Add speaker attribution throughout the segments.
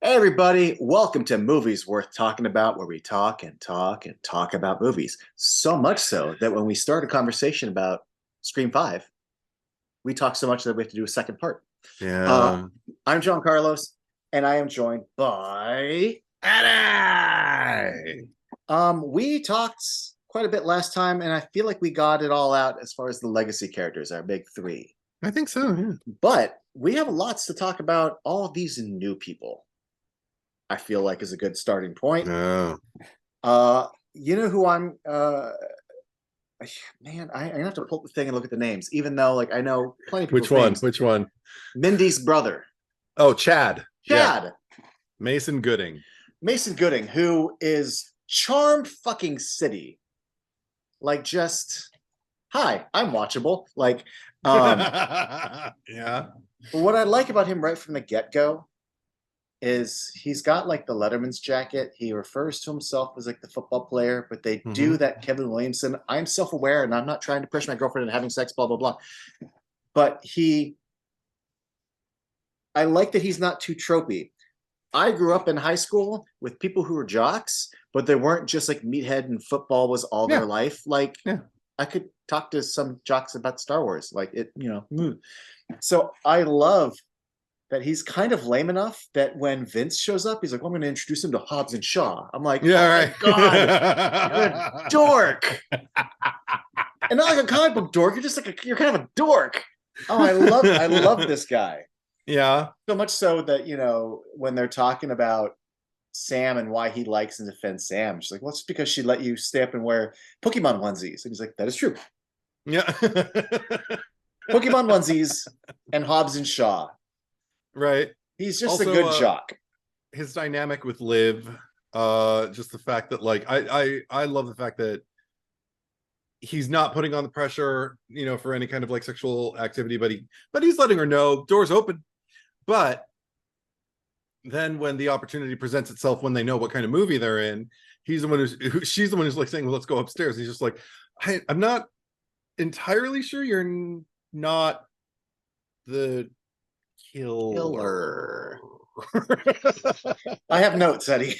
Speaker 1: Hey everybody, welcome to Movies Worth Talking About, where we talk and talk and talk about movies. So much so that when we start a conversation about Scream 5, we talk so much that we have to do a second part. Uh,
Speaker 2: Yeah.
Speaker 1: I'm John Carlos, and I am joined by
Speaker 2: Eddie!
Speaker 1: we talked quite a bit last time, and I feel like we got it all out as far as the legacy characters, our big three.
Speaker 2: I think so, yeah.
Speaker 1: But we have lots to talk about all these new people. I feel like is a good starting point.
Speaker 2: No.
Speaker 1: You know who I'm man, I'm gonna have to pull up the thing and look at the names, even though like I know plenty of
Speaker 2: Which
Speaker 1: people's
Speaker 2: one?
Speaker 1: names.
Speaker 2: Which one?
Speaker 1: Mindy's brother,
Speaker 2: Oh, Chad. Yeah.
Speaker 1: Chad,
Speaker 2: Mason Gooding.
Speaker 1: Mason Gooding, who is charmed fucking city. Like just hi, I'm watchable. Like
Speaker 2: Yeah.
Speaker 1: what I like about him right from the get-go is he's got like the Letterman's jacket. He refers to himself as like the football player, but they do
Speaker 2: Hmm.
Speaker 1: that Kevin Williamson. I'm self-aware and I'm not trying to pressure my girlfriend into having sex, blah, blah, blah. But I like that he's not too tropey. I grew up in high school with people who were jocks, but they weren't just like meathead and football was all their
Speaker 2: Yeah.
Speaker 1: life. Like
Speaker 2: Yeah.
Speaker 1: I could talk to some jocks about Star Wars, like it. So I love that he's kind of lame enough that when Vince shows up, he's like, well, I'm going to introduce him to Hobbs and Shaw. I'm like,
Speaker 2: Yeah,
Speaker 1: oh my God, you're a
Speaker 2: right.
Speaker 1: dork. And not like a comic book dork. You're just like, you're kind of a dork. Oh, I love this guy.
Speaker 2: Yeah.
Speaker 1: So much so that, when they're talking about Sam and why he likes and defends Sam, she's like, well, it's because she let you stay up and wear Pokemon onesies. And he's like, that is true.
Speaker 2: Yeah.
Speaker 1: Pokemon onesies and Hobbs and Shaw.
Speaker 2: Right.
Speaker 1: He's just a
Speaker 2: Also,
Speaker 1: good jock.
Speaker 2: his dynamic with Liv, just the fact that like I love the fact that he's not putting on the pressure, for any kind of like sexual activity, but he's letting her know doors open. But then when the opportunity presents itself, when they know what kind of movie they're in, she's the one who's like saying, well, let's go upstairs. He's just like, I'm not entirely sure you're not the killer.
Speaker 1: Killer. I have notes, Eddie.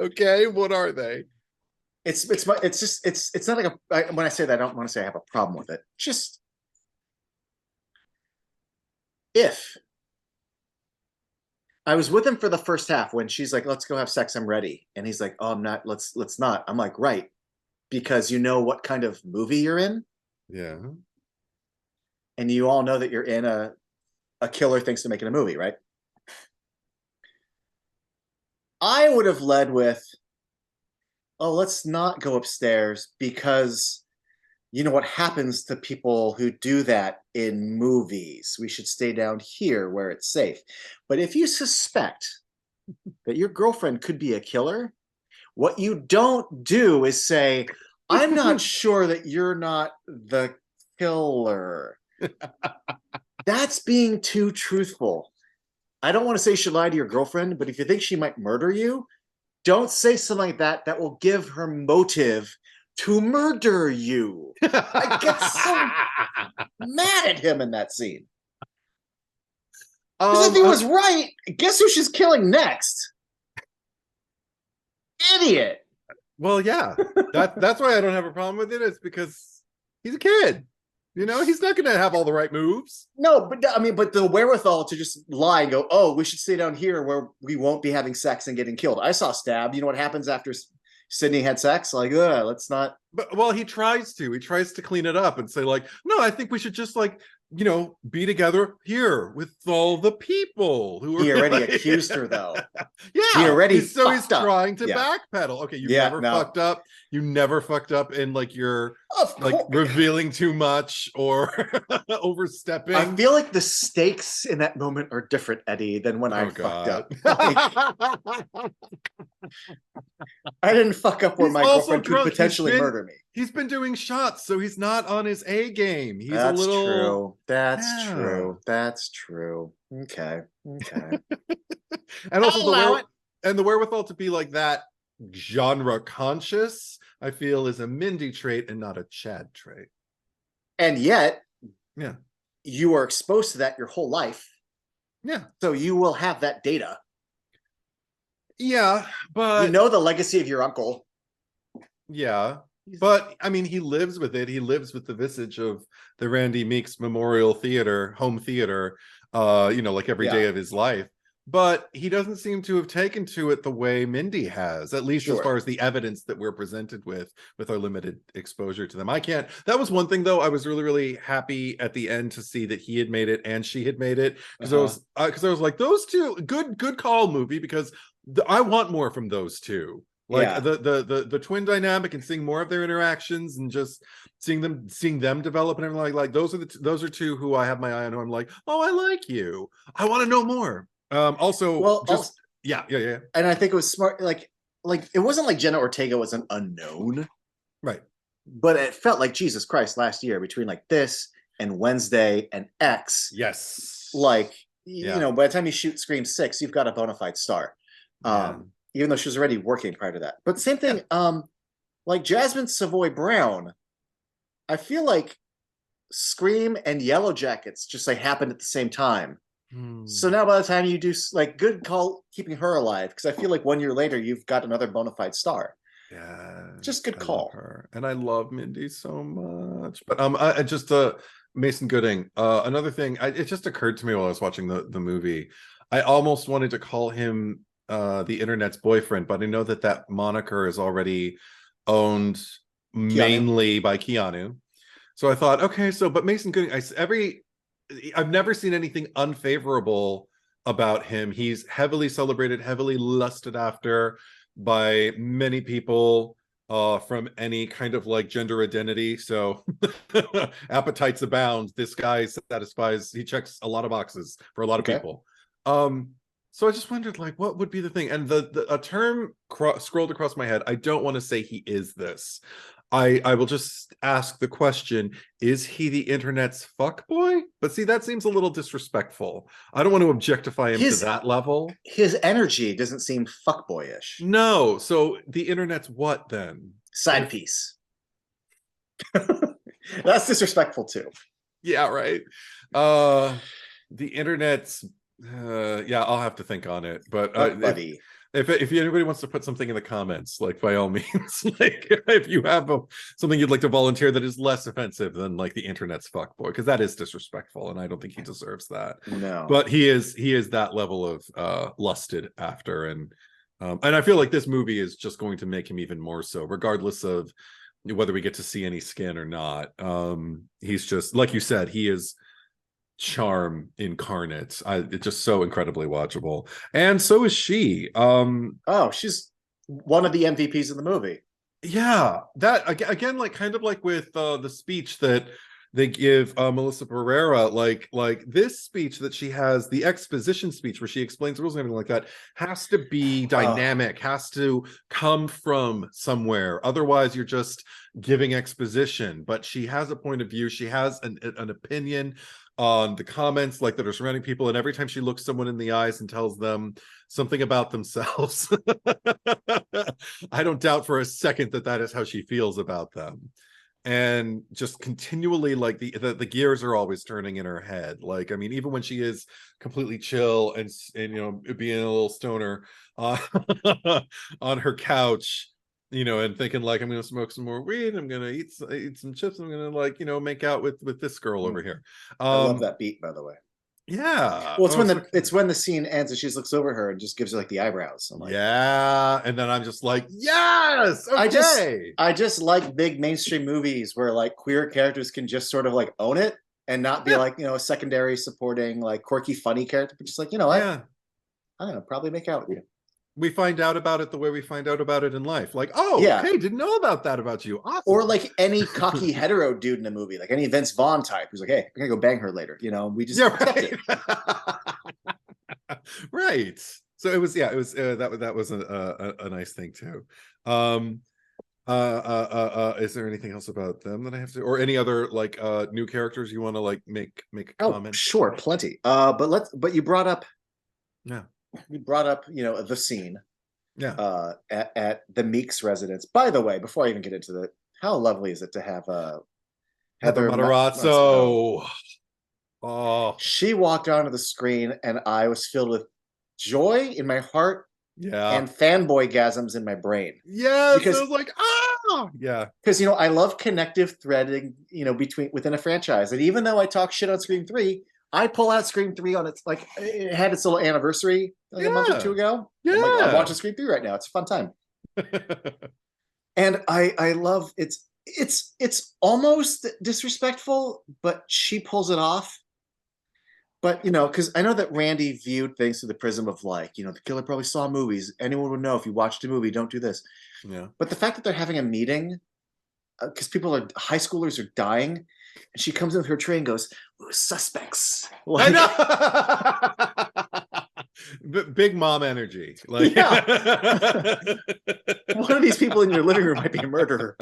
Speaker 2: Okay, what are they?
Speaker 1: It's not like when I say that I don't want to say I have a problem with it. Just if I was with him for the first half when she's like, "Let's go have sex, I'm ready," and he's like, "Oh, I'm not. Let's not." I'm like, "Right," because you know what kind of movie you're in,
Speaker 2: Yeah.
Speaker 1: and you all know that you're in a killer thinks to making a movie, right? I would have led with, "Oh, let's not go upstairs because you know what happens to people who do that in movies. We should stay down here where it's safe." But if you suspect that your girlfriend could be a killer, what you don't do is say, I'm not sure that you're not the killer. That's being too truthful. I don't want to say you should lie to your girlfriend, but if you think she might murder you, don't say something like that that will give her motive to murder you. I get so mad at him in that scene. Because if he was right, guess who she's killing next? Idiot.
Speaker 2: Well, yeah, that's why I don't have a problem with it. It's because he's a kid. He's not going to have all the right moves.
Speaker 1: No, but I mean, but the wherewithal to just lie and go, oh, we should stay down here where we won't be having sex and getting killed. I saw Stab. You know what happens after Sydney had sex? Like, let's not.
Speaker 2: But well, he tries to clean it up and say like, no, I think we should just like, be together here with all the people who are
Speaker 1: He already
Speaker 2: like,
Speaker 1: accused her though. He
Speaker 2: yeah.
Speaker 1: already
Speaker 2: He's
Speaker 1: fucked up.
Speaker 2: trying to
Speaker 1: Yeah.
Speaker 2: backpedal. Okay, you
Speaker 1: Yeah,
Speaker 2: never
Speaker 1: no.
Speaker 2: fucked up. You never fucked up in like your
Speaker 1: Of
Speaker 2: like
Speaker 1: course.
Speaker 2: revealing too much or overstepping.
Speaker 1: I feel like the stakes in that moment are different, Eddie, than when I
Speaker 2: Oh
Speaker 1: fucked
Speaker 2: God.
Speaker 1: up. Like, I didn't fuck up where
Speaker 2: He's
Speaker 1: my
Speaker 2: also
Speaker 1: girlfriend could
Speaker 2: drunk.
Speaker 1: potentially murder me.
Speaker 2: He's been doing shots, so he's not on his A game. He's
Speaker 1: That's
Speaker 2: a little
Speaker 1: true. That's
Speaker 2: yeah.
Speaker 1: true. That's true. Okay. Okay.
Speaker 2: And also
Speaker 1: Allow it.
Speaker 2: the wherewithal to be like that genre conscious, I feel is a Mindy trait and not a Chad trait.
Speaker 1: And yet,
Speaker 2: Yeah.
Speaker 1: you are exposed to that your whole life.
Speaker 2: Yeah.
Speaker 1: So you will have that data.
Speaker 2: Yeah,
Speaker 1: You
Speaker 2: but
Speaker 1: know the legacy of your uncle.
Speaker 2: yeah. But I mean, he lives with it. He lives with the visage of the Randy Meeks Memorial Theater, home theater, like every day
Speaker 1: Yeah,
Speaker 2: of his life. But he doesn't seem to have taken to it the way Mindy has, at least as
Speaker 1: sure.
Speaker 2: far as the evidence that we're presented with our limited exposure to them. I can't. That was one thing, though. I was really, really happy at the end to see that he had made it and she had made it, because I was like, those two, good call, movie, because I want more from those two. Like
Speaker 1: Yeah.
Speaker 2: the twin dynamic, and seeing more of their interactions, and just seeing them develop, and everything, like those are two who I have my eye on, who I'm like, oh, I like you, I want to know more. Also,
Speaker 1: Well,
Speaker 2: just yeah,
Speaker 1: and I think it was smart. Like it wasn't like Jenna Ortega was an unknown,
Speaker 2: right,
Speaker 1: but it felt like Jesus Christ last year between like this and Wednesday and X.
Speaker 2: yes,
Speaker 1: Like
Speaker 2: yeah,
Speaker 1: by the time you shoot Scream 6, you've got a bona fide star.
Speaker 2: yeah,
Speaker 1: Even though she was already working prior to that. But same
Speaker 2: yeah.
Speaker 1: thing. Like Jasmine Savoy Brown, I feel like Scream and Yellow Jackets just like happened at the same time. So
Speaker 2: Hmm.
Speaker 1: now by the time you do, like, good call keeping her alive, because I feel like 1 year later you've got another bona fide star. Just
Speaker 2: Yes,
Speaker 1: good
Speaker 2: I love
Speaker 1: call.
Speaker 2: her, and I love Mindy so much. But I just Mason Gooding. Another thing, it just occurred to me while I was watching the movie. I almost wanted to call him the internet's boyfriend, but I know that that moniker is already owned
Speaker 1: Keanu.
Speaker 2: mainly by Keanu. So I thought, okay, so but Mason Gooding, I've never seen anything unfavorable about him. He's heavily celebrated, heavily lusted after by many people from any kind of like gender identity. So appetites abound. This guy he checks a lot of boxes for a lot of
Speaker 1: Okay.
Speaker 2: people. Um, so I just wondered, like, what would be the thing? And a term scrolled across my head. I don't want to say he is this. I will just ask the question, is he the internet's fuckboy? But see, that seems a little disrespectful. I don't want to objectify him to
Speaker 1: His
Speaker 2: that level.
Speaker 1: his energy doesn't seem fuckboyish.
Speaker 2: No, so the internet's what then?
Speaker 1: Side
Speaker 2: If
Speaker 1: piece. That's disrespectful too.
Speaker 2: yeah, right. Uh the internet's yeah, I'll have to think on it. But
Speaker 1: Fuck buddy.
Speaker 2: if anybody wants to put something in the comments, like, by all means, like, if you have something you'd like to volunteer that is less offensive than like the internet's fuckboy, because that is disrespectful, and I don't think he deserves that.
Speaker 1: No.
Speaker 2: But he is that level of lusted after, and I feel like this movie is just going to make him even more so, regardless of whether we get to see any skin or not. He's just, like you said, he is charm incarnate. It's just so incredibly watchable, and so is she.
Speaker 1: Oh, she's one of the MVPs of the movie.
Speaker 2: Yeah, that again, like, kind of like with the speech that they give Melissa Barrera, like this speech that she has, the exposition speech where she explains the rules and everything like that, has to be
Speaker 1: Oh,
Speaker 2: dynamic, has to come from somewhere. Otherwise, you're just giving exposition. But she has a point of view. She has an opinion on the comments, like, that are surrounding people, and every time she looks someone in the eyes and tells them something about themselves, I don't doubt for a second that that is how she feels about them. And just continually, like, the gears are always turning in her head. Like, I mean, even when she is completely chill and being a little stoner uh, on her couch, and thinking, like, I'm gonna smoke some more weed, I'm gonna eat some chips, I'm gonna, like, make out with this girl over here.
Speaker 1: I love
Speaker 2: um
Speaker 1: that beat, by the way.
Speaker 2: yeah,
Speaker 1: Well,
Speaker 2: oh, so cute.
Speaker 1: it's when the scene ends and she just looks over her and just gives her like the eyebrows. I'm like,
Speaker 2: Yeah, and then I'm just like, yes,
Speaker 1: I just
Speaker 2: okay.
Speaker 1: I just like big mainstream movies where like queer characters can just sort of like own it and not be
Speaker 2: Yeah,
Speaker 1: like, a secondary supporting like quirky funny character, but just like, what?
Speaker 2: yeah,
Speaker 1: I'm gonna probably make out with you.
Speaker 2: we find out about it the way we find out about it in life. Like, oh,
Speaker 1: Yeah.
Speaker 2: okay, didn't know about that about you.
Speaker 1: Or
Speaker 2: Awesome.
Speaker 1: like any cocky hetero dude in a movie, like any Vince Vaughn type who's like, hey, I'm gonna go bang her later. We just
Speaker 2: Yeah,
Speaker 1: accept it.
Speaker 2: right. Right. So it was, yeah, it was that was a nice thing too. Um is there anything else about them that I have to, or any other, like, new characters you want to, like, make a
Speaker 1: Oh,
Speaker 2: comment?
Speaker 1: sure, plenty. But
Speaker 2: Yeah.
Speaker 1: you brought up, the scene
Speaker 2: Yeah.
Speaker 1: at the Meeks residence. By the way, before I even get into how lovely is it to have
Speaker 2: Heather
Speaker 1: Heather oh,
Speaker 2: Matarazzo. Oh,
Speaker 1: She walked onto the screen, and I was filled with joy in my heart
Speaker 2: yeah.
Speaker 1: and fanboy-gasms in my brain.
Speaker 2: Yes, it
Speaker 1: Because
Speaker 2: was like, ah, yeah.
Speaker 1: I love connective threading, between within a franchise. And even though I talk shit on Scream 3, I pull out Scream 3 on its like it had its little anniversary like a month or two
Speaker 2: Yeah.
Speaker 1: ago. I'm like, I'm
Speaker 2: Yeah.
Speaker 1: watching Scream 3 right now. It's a fun time. And I love it's almost disrespectful, but she pulls it off. But because I know that Randy viewed things through the prism of like, the killer probably saw movies. Anyone would know if you watched a movie, don't do this.
Speaker 2: Yeah.
Speaker 1: But the fact that they're having a meeting because high schoolers are dying, and she comes in with her tray and goes, "Ooh, suspects."
Speaker 2: I
Speaker 1: Like,
Speaker 2: know. Big mom energy. Like,
Speaker 1: yeah, one of these people in your living room might be a murderer.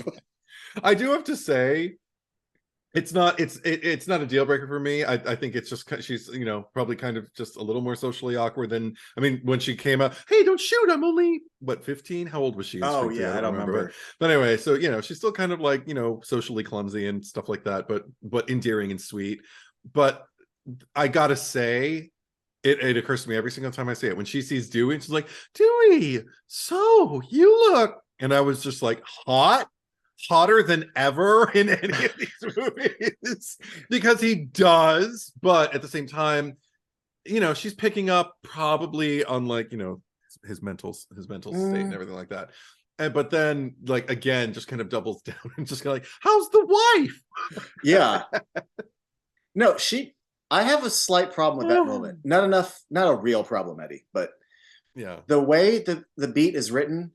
Speaker 2: I do have to say, it's not a deal breaker for me. I think it's just she's probably kind of just a little more socially awkward than, I mean, when she came out, hey, don't shoot, I'm only what, 15? How old was she in
Speaker 1: Oh
Speaker 2: Scream 3?
Speaker 1: yeah,
Speaker 2: I
Speaker 1: I
Speaker 2: don't
Speaker 1: don't
Speaker 2: remember.
Speaker 1: remember.
Speaker 2: But anyway, so she's still kind of like socially clumsy and stuff like that, but endearing and sweet. But I gotta say, it occurs to me every single time I see it, when she sees Dewey and she's like, Dewey, so you look, and I was just like, hotter than ever in any of these movies, because he does, but at the same time, she's picking up probably on like his mental state and everything like that. But then like again just kind of doubles down and just kind of like, how's the wife?
Speaker 1: Yeah, no, I have a slight problem with that moment. Not enough, not a real problem, Eddie, but
Speaker 2: Yeah.
Speaker 1: the way the beat is written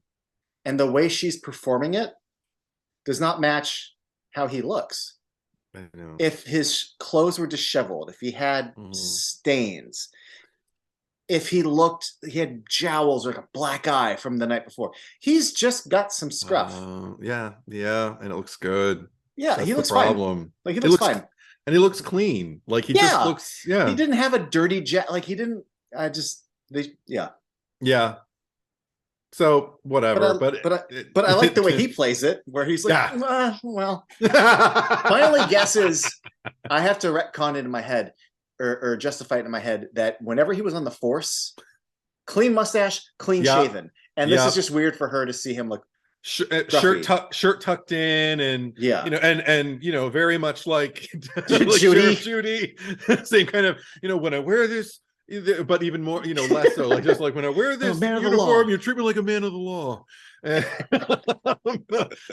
Speaker 1: and the way she's performing it does not match how he looks.
Speaker 2: I know.
Speaker 1: If his clothes were disheveled, if he had stains, if he had jowls or like a black eye from the night before, he's just got some scruff.
Speaker 2: Yeah, and it looks good.
Speaker 1: Yeah,
Speaker 2: That's
Speaker 1: he
Speaker 2: the
Speaker 1: looks fine.
Speaker 2: problem.
Speaker 1: Like he
Speaker 2: It
Speaker 1: looks
Speaker 2: looks,
Speaker 1: fine.
Speaker 2: and he looks clean. Like he just
Speaker 1: Yeah,
Speaker 2: looks,
Speaker 1: he
Speaker 2: yeah.
Speaker 1: didn't have a dirty like he didn't. I just yeah.
Speaker 2: Yeah. So whatever, but
Speaker 1: But I like the way he plays it, where he's like,
Speaker 2: yeah.
Speaker 1: well. My only guess is I have to retcon it in my head or justify it in my head that whenever he was on the Force, clean mustache, clean shaven, and this is just weird for her to see him look
Speaker 2: shirt tucked in, and
Speaker 1: yeah,
Speaker 2: and very much like, like
Speaker 1: Judy.
Speaker 2: Sheriff Judy, same kind of, when I wear this, but even more, less so, like just like when I wear this uniform, you treat me like a man of the law.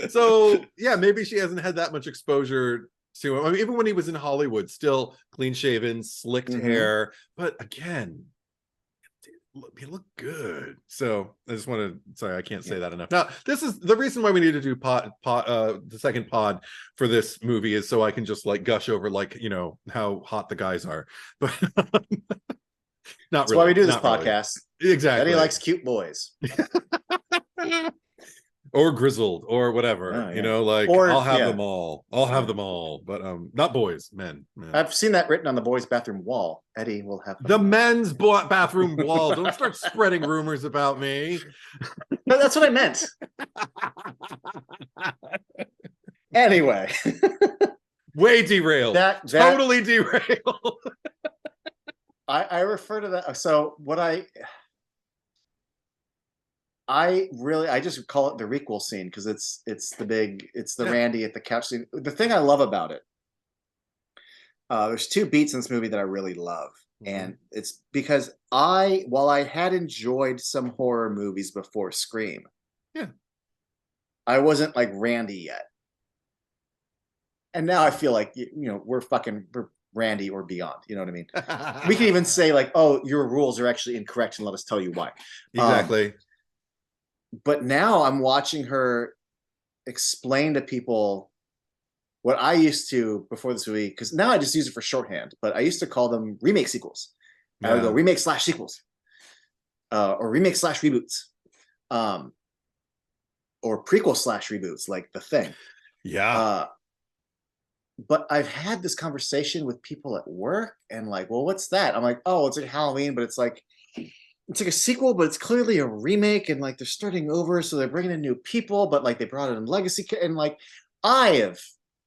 Speaker 2: So yeah, maybe she hasn't had that much exposure to him. I mean, even when he was in Hollywood, still clean shaven, slicked hair, but again, he looked good. So I just want to, sorry, I can't say that enough. Now, this is the reason why we need to do the second pod for this movie, is so I can just like gush over like how hot the guys are. But not
Speaker 1: That's
Speaker 2: really.
Speaker 1: why we do this
Speaker 2: not
Speaker 1: podcast.
Speaker 2: Really. Exactly.
Speaker 1: Eddie likes cute boys.
Speaker 2: Or grizzled or whatever, like, or I'll have them all. I'll have them all, but not boys, men.
Speaker 1: I've seen that written on the boys' bathroom wall. Eddie will have
Speaker 2: the men's bathroom wall. Don't start spreading rumors about me.
Speaker 1: No, that's what I meant. Anyway,
Speaker 2: way derailed. That totally derailed.
Speaker 1: I refer to that. So what I just call it the requel scene, because it's the Randy at the couch scene. The thing I love about it, there's two beats in this movie that I really love, and it's because while I had enjoyed some horror movies before Scream, I wasn't like Randy yet, and now I feel like we're Randy or beyond. You know what I mean? We can even say like, oh, your rules are actually incorrect, and let us tell you why.
Speaker 2: Exactly.
Speaker 1: But now I'm watching her explain to people what I used to before this movie, because now I just use it for shorthand, but I used to call them remake sequels. I would go remake / sequels, or remake / reboots, or prequel / reboots, like The Thing.
Speaker 2: Yeah.
Speaker 1: But I've had this conversation with people at work, and like, well, what's that? I'm like, oh, it's like Halloween, but it's like a sequel, but it's clearly a remake, and like they're starting over, so they're bringing in new people, but like they brought in legacy, and like I have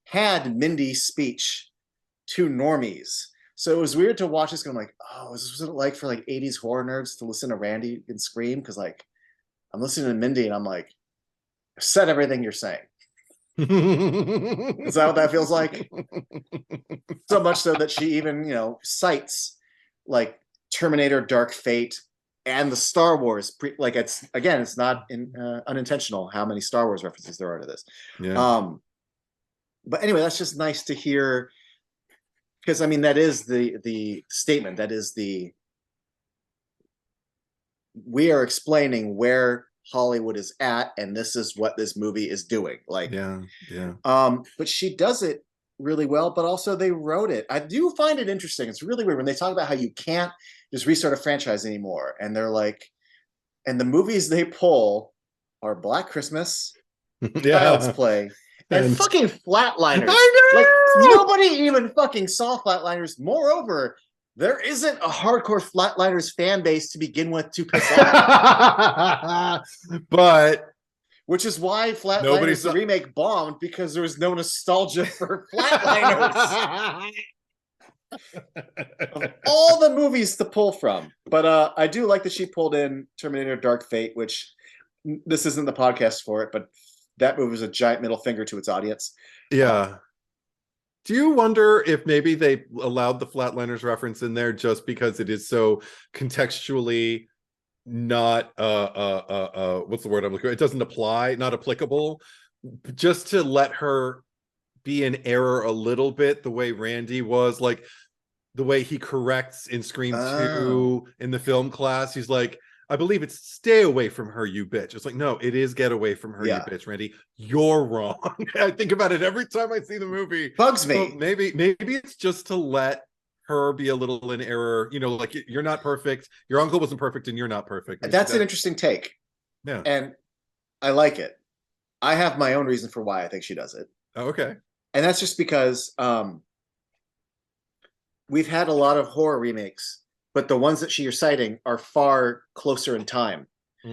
Speaker 1: had Mindy's speech to normies So it was weird to watch this going like, oh, is this what it like for like 80s horror nerds to listen to Randy and scream? Because like I'm listening to Mindy and I'm like, I said everything you're saying. Is that what that feels like? So much so that she even, cites like Terminator Dark Fate and the Star Wars. Like it's not unintentional how many Star Wars references there are to this.
Speaker 2: Yeah.
Speaker 1: But anyway, that's just nice to hear, because I mean that is the statement. That is we are explaining where Hollywood is at, and this is what this movie is doing. Like,
Speaker 2: yeah.
Speaker 1: But she does it really well, but also they wrote it. I do find it interesting. It's really weird when they talk about how you can't just restart a franchise anymore. And they're like, and the movies they pull are Black Christmas, Child's Play, and fucking Flatliners.
Speaker 2: I know!
Speaker 1: Like, nobody even fucking saw Flatliners. Moreover, there isn't a hardcore Flatliners fan base to begin with to piss off.
Speaker 2: But
Speaker 1: which is why Flatliners the remake bombed, because there was no nostalgia for Flatliners. Of all the movies to pull from. But I do like that she pulled in Terminator Dark Fate, which this isn't the podcast for it, but that movie was a giant middle finger to its audience.
Speaker 2: Yeah. Do you wonder if maybe they allowed the Flatliners reference in there just because it is so contextually not what's the word I'm looking for? It doesn't apply, not applicable, just to let her be in error a little bit, the way Randy was, like the way he corrects in Scream 2 in the film class. He's like, I believe it's stay away from her, you bitch. It's like, no, it is get away from her, you bitch, Randy. You're wrong. I think about it every time I see the movie.
Speaker 1: Bugs me.
Speaker 2: So maybe it's just to let her be a little in error. Like, you're not perfect. Your uncle wasn't perfect, and you're not perfect.
Speaker 1: That's an interesting take.
Speaker 2: Yeah.
Speaker 1: And I like it. I have my own reason for why I think she does it.
Speaker 2: Oh, okay.
Speaker 1: And that's just because we've had a lot of horror remakes, but the ones that you're citing are far closer in time.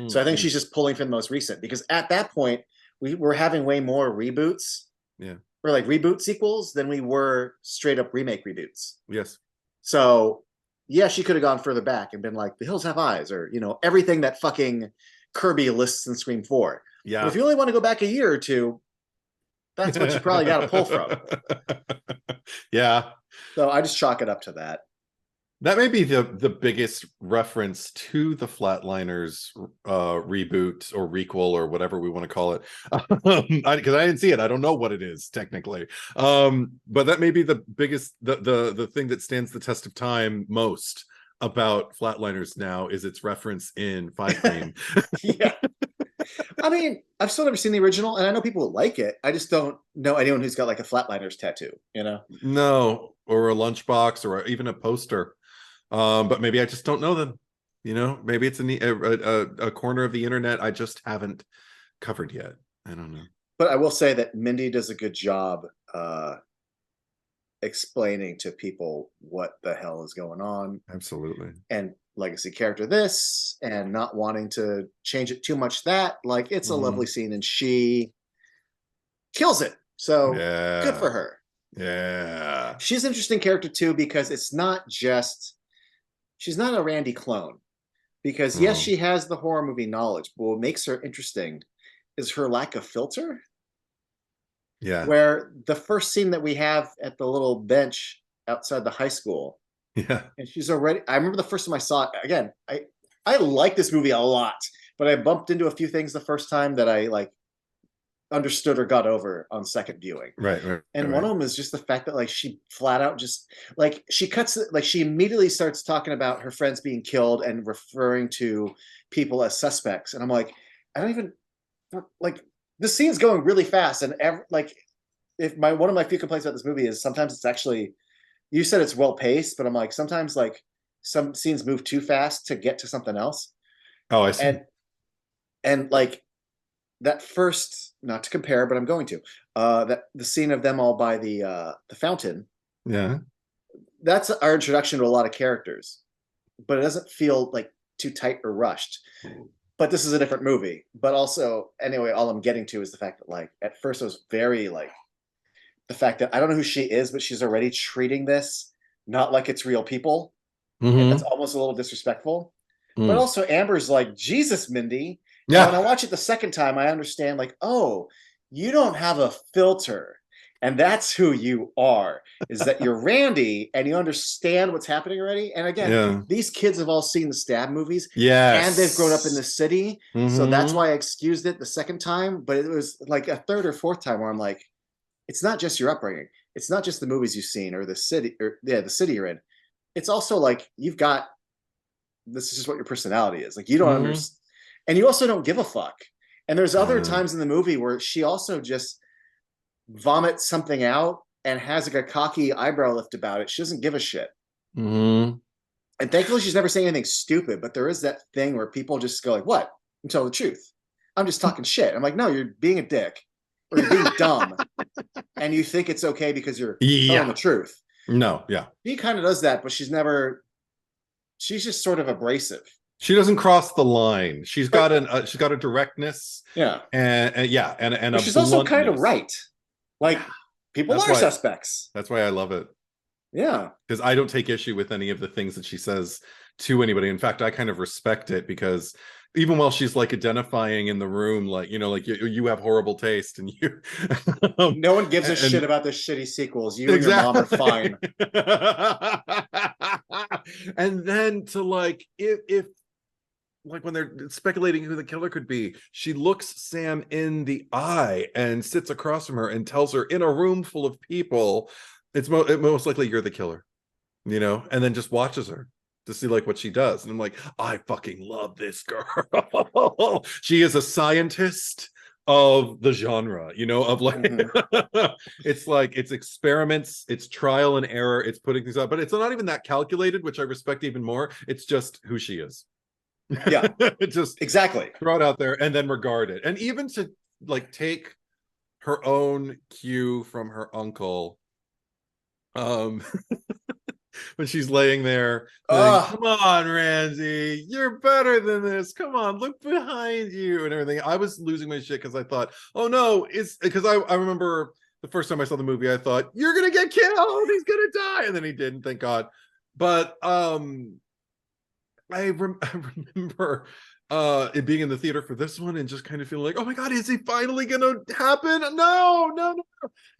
Speaker 1: So I think she's just pulling from the most recent, because at that point we were having way more reboots, or like reboot sequels, than we were straight up remake reboots.
Speaker 2: Yes.
Speaker 1: So yeah, she could have gone further back and been like The Hills Have Eyes, or everything that fucking Kirby lists in Scream 4.
Speaker 2: Yeah.
Speaker 1: But if you only want to go back a year or two, that's what you probably got to pull from.
Speaker 2: Yeah.
Speaker 1: So I just chalk it up to that.
Speaker 2: That may be the biggest reference to the Flatliners reboot or requel or whatever we want to call it, because I didn't see it. I don't know what it is technically, but that may be the biggest, the thing that stands the test of time most about Flatliners now is its reference in Five Frame.
Speaker 1: Yeah. I mean, I've still never seen the original, and I know people will like it. I just don't know anyone who's got like a Flatliners tattoo,
Speaker 2: No, or a lunchbox, or even a poster. But maybe I just don't know them. Maybe it's in a corner of the internet I just haven't covered yet. I don't know.
Speaker 1: But I will say that Mindy does a good job explaining to people what the hell is going on.
Speaker 2: Absolutely.
Speaker 1: And legacy character this, and not wanting to change it too much that. Like, it's a lovely scene, and she kills it. So good for her.
Speaker 2: Yeah.
Speaker 1: She's an interesting character too, because it's not just, she's not a Randy clone. Because yes, she has the horror movie knowledge, but what makes her interesting is her lack of filter.
Speaker 2: Yeah.
Speaker 1: Where the first scene that we have at the little bench outside the high school, and she's already, I remember the first time I saw it, again, I like this movie a lot, but I bumped into a few things the first time that I like understood or got over on second viewing.
Speaker 2: Right.
Speaker 1: And one of them is just the fact that like she flat out just like she cuts it, like she immediately starts talking about her friends being killed and referring to people as suspects. And I'm like, I don't even like, this scene's going really fast. And one of my few complaints about this movie is sometimes it's actually, you said it's well paced, but I'm like, sometimes like some scenes move too fast to get to something else.
Speaker 2: Oh, I see.
Speaker 1: And like that first, not to compare, but I'm going to, that the scene of them all by the fountain.
Speaker 2: Yeah.
Speaker 1: That's our introduction to a lot of characters, but it doesn't feel like too tight or rushed. But this is a different movie. But also, anyway, all I'm getting to is the fact that like at first I was very like, the fact that I don't know who she is, but she's already treating this not like it's real people. And that's
Speaker 2: Mm-hmm.
Speaker 1: almost a little disrespectful. But
Speaker 2: Mm.
Speaker 1: also Amber's like, Jesus, Mindy. And when I
Speaker 2: Yeah.
Speaker 1: watch it the second time, I understand like, oh, you don't have a filter. And that's who you are, is that you're Randy and you understand what's happening already. And again,
Speaker 2: Yeah.
Speaker 1: these kids have all seen the Stab movies and they've grown up in the
Speaker 2: Yes.
Speaker 1: city. So that's
Speaker 2: Mm-hmm.
Speaker 1: why I excused it the second time. But it was like a third or fourth time where I'm like, it's not just your upbringing. It's not just the movies you've seen or the city or the city you're in. It's also like you've got, this is just what your personality is. Like you don't
Speaker 2: Mm-hmm.
Speaker 1: understand, and you also don't give a fuck. And there's other
Speaker 2: Yeah.
Speaker 1: times in the movie where she also just vomits something out and has like a cocky eyebrow lift about it. She doesn't give a shit.
Speaker 2: Mm-hmm.
Speaker 1: And thankfully she's never saying anything stupid, but there is that thing where people just go like, what? And tell the truth. I'm just talking shit. I'm like, no, you're being a dick or you're being dumb. And you think it's okay because you're telling the
Speaker 2: Yeah.
Speaker 1: truth.
Speaker 2: No, yeah.
Speaker 1: She kind of does that, but she's just sort of abrasive.
Speaker 2: She doesn't cross the line.
Speaker 1: But
Speaker 2: She's got a directness
Speaker 1: yeah.
Speaker 2: and yeah, and
Speaker 1: But
Speaker 2: a
Speaker 1: she's also kind of
Speaker 2: bluntness.
Speaker 1: right.
Speaker 2: Yeah.
Speaker 1: Like, people
Speaker 2: That's
Speaker 1: are
Speaker 2: why
Speaker 1: suspects.
Speaker 2: that's why I love it.
Speaker 1: Yeah.
Speaker 2: Because I don't take issue with any of the things that she says to anybody. In fact, I kind of respect it because even while she's like identifying in the room, like, you know, like you have horrible taste and you
Speaker 1: No one gives a shit
Speaker 2: and
Speaker 1: about the shitty sequels. You and your mom are
Speaker 2: exactly
Speaker 1: fine.
Speaker 2: And then to like if like when they're speculating who the killer could be, she looks Sam in the eye and sits across from her and tells her in a room full of people, it's most likely you're the killer, you know, and then just watches her to see like what she does. And I'm like, I fucking love this girl. She is a scientist of the genre, you know, of like it's like it's experiments, it's trial and error, it's putting things out, but it's not even that calculated, which I respect even more. It's just who she is.
Speaker 1: Yeah,
Speaker 2: Just
Speaker 1: exactly.
Speaker 2: throw it out there and then regard it. And even to like take her own cue from her uncle, um when she's laying there saying,
Speaker 1: Oh,
Speaker 2: come on, Ramsey, you're better than this, come on, look behind you and everything. I was losing my shit because I thought, oh no, it's because I remember the first time I saw the movie, I thought, you're gonna get killed, he's gonna die, and then he didn't, thank God. But I remember it being in the theater for this one and just kind of feeling like, oh my God, is it finally gonna happen? No.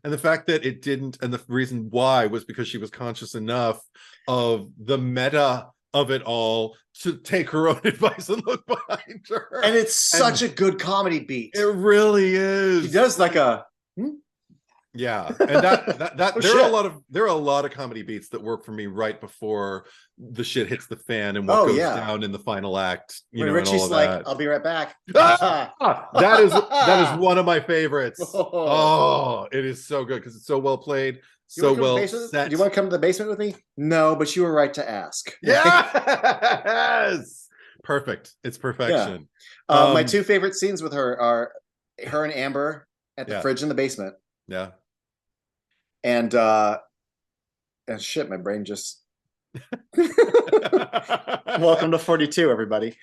Speaker 2: And the fact that it didn't, and the reason why was because she was conscious enough of the meta of it all to take her own advice and look behind her.
Speaker 1: and it's such a good comedy beat.
Speaker 2: It really
Speaker 1: He
Speaker 2: is.
Speaker 1: does like a
Speaker 2: Yeah, and that
Speaker 1: oh,
Speaker 2: there are
Speaker 1: shit.
Speaker 2: a lot of comedy beats that work for me right before the shit hits the fan and what
Speaker 1: Oh
Speaker 2: goes
Speaker 1: yeah.
Speaker 2: down in the final act, you
Speaker 1: When
Speaker 2: know, and all
Speaker 1: Richie's
Speaker 2: of
Speaker 1: like,
Speaker 2: that.
Speaker 1: I'll be right back.
Speaker 2: That is one of my favorites.
Speaker 1: Oh.
Speaker 2: Oh, it is so good because it's so well played,
Speaker 1: You want
Speaker 2: so
Speaker 1: to come to the
Speaker 2: well
Speaker 1: basement? Do
Speaker 2: set.
Speaker 1: you want to come to the basement with me? No, but you were right to ask.
Speaker 2: Yes, perfect. It's
Speaker 1: Yeah.
Speaker 2: perfection.
Speaker 1: My two favorite scenes with her are her and Amber at the
Speaker 2: Yeah,
Speaker 1: fridge in the basement.
Speaker 2: yeah.
Speaker 1: And shit, my brain just welcome to 42, everybody.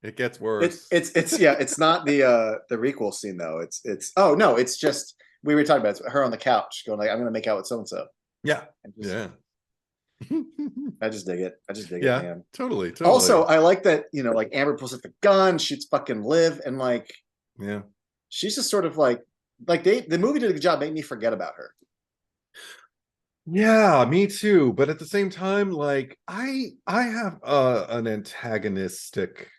Speaker 2: It gets worse.
Speaker 1: It's yeah, it's not the requel scene though. It's oh no, it's just we were talking about it. It's her on the couch going like, I'm gonna make out with so and so.
Speaker 2: Yeah, yeah.
Speaker 1: I just dig it. I just dig
Speaker 2: Yeah,
Speaker 1: it, man.
Speaker 2: totally.
Speaker 1: Also, I like that, you know, like Amber pulls out the gun, shoots fucking Liv, and like
Speaker 2: Yeah.
Speaker 1: she's just sort of like the movie did a good job making me forget about her.
Speaker 2: Yeah, me too. But at the same time, like I have an antagonistic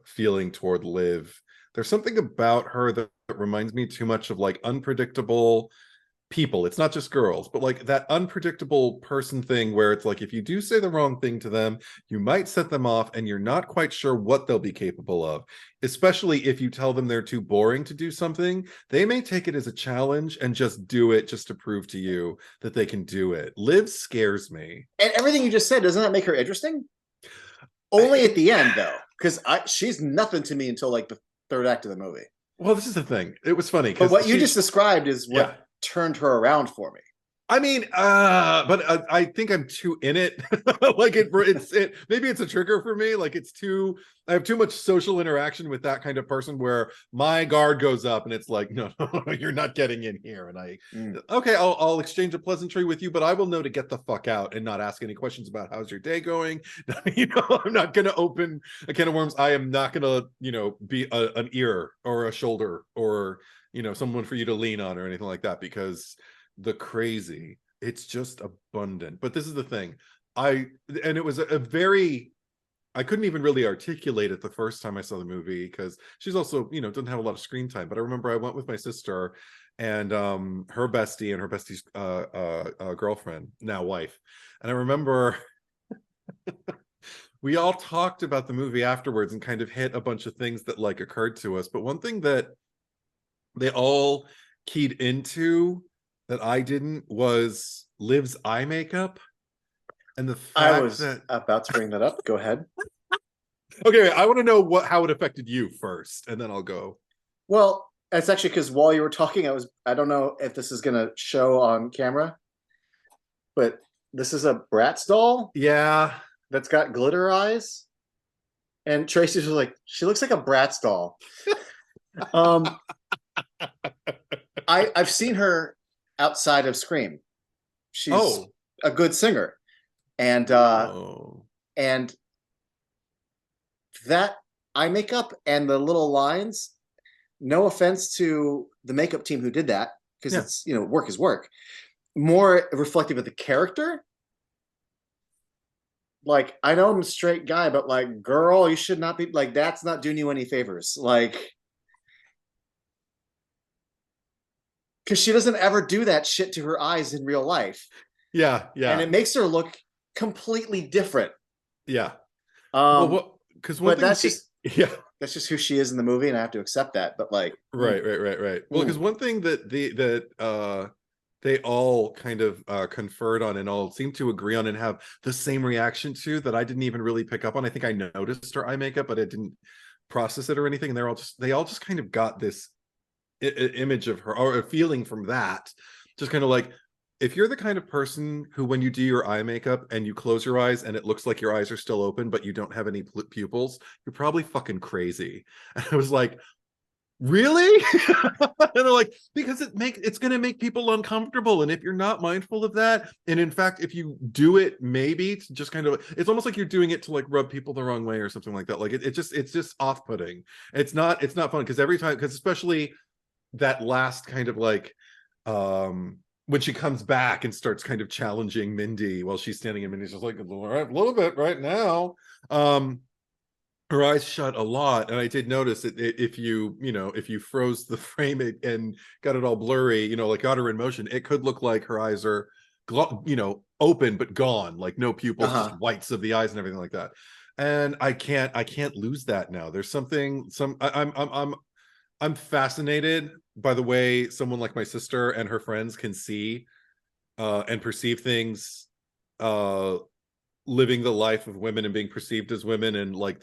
Speaker 2: feeling toward Liv. There's something about her that reminds me too much of like unpredictable people. It's not just girls, but like that unpredictable person thing where it's like if you do say the wrong thing to them, you might set them off and you're not quite sure what they'll be capable of. Especially if you tell them they're too boring to do something, they may take it as a challenge and just do it just to prove to you that they can do it. Liv scares me.
Speaker 1: And everything you just said, doesn't that make her interesting? Only at the end though, because she's nothing to me until like the third act of the movie.
Speaker 2: Well, this is the thing. It was funny
Speaker 1: But
Speaker 2: because
Speaker 1: what you just described is what
Speaker 2: yeah.
Speaker 1: turned her around for me.
Speaker 2: I mean, but I think I'm too in it. Like maybe it's a trigger for me. Like I have too much social interaction with that kind of person where my guard goes up and it's like, no, no, you're not getting in here. And
Speaker 1: Mm.
Speaker 2: okay, I'll exchange a pleasantry with you, but I will know to get the fuck out and not ask any questions about how's your day going. I'm not going to open a can of worms. I am not going to, be an ear or a shoulder or, someone for you to lean on or anything like that, because the crazy, it's just abundant. But this is the thing, and it was a very, I couldn't even really articulate it the first time I saw the movie because she's also, doesn't have a lot of screen time. But I remember I went with my sister and her bestie and her bestie's girlfriend, now wife. And I remember we all talked about the movie afterwards and kind of hit a bunch of things that like occurred to us. But one thing that they all keyed into that I didn't was Liv's eye makeup. And the
Speaker 1: I
Speaker 2: fact
Speaker 1: was
Speaker 2: that,
Speaker 1: about to bring that up. Go ahead.
Speaker 2: okay, I want to know how it affected you first, and then I'll go.
Speaker 1: Well, it's actually because while you were talking, I don't know if this is going to show on camera, but this is a Bratz doll
Speaker 2: Yeah.
Speaker 1: that's got glitter eyes. And Tracy's was like, she looks like a Bratz doll. Um, I've seen her outside of Scream. She's
Speaker 2: Oh.
Speaker 1: a good singer. And
Speaker 2: Oh.
Speaker 1: and that eye makeup and the little lines, no offense to the makeup team who did that, because
Speaker 2: Yeah.
Speaker 1: it's, work is work. More reflective of the character. Like, I know I'm a straight guy, but like, girl, you should not be like, that's not doing you any favors. Like, because she doesn't ever do that shit to her eyes in real life.
Speaker 2: Yeah.
Speaker 1: And
Speaker 2: Yeah.
Speaker 1: it makes her look completely different.
Speaker 2: Yeah.
Speaker 1: Um,
Speaker 2: Well, because one
Speaker 1: but
Speaker 2: thing, yeah.
Speaker 1: that's just who she is in the movie, and I have to accept that. But like,
Speaker 2: Right. Well, because one thing that they all kind of conferred on and all seem to agree on and have the same reaction to, that I didn't even really pick up on. I think I noticed her eye makeup, but I didn't process it or anything. And they all just kind of got this image of her, or a feeling from that, just kind of like, if you're the kind of person who, when you do your eye makeup and you close your eyes and it looks like your eyes are still open but you don't have any pupils, you're probably fucking crazy. And I was like, really? And they're like, because it's going to make people uncomfortable, and if you're not mindful of that, and in fact if you do it, maybe to just kind of, it's almost like you're doing it to like rub people the wrong way or something like that. Like it's just off-putting. It's not fun, because every time, because especially that last kind of like, when she comes back and starts kind of challenging Mindy while she's standing, and Mindy's just like, all right, a little bit right now. Her eyes shut a lot, and I did notice if you froze the frame and got it all blurry, like got her in motion, it could look like her eyes are open but gone, like no pupils, just whites of the eyes and everything like that. And I can't lose that now. There's something, I'm fascinated by the way someone like my sister and her friends can see and perceive things, living the life of women and being perceived as women, and like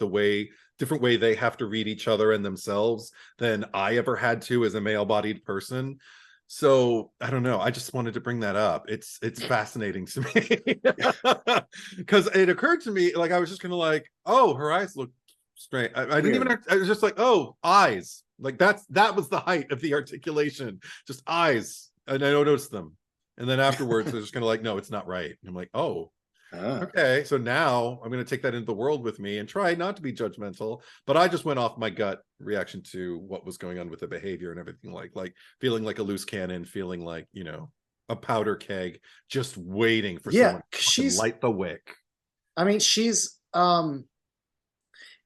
Speaker 2: different way they have to read each other and themselves than I ever had to as a male-bodied person. So I don't know, I just wanted to bring that up. It's fascinating to me because it occurred to me, like I was just kind of like, oh, her eyes look straight. I didn't even, I was just like, oh, eyes. Like that was the height of the articulation, just eyes. And I noticed them, and then afterwards I was just kind of like, no, it's not right. And I'm like, oh, okay, so now I'm going to take that into the world with me and try not to be judgmental. But I just went off my gut reaction to what was going on with the behavior and everything, like feeling like a loose cannon, feeling like, a powder keg, just waiting for someone to light the wick.
Speaker 1: I mean, she's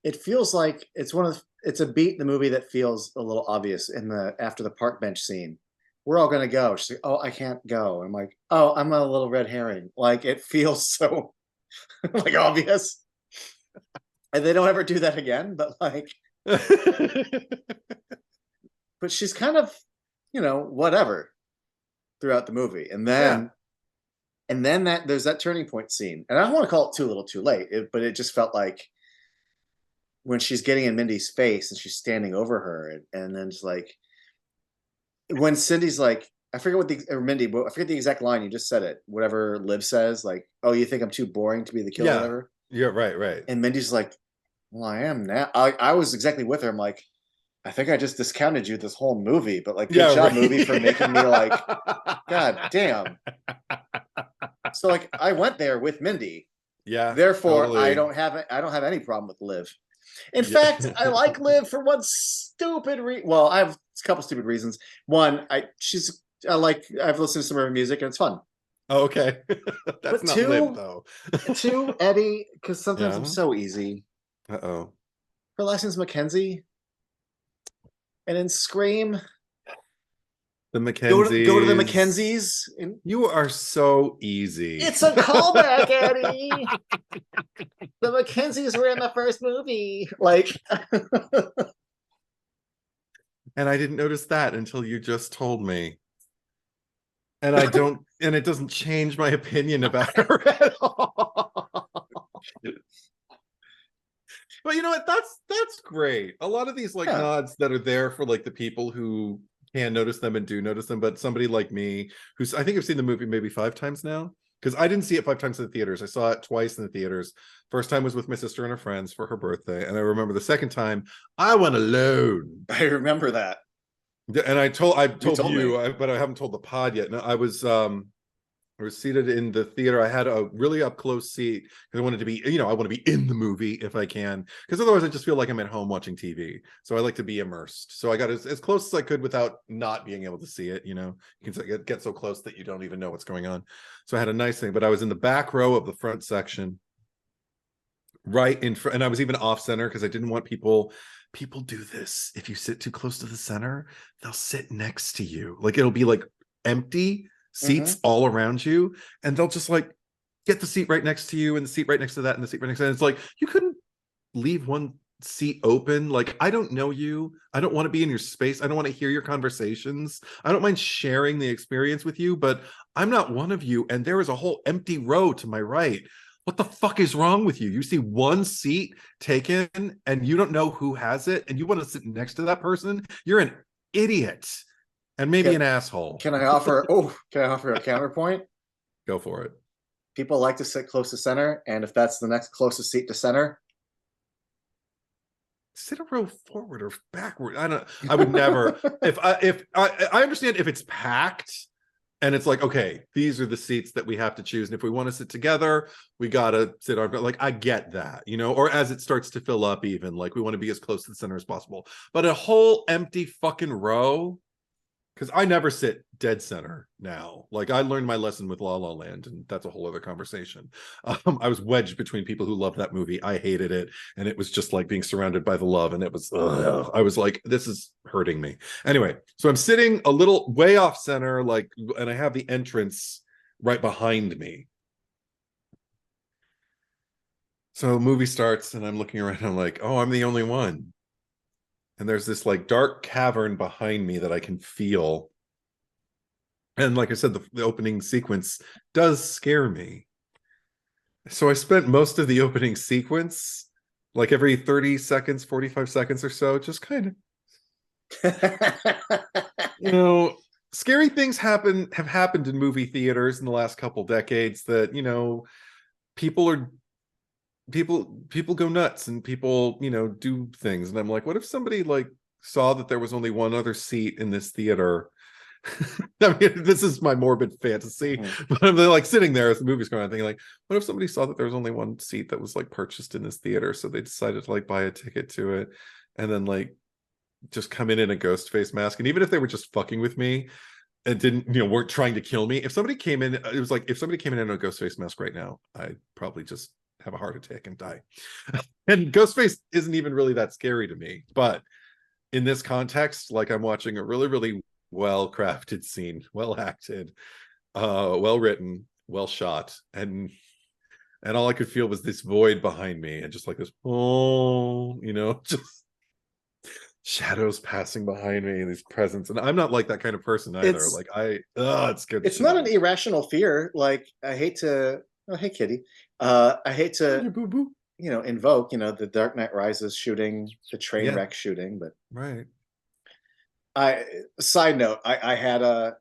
Speaker 1: it feels like it's a beat in the movie that feels a little obvious in the after the park bench scene. We're all gonna go. She's like, oh, I can't go. I'm like, oh, I'm a little red herring. Like, it feels so like obvious. And they don't ever do that again, but like, but she's kind of, whatever throughout the movie. And then that there's that turning point scene. And I don't want to call it too little too late, but it just felt like when she's getting in Mindy's face and she's standing over her, and then just like when Cindy's like, I forget what the or Mindy, but I forget the exact line. You just said it. Whatever Liv says, like, "Oh, you think I'm too boring to be the killer,
Speaker 2: Yeah.
Speaker 1: whatever."
Speaker 2: Yeah, right.
Speaker 1: And Mindy's like, "Well, I am now." I was exactly with her. I'm like, "I think I just discounted you this whole movie, but like, good
Speaker 2: Yeah,
Speaker 1: job, movie, for making me like,
Speaker 2: right.
Speaker 1: God damn." So like, I went there with Mindy.
Speaker 2: Yeah,
Speaker 1: Therefore,
Speaker 2: totally.
Speaker 1: I don't have any problem with Liv. In
Speaker 2: Yeah.
Speaker 1: fact, I like Liv for one stupid reason. Well, I have a couple stupid reasons. One, I've listened to some of her music and it's fun.
Speaker 2: Oh, okay. That's
Speaker 1: But
Speaker 2: not Liv
Speaker 1: two,
Speaker 2: though.
Speaker 1: Eddie, because sometimes I'm
Speaker 2: Yeah.
Speaker 1: so easy.
Speaker 2: Uh-oh.
Speaker 1: Her last name's Mackenzie, and in Scream,
Speaker 2: The
Speaker 1: go to the
Speaker 2: Mackenzies.
Speaker 1: Mackenzies. And
Speaker 2: You are so easy.
Speaker 1: it's a callback, Eddie. The Mackenzies were in the first movie. Like,
Speaker 2: And I didn't notice that until you just told me. And it doesn't change my opinion about her at all. But you know what? That's great. A lot of these like
Speaker 1: yeah,
Speaker 2: nods that are there for like the people who can notice them and do notice them, but somebody like me, who's I think I've seen the movie maybe 5 times now. Because I didn't see it 5 times in the theaters. I saw it twice in the theaters. First time was with my sister and her friends for her birthday. And I remember the second time I went alone.
Speaker 1: I remember that.
Speaker 2: And I've
Speaker 1: You
Speaker 2: told
Speaker 1: told me.
Speaker 2: you, but I haven't told the pod yet. No, I was seated in the theater. I had a really up close seat because I wanted to be, I want to be in the movie if I can, because otherwise I just feel like I'm at home watching TV. So I like to be immersed. So I got as close as I could without not being able to see it. You can get so close that you don't even know what's going on. So I had a nice thing, but I was in the back row of the front section, right in front, and I was even off center because I didn't want people. People do this. If you sit too close to the center, they'll sit next to you. Like it'll be like empty
Speaker 1: Mm-hmm.
Speaker 2: seats all around you, and they'll just like get the seat right next to you and the seat right next to that and the seat right next to that. It's like you couldn't leave one seat open. Like, I don't know you. I don't want to be in your space. I don't want to hear your conversations. I don't mind sharing the experience with you, but I'm not one of you. And there is a whole empty row to my right. What the fuck is wrong with you? You see one seat taken and you don't know who has it and you want to sit next to that person? You're an idiot and maybe
Speaker 1: Can
Speaker 2: an asshole.
Speaker 1: can I offer? Oh, can I offer a counterpoint?
Speaker 2: Go for it.
Speaker 1: People like to sit close to center, and if that's the next closest seat to center,
Speaker 2: Sit a row forward or backward. I would never. If I understand if it's packed and it's like, okay, these are the seats that we have to choose, and if we want to sit together, we gotta sit our, like, I get that, or as it starts to fill up, even like we want to be as close to the center as possible. But a whole empty fucking row, because I never sit dead center now. Like I learned my lesson with La La Land, and that's a whole other conversation. I was wedged between people who love that movie. I hated it, and it was just like being surrounded by the love, and it was. I was like, this is hurting me. Anyway, so I'm sitting a little way off center, like, and I have the entrance right behind me. So the movie starts, and I'm looking around. And I'm like, oh, I'm the only one. And there's this like dark cavern behind me that I can feel. And like I said, the opening sequence does scare me. So I spent most of the opening sequence, like every 30 seconds, 45 seconds or so, just kind of, scary things have happened in movie theaters in the last couple decades that, people are people go nuts and people, do things. And I'm like, what if somebody like saw that there was only one other seat in this theater? I mean, this is my morbid fantasy, but I'm like sitting there as the movie's going on, thinking like, what if somebody saw that there was only one seat that was like purchased in this theater, so they decided to like buy a ticket to it, and then like just come in a ghost face mask, and even if they were just fucking with me and didn't, weren't trying to kill me, if somebody came in, it was like if somebody came in a ghost face mask right now, I'd probably just have a heart attack and die. And Ghostface isn't even really that scary to me, but in this context, like I'm watching a really, really well-crafted scene, well acted, well written, well shot, and all I could feel was this void behind me, and just like this, just shadows passing behind me, these presents. And I'm not like that kind of person either.
Speaker 1: it's
Speaker 2: Like it scared the
Speaker 1: it's
Speaker 2: shit
Speaker 1: not
Speaker 2: out
Speaker 1: an
Speaker 2: of me.
Speaker 1: irrational fear. Like I hate to. Oh, hey, kitty. I hate to
Speaker 2: Boo boo.
Speaker 1: invoke the Dark Knight Rises shooting, the train
Speaker 2: Yeah,
Speaker 1: wreck shooting, but
Speaker 2: right.
Speaker 1: I side note, I had a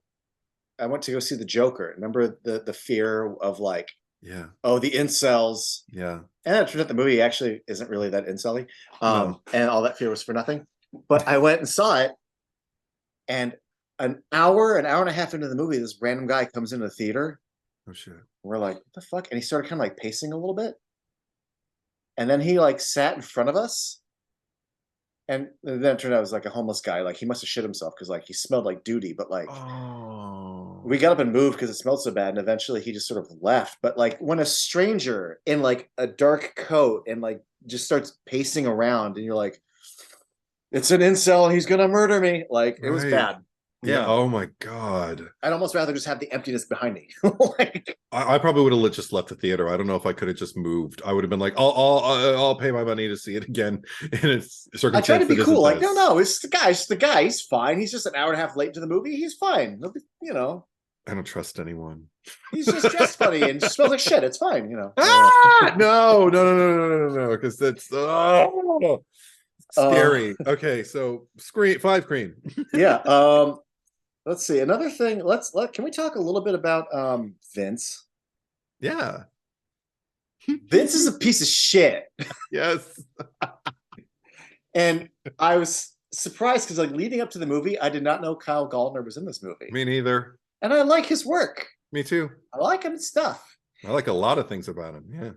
Speaker 1: I went to go see the Joker. Remember the fear of like,
Speaker 2: Yeah.
Speaker 1: oh, the incels.
Speaker 2: Yeah.
Speaker 1: And it turns out the movie actually isn't really that incel-y.
Speaker 2: No.
Speaker 1: And all that fear was for nothing. But I went and saw it, and an hour and a half into the movie, this random guy comes into the theater.
Speaker 2: Oh shit.
Speaker 1: We're like, what the fuck? And he started kind of like pacing a little bit. And then he like sat in front of us. And then it turned out it was like a homeless guy. Like he must have shit himself because like he smelled like duty. But like we got
Speaker 2: Oh.
Speaker 1: up and moved because it smelled so bad. And eventually he just sort of left. But like when a stranger in like a dark coat and like just starts pacing around, and you're like, it's an incel. He's gonna murder me. Like it was
Speaker 2: Right.
Speaker 1: bad.
Speaker 2: Yeah.
Speaker 1: Yeah.
Speaker 2: Oh my God.
Speaker 1: I'd almost rather just have the emptiness behind me. Like,
Speaker 2: I probably would have just left the theater. I don't know if I could have just moved. I would have been like, I'll pay my money to see it again in its
Speaker 1: I try to
Speaker 2: circumstance
Speaker 1: be
Speaker 2: that isn't
Speaker 1: cool. Like, no,
Speaker 2: this.
Speaker 1: no, it's the guy. It's the guy. He's fine. He's just an hour and a half late to the movie. He's fine. You know,
Speaker 2: I don't trust anyone.
Speaker 1: he's just dressed funny and smells like shit. It's fine. You know.
Speaker 2: No, no, no, no, no, no, no, no, because that's
Speaker 1: Uh,
Speaker 2: scary. Okay, so screen 5 screen.
Speaker 1: yeah. Let's see. Another thing. Can we talk a little bit about Vince?
Speaker 2: Yeah.
Speaker 1: Vince is a piece of shit,
Speaker 2: Yes.
Speaker 1: and I was surprised because like leading up to the movie, I did not know Kyle Gallner was in this movie,
Speaker 2: Me neither.
Speaker 1: and I like his work.
Speaker 2: Me too.
Speaker 1: I like him and stuff.
Speaker 2: I like a lot of things about him. Yeah.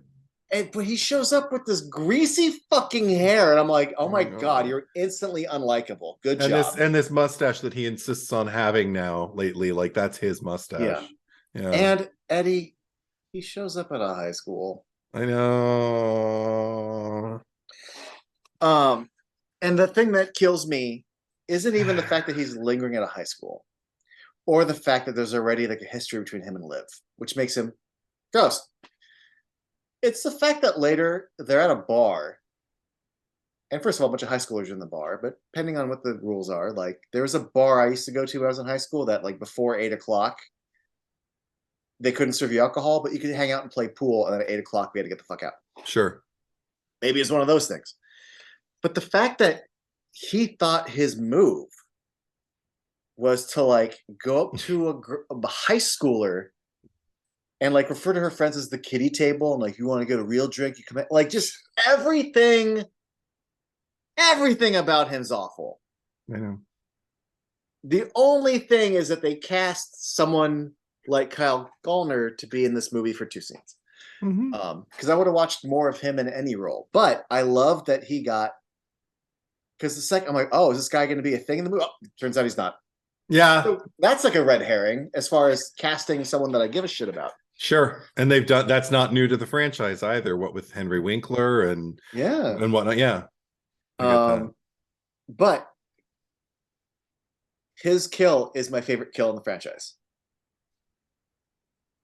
Speaker 1: But he shows up with this greasy fucking hair, and I'm like, oh my god,
Speaker 2: No.
Speaker 1: you're instantly unlikable. Good
Speaker 2: And
Speaker 1: job.
Speaker 2: this mustache that he insists on having now lately, like that's his mustache.
Speaker 1: Yeah.
Speaker 2: Yeah.
Speaker 1: And Eddie, he shows up at a high school.
Speaker 2: I know.
Speaker 1: Um, and the thing that kills me isn't even the fact that he's lingering at a high school, or the fact that there's already like a history between him and Liv, which makes him gross. It's the fact that later they're at a bar. And first of all, a bunch of high schoolers are in the bar, but depending on what the rules are, like there was a bar I used to go to when I was in high school that like before 8 o'clock, they couldn't serve you alcohol, but you could hang out and play pool. And then at 8 o'clock, we had to get the fuck out.
Speaker 2: Sure.
Speaker 1: Maybe it's one of those things. But the fact that he thought his move was to like go up to a high schooler and like refer to her friends as the kiddie table, and like, you want to get a real drink, you come in, like just everything about him's awful.
Speaker 2: I know.
Speaker 1: The only thing is that they cast someone like Kyle Gallner to be in this movie for 2 scenes. Because I would have watched more of him in any role. But I love that he got, because the second I'm like, oh, is this guy going to be a thing in the movie? Oh, turns out he's not.
Speaker 2: Yeah.
Speaker 1: So that's like a red herring as far as casting someone that I give a shit about.
Speaker 2: Sure. And they've done that's not new to the franchise either. What with Henry Winkler and whatnot. Yeah. I get that.
Speaker 1: But his kill is my favorite kill in the franchise.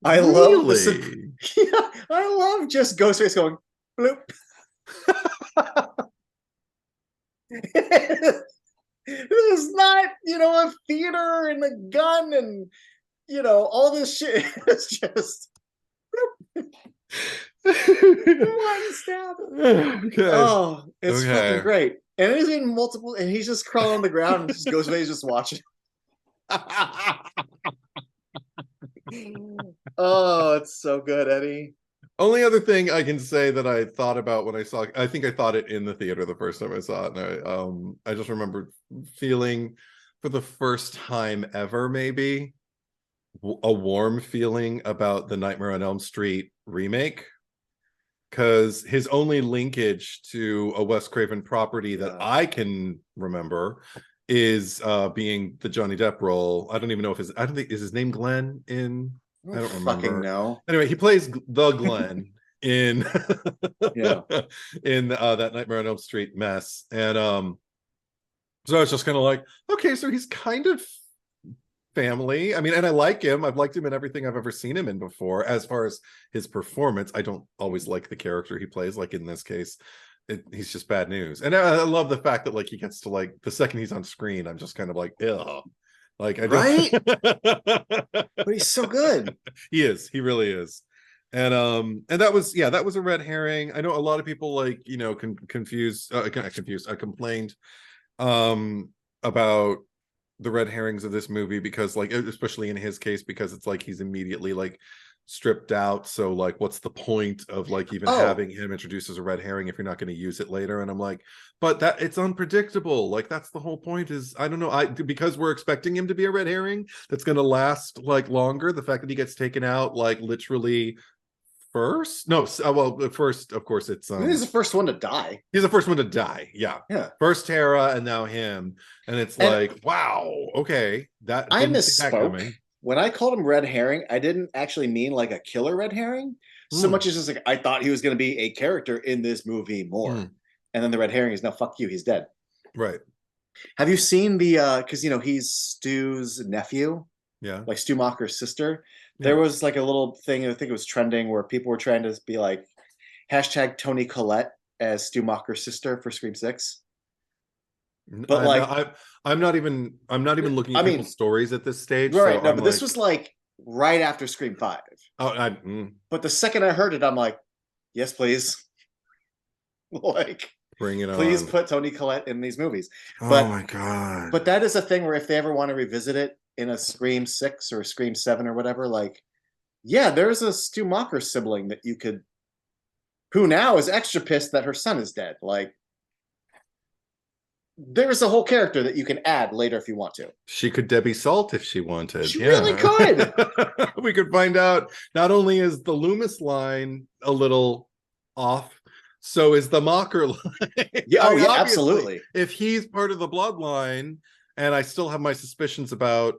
Speaker 1: I love the yeah, I love just Ghostface going bloop. It's not, a theater and a gun and all this shit. It's just one stab.
Speaker 2: Okay.
Speaker 1: Oh, it's fucking great. And it's in multiple, and he's just crawling on the ground and just Ghostface just watching. Oh, it's so good, Eddie.
Speaker 2: Only other thing I can say that I thought about when I think I thought it in the theater the first time I saw it, and I just remembered feeling for the first time ever, maybe, a warm feeling about the Nightmare on Elm Street remake, because his only linkage to a Wes Craven property that I can remember is being the Johnny Depp role. I don't even know if I don't think, is his name Glenn in? I don't remember.
Speaker 1: Fucking know.
Speaker 2: Anyway, he plays the Glenn in in that Nightmare on Elm Street mess, and so I was just kind of like, okay, so he's kind of family. I mean, and I like him. I've liked him in everything I've ever seen him in before. As far as his performance, I don't always like the character he plays. Like in this case, he's just bad news. And I love the fact that like he gets to like the second he's on screen, I'm just kind of like, ugh. Like I
Speaker 1: right, but he's so good.
Speaker 2: He really is. And that was a red herring. I know a lot of people like complained about the red herrings of this movie, because like, especially in his case, because it's like he's immediately like stripped out. So like, what's the point of like even
Speaker 1: Oh,
Speaker 2: having him introduced as a red herring if you're not going to use it later? And I'm like, but that it's unpredictable. Like that's the whole point. Is I don't know. Because we're expecting him to be a red herring that's going to last like longer. The fact that he gets taken out like literally first, no, well, first, of course, it's
Speaker 1: he's the first one to die.
Speaker 2: he's the first one to die. Yeah.
Speaker 1: Yeah.
Speaker 2: First Tara and now him. And it's
Speaker 1: And
Speaker 2: like, wow, okay. That
Speaker 1: I
Speaker 2: didn't see that
Speaker 1: misspoke.
Speaker 2: coming.
Speaker 1: When I called him red herring, I didn't actually mean like a killer red herring so
Speaker 2: Hmm.
Speaker 1: much as just like I thought he was going to be a character in this movie more.
Speaker 2: Hmm.
Speaker 1: And then the red herring is now fuck you, he's dead.
Speaker 2: Right.
Speaker 1: Have you seen the because he's Stu's nephew,
Speaker 2: Yeah.
Speaker 1: like Stu Macher's sister?
Speaker 2: Yeah.
Speaker 1: There was like a little thing, I think it was trending, where people were trying to be like hashtag Tony Collette as Stu Macher's sister for Scream 6. But
Speaker 2: I'm
Speaker 1: like,
Speaker 2: not, I'm not even looking
Speaker 1: I
Speaker 2: at
Speaker 1: mean,
Speaker 2: people's stories at this stage. So
Speaker 1: right, no,
Speaker 2: I'm
Speaker 1: but this
Speaker 2: like,
Speaker 1: was like right after Scream 5.
Speaker 2: oh,
Speaker 1: But the second I heard it, I'm like, yes, please. Like,
Speaker 2: bring it
Speaker 1: please
Speaker 2: on.
Speaker 1: put Tony Collette in these movies.
Speaker 2: Oh
Speaker 1: But
Speaker 2: my God.
Speaker 1: but that is a thing where if they ever want to revisit it in a Scream 6 or a Scream 7 or whatever, like, yeah, there's a Stu Macher sibling that you could, who now is extra pissed that her son is dead. Like, there is a whole character that you can add later if you want to.
Speaker 2: She could Debbie Salt if she wanted.
Speaker 1: She really
Speaker 2: Yeah.
Speaker 1: could.
Speaker 2: We could find out not only is the Loomis line a little off, so is the Mocker line.
Speaker 1: Yeah,
Speaker 2: I
Speaker 1: oh
Speaker 2: mean,
Speaker 1: yeah,
Speaker 2: obviously,
Speaker 1: absolutely.
Speaker 2: if he's part of the bloodline, and I still have my suspicions about,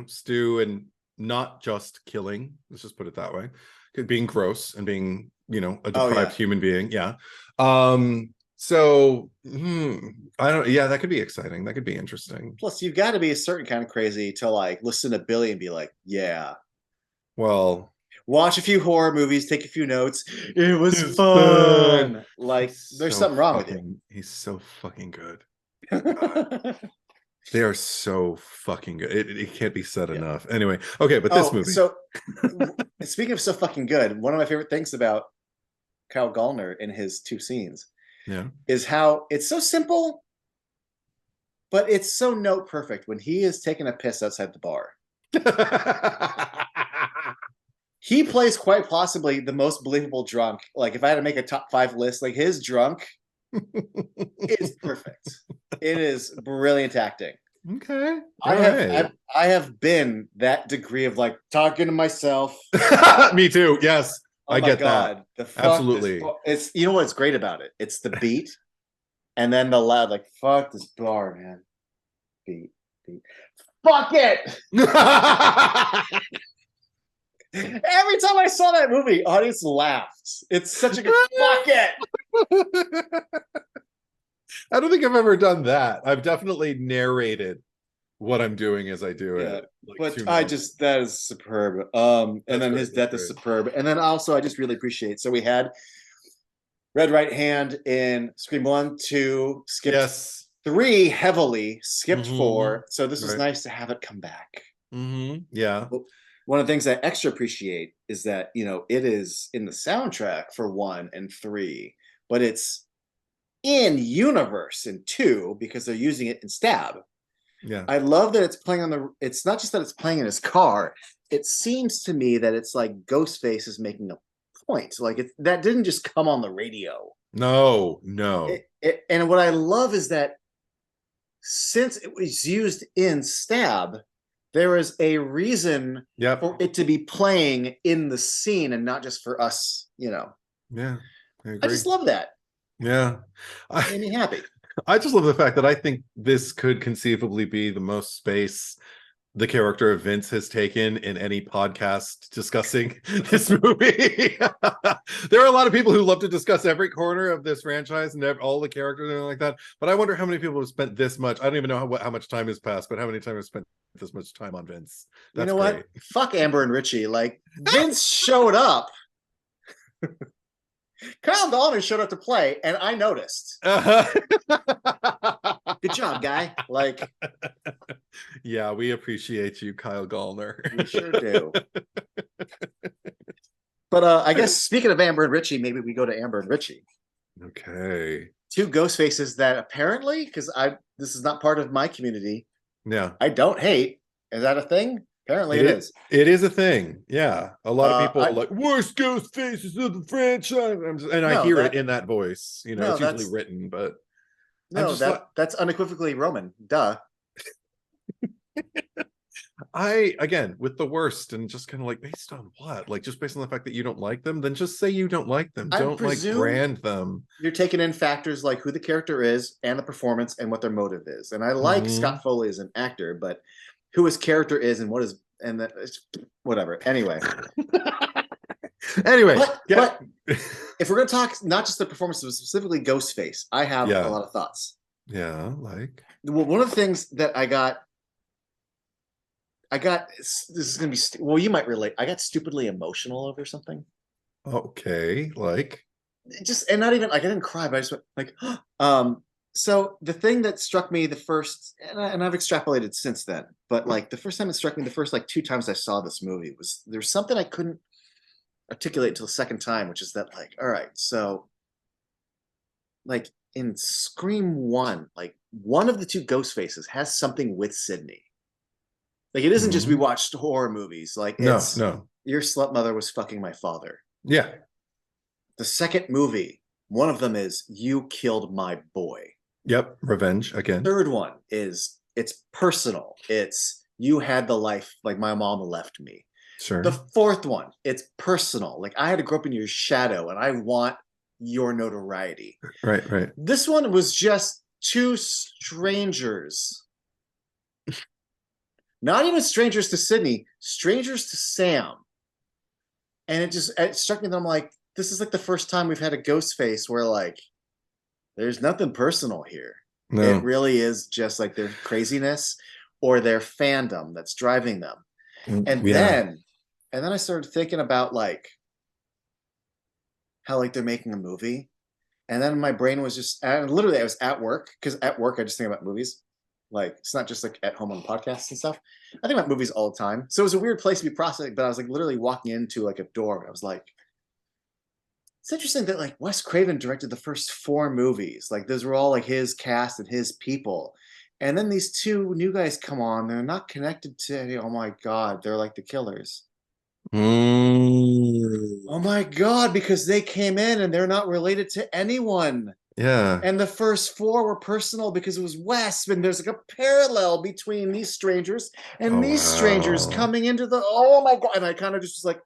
Speaker 2: Stu and not just killing, let's just put it that way, being gross and being, a
Speaker 1: Oh
Speaker 2: deprived
Speaker 1: yeah.
Speaker 2: human being. Yeah. So I don't, yeah, that could be exciting. That could be interesting.
Speaker 1: Plus, you've got to be a certain kind of crazy to like listen to Billy and be like, yeah,
Speaker 2: Well,
Speaker 1: watch a few horror movies, take a few notes. It was
Speaker 2: it's fun.
Speaker 1: fun. Like, there's
Speaker 2: So
Speaker 1: something wrong with you.
Speaker 2: he's so fucking good. God. They are so fucking good. It can't be said
Speaker 1: Yeah.
Speaker 2: enough. Anyway, okay, but this
Speaker 1: Oh,
Speaker 2: movie.
Speaker 1: so speaking of so fucking good, one of my favorite things about Kyle Gallner in his two scenes
Speaker 2: Yeah.
Speaker 1: is how it's so simple, but it's so note perfect when he is taking a piss outside the bar. He plays quite possibly the most believable drunk. Like, if I had to make a top 5 list, like his drunk is perfect. It is brilliant acting.
Speaker 2: Okay.
Speaker 1: I have been that degree of like talking to myself.
Speaker 2: Me too. Yes.
Speaker 1: Oh
Speaker 2: I
Speaker 1: my
Speaker 2: get
Speaker 1: God.
Speaker 2: that.
Speaker 1: The fuck
Speaker 2: Absolutely.
Speaker 1: it's what's great about it? It's the beat and then the loud, like, fuck this bar, man. Beat. Fuck it. Every time I saw that movie, audience laughed. It's such a good fuck it.
Speaker 2: I don't think I've ever done that. I've definitely narrated what I'm doing as I do it. Like,
Speaker 1: But that is superb. And then his death is superb. And then also I just really appreciate. So we had Red Right Hand in Scream 1, 2, skipped 3 heavily, skipped 4. So this was nice to have it come back.
Speaker 2: Yeah.
Speaker 1: One of the things I extra appreciate is that, it is in the soundtrack for 1 and 3, but it's in universe in 2 because they're using it in Stab.
Speaker 2: Yeah.
Speaker 1: I love that it's playing it's not just that it's playing in his car. It seems to me that it's like Ghostface is making a point. Like, that didn't just come on the radio.
Speaker 2: No.
Speaker 1: And what I love is that since it was used in Stab, there is a reason for it to be playing in the scene and not just for us,
Speaker 2: Yeah,
Speaker 1: I just love that.
Speaker 2: Yeah.
Speaker 1: It made me happy.
Speaker 2: I just love the fact that I think this could conceivably be the most space the character of Vince has taken in any podcast discussing this movie. There are a lot of people who love to discuss every corner of this franchise and all the characters and everything like that. But I wonder how many people have spent this much. I don't even know how much time has passed, but how many time have spent this much time on Vince? That's
Speaker 1: you know
Speaker 2: great.
Speaker 1: what? Fuck Amber and Richie. Like, Vince showed up. Kyle Gallner showed up to play, and I noticed. Good job, guy. Like,
Speaker 2: yeah, we appreciate you, Kyle Gallner.
Speaker 1: We sure do. But I guess speaking of Amber and Richie, maybe we go to Amber and Richie.
Speaker 2: Okay.
Speaker 1: 2 ghost faces that apparently, because this is not part of my community,
Speaker 2: Yeah.
Speaker 1: I don't hate. Is that a thing? Apparently it is.
Speaker 2: It is a thing. Yeah. A lot of people are
Speaker 1: I
Speaker 2: like, worst ghost faces of the franchise. And I
Speaker 1: no
Speaker 2: hear it
Speaker 1: that
Speaker 2: in that voice. You know,
Speaker 1: no
Speaker 2: it's usually
Speaker 1: that's
Speaker 2: written, but I'm
Speaker 1: no
Speaker 2: just like,
Speaker 1: that's unequivocally Roman. Duh.
Speaker 2: again, with the worst and just kind of like, based on what? Like, just based on the fact that you don't like them, then just say you don't like them.
Speaker 1: I
Speaker 2: Don't like
Speaker 1: presume
Speaker 2: brand them.
Speaker 1: you're taking in factors like who the character is and the performance and what their motive is. And I like
Speaker 2: Mhm.
Speaker 1: Scott Foley as an actor, but who his character is and what is and that whatever. Anyway,
Speaker 2: Anyway, yeah.
Speaker 1: but if we're gonna talk not just the performance, but specifically Ghostface, I have a
Speaker 2: Yeah.
Speaker 1: lot of thoughts.
Speaker 2: Yeah. Like,
Speaker 1: Well, one of the things that I got this is gonna be well, you might relate. I got stupidly emotional over something.
Speaker 2: okay. Like,
Speaker 1: Just and not even like I didn't cry, but I just went like, so the thing that struck me the first, and I've extrapolated since then, but like the first time it struck me, the first like 2 times I saw this movie was there's something I couldn't articulate until the second time, which is that like, all right, so like in Scream One, like one of the two ghost faces has something with Sydney. Like it isn't just we
Speaker 2: mhm.
Speaker 1: watched horror movies, like
Speaker 2: No,
Speaker 1: it's
Speaker 2: no.
Speaker 1: your slut mother was fucking my father.
Speaker 2: Yeah.
Speaker 1: The second movie, one of them is you killed my boy.
Speaker 2: Yep. Revenge again.
Speaker 1: Third one is it's personal. It's you had the life like my mom left me. The
Speaker 2: Sure.
Speaker 1: fourth one, it's personal. Like I had to grow up in your shadow and I want your notoriety.
Speaker 2: Right, right.
Speaker 1: This one was just two strangers. Not even strangers to Sydney, strangers to Sam. And it struck me that I'm like, this is like the first time we've had a ghost face where like there's nothing personal here. It
Speaker 2: No.
Speaker 1: really is just like their craziness or their fandom that's driving them. And
Speaker 2: Yeah.
Speaker 1: then and then I started thinking about like how like they're making a movie. And then my brain was just and literally I was at work because at work I just think about movies. Like it's not just like at home on podcasts and stuff. I think about movies all the time. So it was a weird place to be processing, but I was like literally walking into like a door and I was like, it's interesting that like Wes Craven directed the first 4 movies. Like those were all like his cast and his people. And then these two new guys come on. They're not connected to any. Oh my God. They're like the killers.
Speaker 2: Mm.
Speaker 1: Oh my God. Because they came in and they're not related to anyone.
Speaker 2: Yeah.
Speaker 1: And the first 4 were personal because it was Wes. And there's like a parallel between these strangers and
Speaker 2: Oh
Speaker 1: these strangers
Speaker 2: wow.
Speaker 1: coming into the. Oh my God. And I kind of just was like,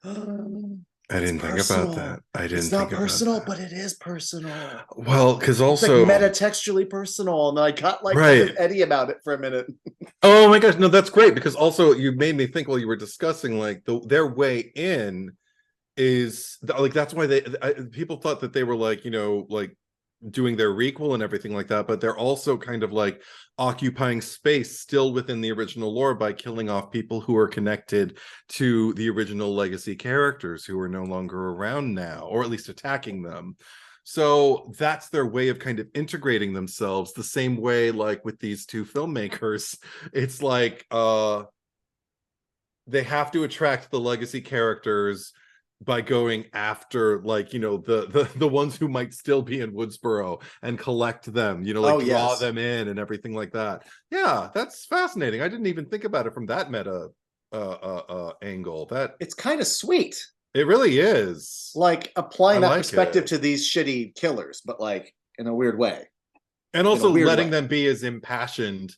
Speaker 2: I
Speaker 1: it's
Speaker 2: didn't think about that.
Speaker 1: personal.
Speaker 2: I
Speaker 1: It's
Speaker 2: didn't think
Speaker 1: not
Speaker 2: about
Speaker 1: personal,
Speaker 2: that.
Speaker 1: but it is personal.
Speaker 2: Well, because
Speaker 1: It's like
Speaker 2: also,
Speaker 1: metatextually personal, and I got like kind of
Speaker 2: right.
Speaker 1: Eddie about it for a minute.
Speaker 2: Oh my gosh, no, that's great because also you made me think while you were discussing like their way in is like that's why people thought that they were like, you know, like doing their requel and everything like that, but they're also kind of like occupying space still within the original lore by killing off people who are connected to the original legacy characters who are no longer around now, or at least attacking them. So that's their way of kind of integrating themselves the same way like with these two filmmakers. It's like they have to attract the legacy characters by going after like, you know, the ones who might still be in Woodsboro and collect them, you know, like
Speaker 1: Oh
Speaker 2: draw
Speaker 1: yes,
Speaker 2: them in and everything like that. Yeah, that's fascinating. I didn't even think about it from that meta angle. That
Speaker 1: it's kind of sweet,
Speaker 2: it really is.
Speaker 1: like
Speaker 2: I
Speaker 1: applying that
Speaker 2: like
Speaker 1: perspective
Speaker 2: it.
Speaker 1: to these shitty killers, but like in a weird way.
Speaker 2: And
Speaker 1: In a
Speaker 2: also
Speaker 1: weird
Speaker 2: letting
Speaker 1: way.
Speaker 2: them be as impassioned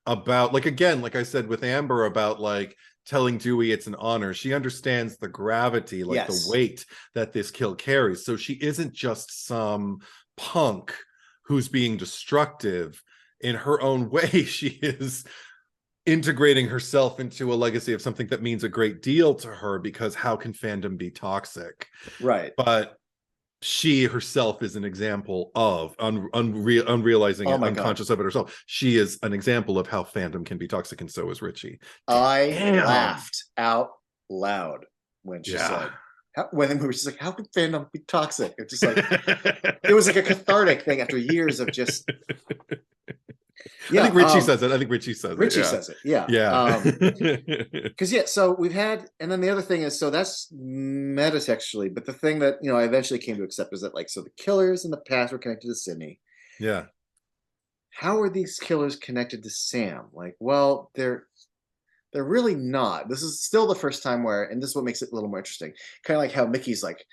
Speaker 2: about, like, again, like I said with Amber about like telling Dewey it's an honor. She understands the gravity, like the
Speaker 1: Yes,
Speaker 2: weight that this kill carries. So she isn't just some punk who's being destructive. In her own way, she is integrating herself into a legacy of something that means a great deal to her, because how can fandom be toxic?
Speaker 1: right.
Speaker 2: But she herself is an example of unrealizing
Speaker 1: Oh
Speaker 2: it,
Speaker 1: my God,
Speaker 2: unconscious of it herself. She is an example of how fandom can be toxic, and so is Richie.
Speaker 1: I
Speaker 2: Damn.
Speaker 1: laughed out loud when she
Speaker 2: Yeah.
Speaker 1: said, when the movie, she's like, "How can fandom be toxic?" It's just like it was like a cathartic thing after years of just
Speaker 2: I
Speaker 1: yeah.
Speaker 2: think Richie says it. I think Richie says it.
Speaker 1: Richie
Speaker 2: Yeah.
Speaker 1: says it, yeah.
Speaker 2: Yeah.
Speaker 1: Because yeah, so we've had, and then the other thing is, so that's metatextually, but the thing that I eventually came to accept is that like, so the killers in the past were connected to Sydney.
Speaker 2: Yeah.
Speaker 1: how are these killers connected to Sam? Like, well, they're really not. This is still the first time where, and this is what makes it a little more interesting. Kind of like how Mickey's like,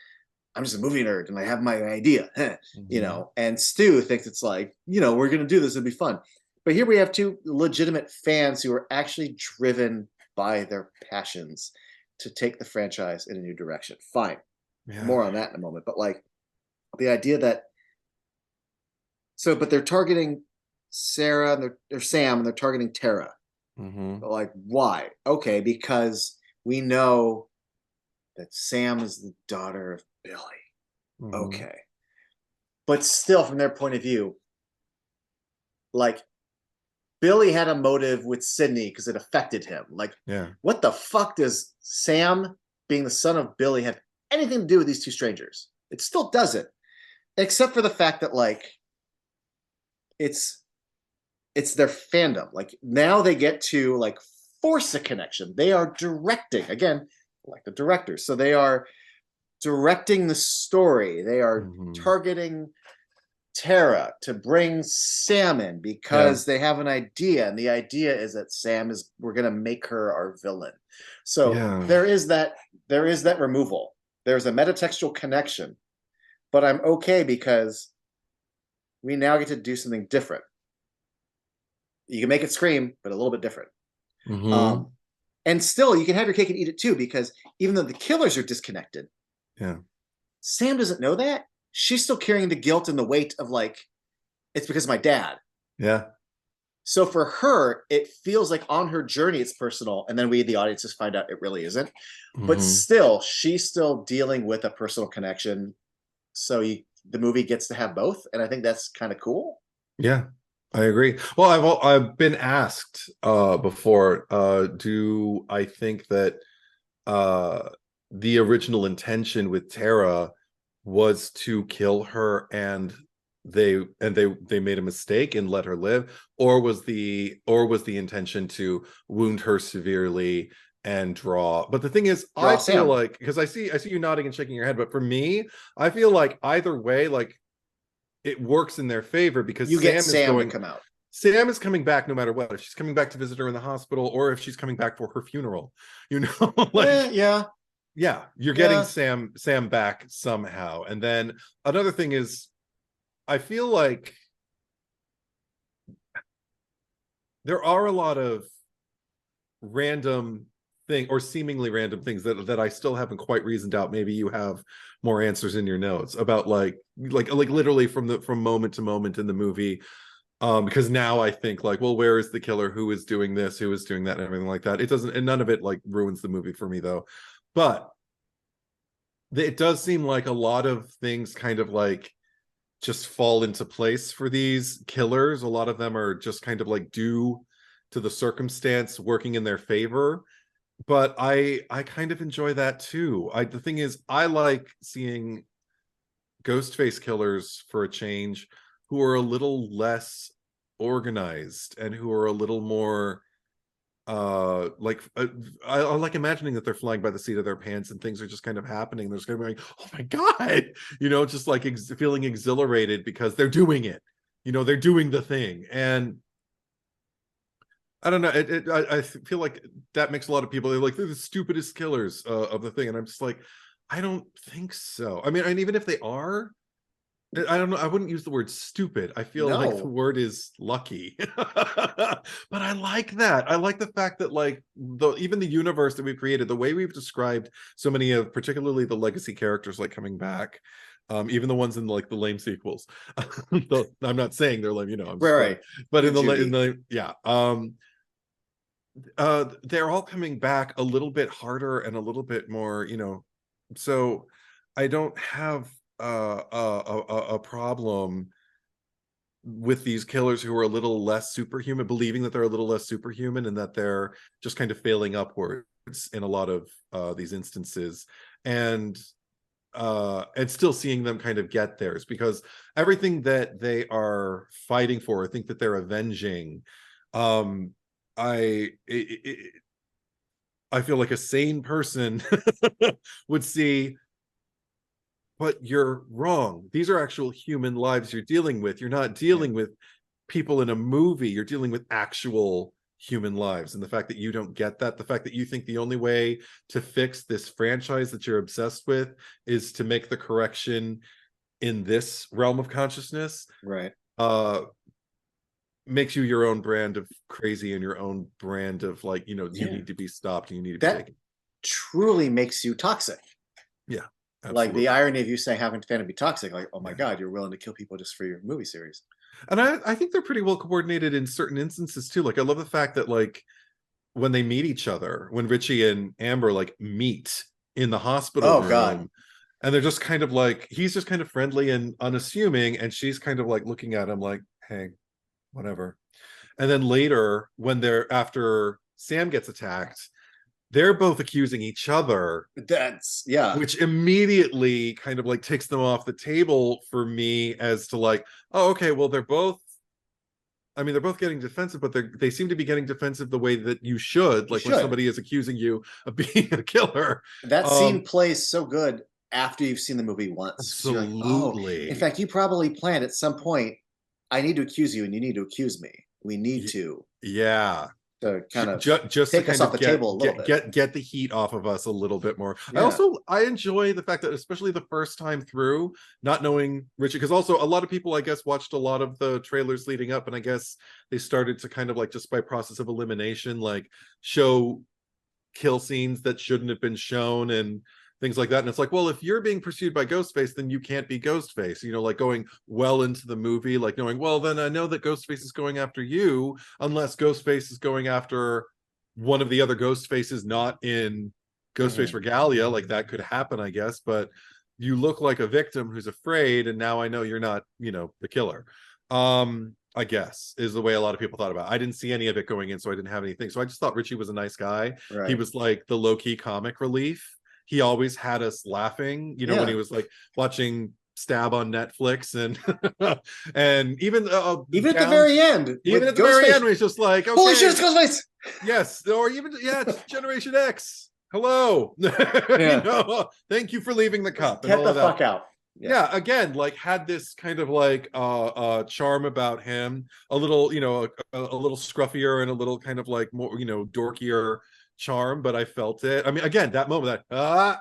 Speaker 1: I'm just a movie nerd and I have my idea,
Speaker 2: Mhm.
Speaker 1: and Stu thinks it's like, we're going to do this. It'll be fun. But here we have two legitimate fans who are actually driven by their passions to take the franchise in a new direction. Fine.
Speaker 2: Yeah.
Speaker 1: More on that in a moment. But like the idea that, but they're targeting Sarah and they're Sam and they're targeting Tara.
Speaker 2: Hmm.
Speaker 1: But like, why? Okay, because we know that Sam is the daughter of Billy.
Speaker 2: Hmm.
Speaker 1: Okay. But still, from their point of view, like Billy had a motive with Sydney because it affected him. Like,
Speaker 2: Yeah.
Speaker 1: what the fuck does Sam, being the son of Billy, have anything to do with these two strangers? It still doesn't, except for the fact that like it's it's their fandom. Like now they get to like force a connection. They are directing again, like the directors. So they are directing the story. They are
Speaker 2: Hmm.
Speaker 1: targeting Tara to bring Sam in
Speaker 2: Yeah.
Speaker 1: because they have an idea, and the idea is that Sam is we're gonna make her our villain. So
Speaker 2: Yeah.
Speaker 1: there is that removal. There's a metatextual connection, but I'm okay because we now get to do something different. You can make it scream, but a little bit different.
Speaker 2: Hmm.
Speaker 1: Um, and still, you can have your cake and eat it too, because even though the killers are disconnected,
Speaker 2: Yeah.
Speaker 1: Sam doesn't know that. She's still carrying the guilt and the weight of like, it's because of my dad.
Speaker 2: Yeah.
Speaker 1: So for her, it feels like on her journey it's personal, and then we, the audience, just find out it really isn't. But
Speaker 2: Hmm.
Speaker 1: still, she's still dealing with a personal connection. So the movie gets to have both, and I think that's kind of cool.
Speaker 2: Yeah, I agree. Well, I've been asked before, do I think that uh the original intention with Tara was to kill her and they made a mistake and let her live, or was the intention to wound her severely and draw. But the thing is, I
Speaker 1: Draw
Speaker 2: feel
Speaker 1: Sam.
Speaker 2: like, because I see you nodding and shaking your head, but for me, I feel like either way, like it works in their favor because
Speaker 1: You get Sam to come out.
Speaker 2: Sam is coming back no matter what. If she's coming back to visit her in the hospital or if she's coming back for her funeral, you know, like
Speaker 1: Yeah,
Speaker 2: yeah, you're getting
Speaker 1: yeah.
Speaker 2: Sam back somehow. And then another thing is, I feel like there are a lot of random thing or seemingly random things that I still haven't quite reasoned out. Maybe you have more answers in your notes about like literally from moment to moment in the movie. Because now I think like, well, where is the killer? Who is doing this? Who is doing that? And everything like that. It doesn't, and none of it like ruins the movie for me though. But it does seem like a lot of things kind of like just fall into place for these killers. A lot of them are just kind of like due to the circumstance working in their favor. But I kind of enjoy that too. The thing is, I like seeing ghost face killers for a change who are a little less organized and who are a little more I like imagining that they're flying by the seat of their pants and things are just kind of happening. They're just going to be like, oh my god, just like feeling exhilarated because they're doing it. They're doing the thing. And I don't know, I feel like that makes a lot of people, they're the stupidest killers of the thing, and I'm just like, I don't think so. I mean, and even if they are, I don't know. I wouldn't use the word stupid. I feel like the
Speaker 1: No.
Speaker 2: word is lucky. But I like that. I like the fact that like even the universe that we've created, the way we've described so many of particularly the legacy characters like coming back, even the ones in like the lame sequels. I'm not saying they're lame, I'm
Speaker 1: Right,
Speaker 2: just
Speaker 1: right.
Speaker 2: but
Speaker 1: The
Speaker 2: in
Speaker 1: Judy.
Speaker 2: the yeah, they're all coming back a little bit harder and a little bit more, so I don't have a problem with these killers who are a little less superhuman, believing that they're a little less superhuman and that they're just kind of failing upwards in a lot of these instances, and still seeing them kind of get theirs, because everything that they are fighting for, I think that they're avenging, um I I feel like a sane person would see, but you're wrong. These are actual human lives you're dealing with. You're not
Speaker 1: Yeah.
Speaker 2: dealing with people in a movie. You're dealing with actual human lives, and the fact that you don't get that, the fact that you think the only way to fix this franchise that you're obsessed with is to make the correction in this realm of consciousness,
Speaker 1: Right.
Speaker 2: makes you your own brand of crazy and your own brand of like, you
Speaker 1: Yeah.
Speaker 2: need to be stopped and you need to be
Speaker 1: That
Speaker 2: taken.
Speaker 1: truly makes you toxic.
Speaker 2: Yeah,
Speaker 1: Like
Speaker 2: absolutely.
Speaker 1: the irony of you saying how can fan be toxic, like, oh my
Speaker 2: Yeah.
Speaker 1: God, you're willing to kill people just for your movie series.
Speaker 2: And I think they're pretty well coordinated in certain instances too. Like I love the fact that like when they meet each other, when Richie and Amber like meet in the hospital
Speaker 1: Oh God.
Speaker 2: room, and they're just kind of like, he's just kind of friendly and unassuming, and she's kind of like looking at him like, hey, whatever. And then later, when they're after Sam gets attacked, they're both accusing each other,
Speaker 1: That's yeah.
Speaker 2: which immediately kind of like takes them off the table for me as to like, oh, okay, well, they're both, I mean, they're both getting defensive, but they seem to be getting defensive the way that you should,
Speaker 1: You
Speaker 2: like when
Speaker 1: should.
Speaker 2: somebody is accusing you of being a killer.
Speaker 1: That scene
Speaker 2: Um,
Speaker 1: plays so good after you've seen the movie once. So you're like, oh, in
Speaker 2: absolutely.
Speaker 1: fact, you probably planned at some point, I need to accuse you and you need to accuse me. We need
Speaker 2: Y-
Speaker 1: to
Speaker 2: yeah.
Speaker 1: kind of
Speaker 2: Just to
Speaker 1: take us
Speaker 2: kind
Speaker 1: off
Speaker 2: of
Speaker 1: the table a little bit.
Speaker 2: get the heat off of us a little bit more.
Speaker 1: Yeah.
Speaker 2: I enjoy the fact that especially the first time through, not knowing Richie, because also a lot of people I guess watched a lot of the trailers leading up, and I guess they started to kind of like just by process of elimination like show kill scenes that shouldn't have been shown and things like that. And it's like, well, if you're being pursued by Ghostface, then you can't be Ghostface, like going well into the movie, like knowing, well, then I know that Ghostface is going after you, unless Ghostface is going after one of the other Ghostfaces not in Ghostface
Speaker 1: Mhm.
Speaker 2: regalia. Like that could happen, I guess, but you look like a victim who's afraid, and now I know you're not, the killer. I guess is the way a lot of people thought about it. I didn't see any of it going in, so I didn't have anything. So I just thought Richie was a nice guy. He
Speaker 1: Right.
Speaker 2: was like the low-key comic relief. He always had us laughing, when he
Speaker 1: Yeah.
Speaker 2: was like watching Stab on Netflix, and and even
Speaker 1: Even at the
Speaker 2: down
Speaker 1: very end
Speaker 2: even
Speaker 1: with
Speaker 2: at the very
Speaker 1: Ghostface.
Speaker 2: end, where he's just like,
Speaker 1: Holy shit,
Speaker 2: okay,
Speaker 1: it's Ghostface!
Speaker 2: yes, or even it's Generation X. Hello,
Speaker 1: Yeah.
Speaker 2: thank you for leaving the cup and
Speaker 1: Get
Speaker 2: all
Speaker 1: the
Speaker 2: of that.
Speaker 1: fuck out. Yeah.
Speaker 2: Yeah, again, like had this kind of like charm about him, a little, a little scruffier and a little kind of like more, dorkier charm, but I felt it. I mean, again, that moment that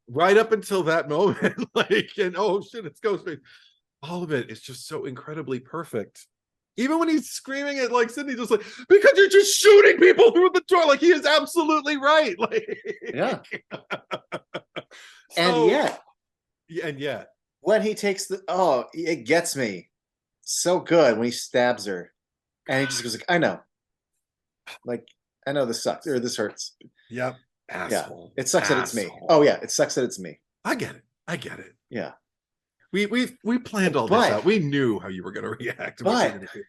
Speaker 2: right up until that moment, like, and oh shit, it's Ghostface. All of it is just so incredibly perfect. Even when he's screaming at like Sydney, just like, because you're just shooting people through the door, like he is absolutely right. Like,
Speaker 1: Yeah. And
Speaker 2: so
Speaker 1: yet,
Speaker 2: and yet,
Speaker 1: when he takes it gets me so good when he stabs her. And he just goes like, I know. Like, I know this sucks or this hurts.
Speaker 2: yep,
Speaker 1: Yeah.
Speaker 2: asshole,
Speaker 1: It sucks that it's me. Oh
Speaker 2: asshole.
Speaker 1: yeah, it sucks that it's me.
Speaker 2: I get it. I get it.
Speaker 1: Yeah.
Speaker 2: We planned all this
Speaker 1: But
Speaker 2: out. We knew how you were going to react and what you're
Speaker 1: but
Speaker 2: going to do.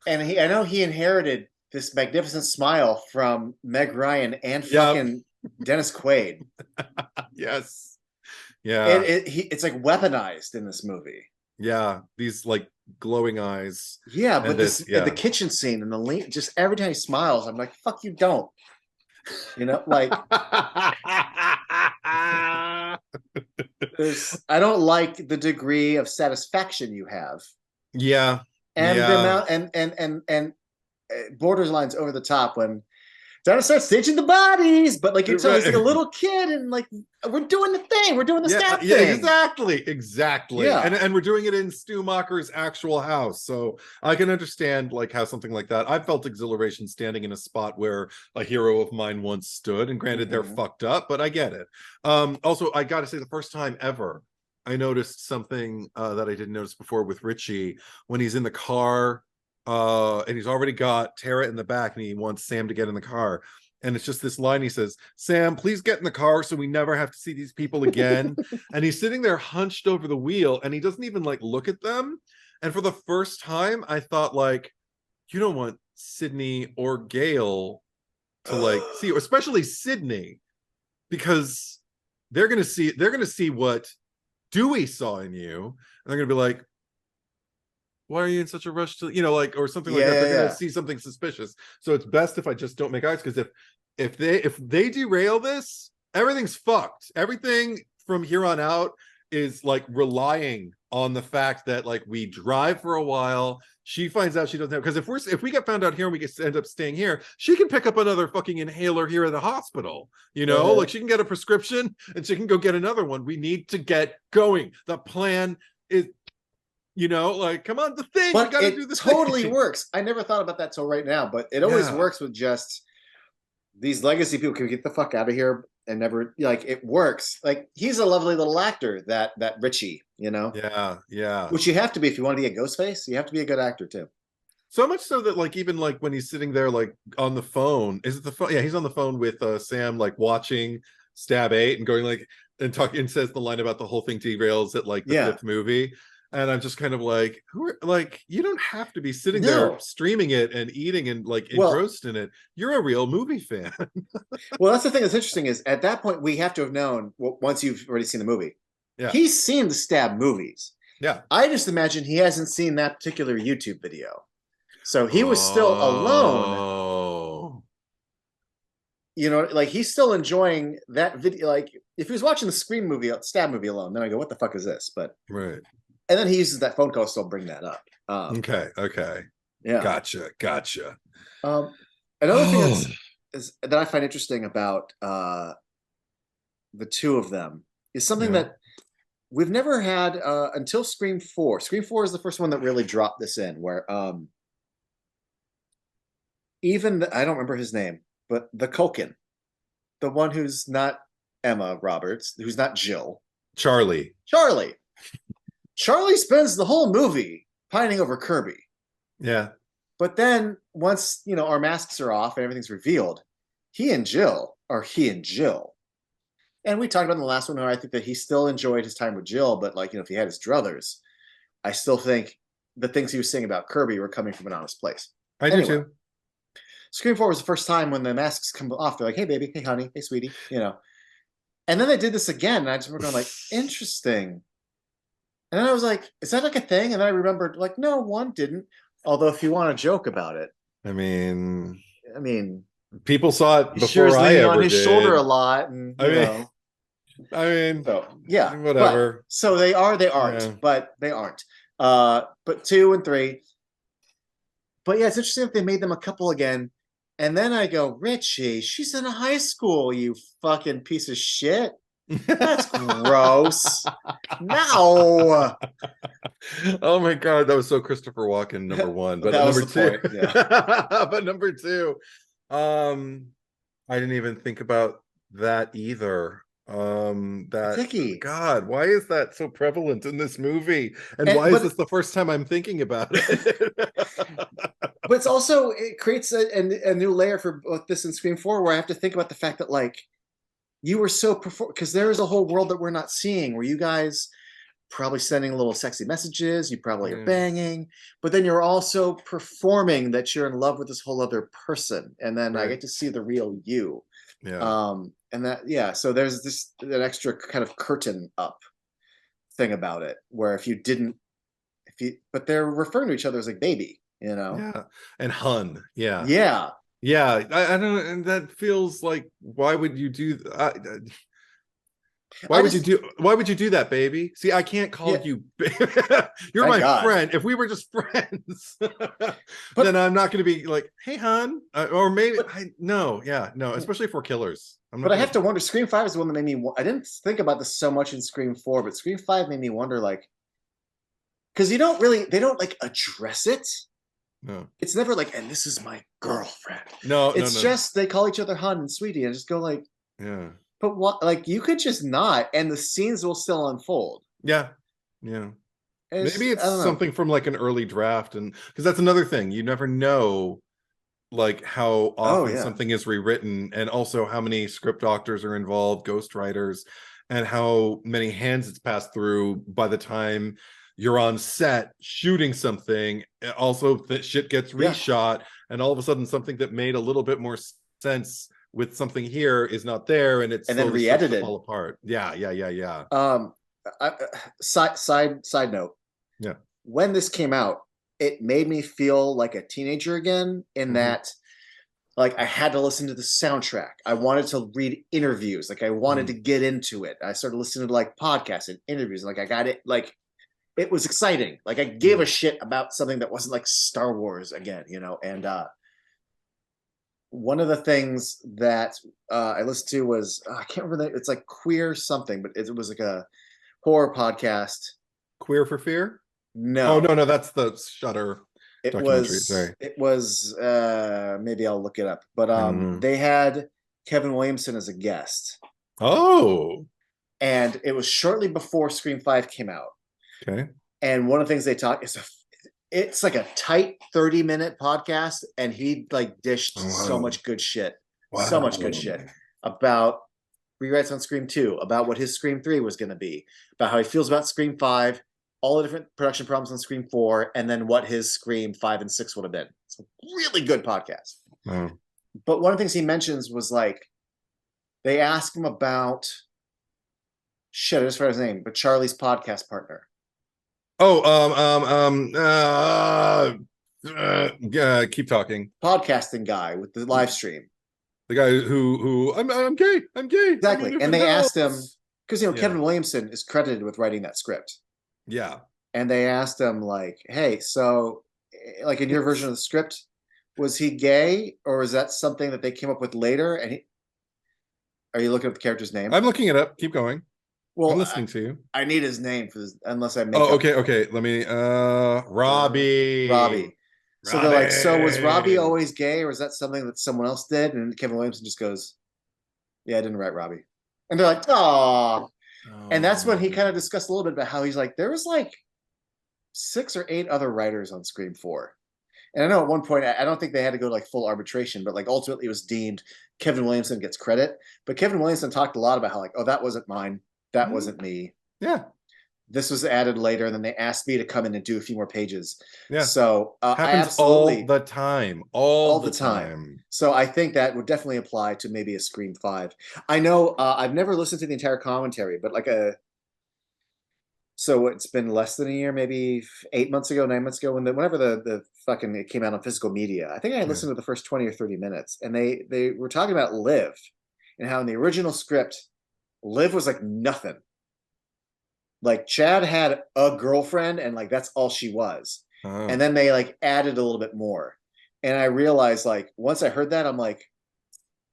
Speaker 1: and I know he inherited this magnificent smile from Meg Ryan and
Speaker 2: Yep.
Speaker 1: fucking Dennis Quaid.
Speaker 2: Yes. Yeah.
Speaker 1: It's like weaponized in this movie.
Speaker 2: Yeah. These like glowing eyes.
Speaker 1: Yeah,
Speaker 2: And
Speaker 1: but
Speaker 2: this,
Speaker 1: the
Speaker 2: yeah.
Speaker 1: kitchen scene and the link, just every time he smiles, I'm like, fuck you, don't. Like I don't like the degree of satisfaction you have,
Speaker 2: Yeah.
Speaker 1: and the
Speaker 2: Yeah.
Speaker 1: amount and borderlines over the top when Donna starts stitching the bodies, but like you're telling, he's like a little kid, and like we're doing the thing, we're doing the stab
Speaker 2: Yeah,
Speaker 1: thing.
Speaker 2: exactly.
Speaker 1: Yeah,
Speaker 2: And we're doing it in Stu Macher's actual house. So I can understand like how something like that. I felt exhilaration standing in a spot where a hero of mine once stood. And granted, they're fucked up, but I get it. Also, I gotta say, the first time ever I noticed something that I didn't notice before with Richie when he's in the car. And he's already got Tara in the back and he wants Sam to get in the car, and it's just this line. He says, Sam, please get in the car so we never have to see these people again. And he's sitting there hunched over the wheel and he doesn't even like look at them. And for the first time I thought, like, you don't want Sydney or Gail to like see, especially Sydney, because they're gonna see what Dewey saw in you, and they're gonna be like, why are you in such a rush to, like, or something like that. They're gonna see something suspicious. So it's best if I just don't make eyes, because if they derail this, everything's fucked. Everything from here on out is like relying on the fact that like we drive for a while. She finds out she doesn't have, because if we get found out here and we end up staying here, she can pick up another fucking inhaler here at the hospital. You know, like she can get a prescription and she can go get another one. We need to get going. The plan is, you know, like, come on, the thing.
Speaker 1: But
Speaker 2: we got to do the thing.
Speaker 1: Totally works. I never thought about that till right now, but it always works with just these legacy people can get the fuck out of here and never, like, it works. Like, he's a lovely little actor, that Richie, you know?
Speaker 2: Yeah.
Speaker 1: Which you have to be if you want to be a Ghostface. You have to be a good actor too.
Speaker 2: So much so that like even like when he's sitting there like on the phone, is it the phone? Yeah, he's on the phone with Sam, like watching Stab 8 and going like and says the line about the whole thing derails at like the fifth movie. And I'm just kind of like, who are, like, you don't have to be sitting there streaming it and eating and like engrossed in it. You're a real movie fan.
Speaker 1: Well, that's the thing that's interesting is at that point we have to have known, once you've already seen the movie. Yeah. He's seen the Stab movies.
Speaker 2: Yeah.
Speaker 1: I just imagine he hasn't seen that particular YouTube video. So he was still alone. You know, like he's still enjoying that video. Like if he was watching the Scream movie, Stab movie alone, then I go, what the fuck is this? But
Speaker 2: right.
Speaker 1: And then he uses that phone call to still bring that up.
Speaker 2: Okay. Yeah. Gotcha.
Speaker 1: Another thing that I find interesting about the two of them is something that we've never had until Scream 4. Scream 4 is the first one that really dropped this in, where even I don't remember his name, but the Culkin, the one who's not Emma Roberts, who's not Jill. Charlie spends the whole movie pining over Kirby.
Speaker 2: Yeah.
Speaker 1: But then once, you know, our masks are off and everything's revealed, he and Jill are he and Jill. And we talked about in the last one where I think that he still enjoyed his time with Jill, but like, you know, if he had his druthers, I still think the things he was saying about Kirby were coming from an honest place.
Speaker 2: I do too.
Speaker 1: Scream 4 was the first time when the masks come off. They're like, hey, baby, hey, honey, hey, sweetie, you know. And then they did this again, and I just remember going like, interesting. And then I was like, is that like a thing? And then I remembered, like, no, one didn't. Although if you want to joke about it.
Speaker 2: I mean,
Speaker 1: people
Speaker 2: saw it before I ever
Speaker 1: on his
Speaker 2: did.
Speaker 1: Shoulder a lot. And, you know. So, yeah.
Speaker 2: Whatever.
Speaker 1: But, so they aren't, but they aren't. But 2 and 3. But yeah, it's interesting that they made them a couple again. And then I go, Richie, she's in a high school, you fucking piece of shit. That's gross. No.
Speaker 2: Oh my god, that was so Christopher Walken, number 1. But number 2. But number 2, I didn't even think about that either. God, why is that so prevalent in this movie? And why is this the first time I'm thinking about it?
Speaker 1: But it's also, it creates a new layer for both this and Scream 4, where I have to think about the fact that, like, you were so because there is a whole world that we're not seeing, where you guys probably sending little sexy messages, you probably are banging, but then you're also performing that you're in love with this whole other person, and then I get to see the real you. And that, so there's an extra kind of curtain up thing about it, where but they're referring to each other as like baby, you know,
Speaker 2: and hun, I don't know, and that feels like, why would you do why would you do that, baby? See, I can't call you you're my friend. If we were just friends, then I'm not going to be like, hey hon, or maybe no, especially if we're killers.
Speaker 1: But I have to wonder, Scream 5 is the one that made me, I didn't think about this so much in Scream 4, but Scream 5 made me wonder, like, because they don't like address it.
Speaker 2: No,
Speaker 1: it's never like, and this is my girlfriend.
Speaker 2: No,
Speaker 1: it's just they call each other hun and sweetie, and just go like, but what? Like, you could just not, and the scenes will still unfold.
Speaker 2: Maybe it's something from like an early draft, and because that's another thing, you never know, like how often something is rewritten, and also how many script doctors are involved, ghostwriters, and how many hands it's passed through by the time you're on set shooting something. Also, that shit gets reshot, and all of a sudden something that made a little bit more sense with something here is not there, and then re-edited, fall apart.
Speaker 1: Side note. When this came out, it made me feel like a teenager again, in that, like, I had to listen to the soundtrack. I wanted to read interviews. Like, I wanted to get into it. I started listening to like podcasts and interviews. And, like, I got it. Like, it was exciting. Like I gave a shit about something that wasn't like Star Wars again, you know. And one of the things that I listened to was I can't remember that, it's like Queer something, but it was like a horror podcast.
Speaker 2: Queer for Fear? Oh
Speaker 1: No,
Speaker 2: no, that's the Shudder documentary. Sorry.
Speaker 1: it was maybe I'll look it up, but
Speaker 2: I don't know.
Speaker 1: they had Kevin Williamson as a guest,
Speaker 2: Oh,
Speaker 1: and it was shortly before Scream 5 came out.
Speaker 2: okay.
Speaker 1: And one of the things they talk is it's like a tight 30-minute podcast, and he like dished so much good shit. So much good shit about rewrites on Scream 2, about what his Scream 3 was going to be, about how he feels about Scream 5, all the different production problems on Scream 4, and then what his Scream 5 and 6 would have been. It's a really good podcast.
Speaker 2: Wow.
Speaker 1: But one of the things he mentions was like, they asked him about, shit, I just forgot his name, but Charlie's podcast partner.
Speaker 2: Oh, keep talking.
Speaker 1: Podcasting guy with the live stream.
Speaker 2: The guy who I'm gay. I'm gay.
Speaker 1: Exactly. And they asked him, because, you know,
Speaker 2: Yeah.
Speaker 1: Kevin Williamson is credited with writing that script.
Speaker 2: Yeah.
Speaker 1: And they asked him, like, hey, so, like, in your version of the script, was he gay, or is that something that they came up with later? And he, are you looking up the character's name?
Speaker 2: I'm looking it up. Keep going.
Speaker 1: Well,
Speaker 2: I'm listening to you.
Speaker 1: I need his name for this, unless I make
Speaker 2: Oh,
Speaker 1: up.
Speaker 2: okay. Let me Robbie.
Speaker 1: Robbie. So they're like, so was Robbie
Speaker 2: Robbie.
Speaker 1: always gay, or is that something that someone else did? And Kevin Williamson just goes, yeah, I didn't write Robbie. And they're like, oh. And that's when he kind of discussed a little bit about how he's like, there was like 6 or 8 other writers on Scream 4. And I know at one point, I don't think they had to go to like full arbitration, but like ultimately it was deemed Kevin Williamson gets credit. But Kevin Williamson talked a lot about how like, oh, that wasn't mine. That wasn't me.
Speaker 2: Yeah.
Speaker 1: This was added later, and then they asked me to come in and do a few more pages.
Speaker 2: Yeah.
Speaker 1: So I
Speaker 2: happens
Speaker 1: absolutely
Speaker 2: all the time. All the time.
Speaker 1: So I think that would definitely apply to maybe a Scream 5. I know I've never listened to the entire commentary, but like so it's been less than a year, maybe 8 months ago, 9 months ago, whenever the fucking it came out on physical media. I think I listened to the first 20 or 30 minutes, and they were talking about Liv and how in the original script, Liv was like nothing. Like Chad had a girlfriend, and like that's all she was. And then they like added a little bit more. And I realized, like, once I heard that, I'm like,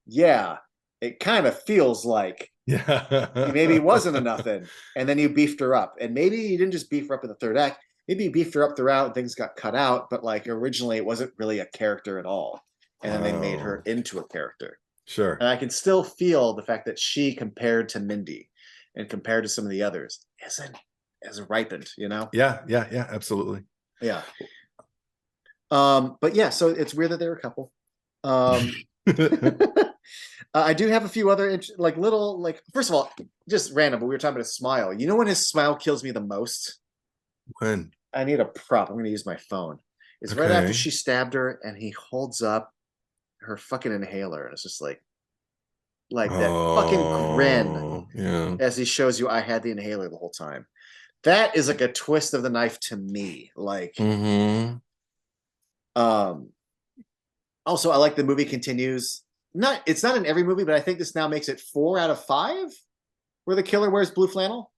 Speaker 1: yeah, it kind of feels like maybe it wasn't a nothing. And then you beefed her up. And maybe you didn't just beef her up in the third act. Maybe you beefed her up throughout and things got cut out, but like originally it wasn't really a character at all. And then they made her into a character.
Speaker 2: Sure.
Speaker 1: And I can still feel the fact that she, compared to Mindy and compared to some of the others, isn't as ripened, you know?
Speaker 2: Yeah, absolutely.
Speaker 1: Yeah. But yeah, so it's weird that they're a couple. I do have a few other like little, like, first of all, just random, but we were talking about his smile. You know when his smile kills me the most?
Speaker 2: When?
Speaker 1: I need a prop. I'm going to use my phone. It's right after she stabbed her, and he holds up her fucking inhaler, and it's just like that fucking grin as he shows you I had the inhaler the whole time. That is like a twist of the knife to me. Like, also, I like the movie continues. It's not in every movie, but I think this now makes it 4 out of 5 where the killer wears blue flannel.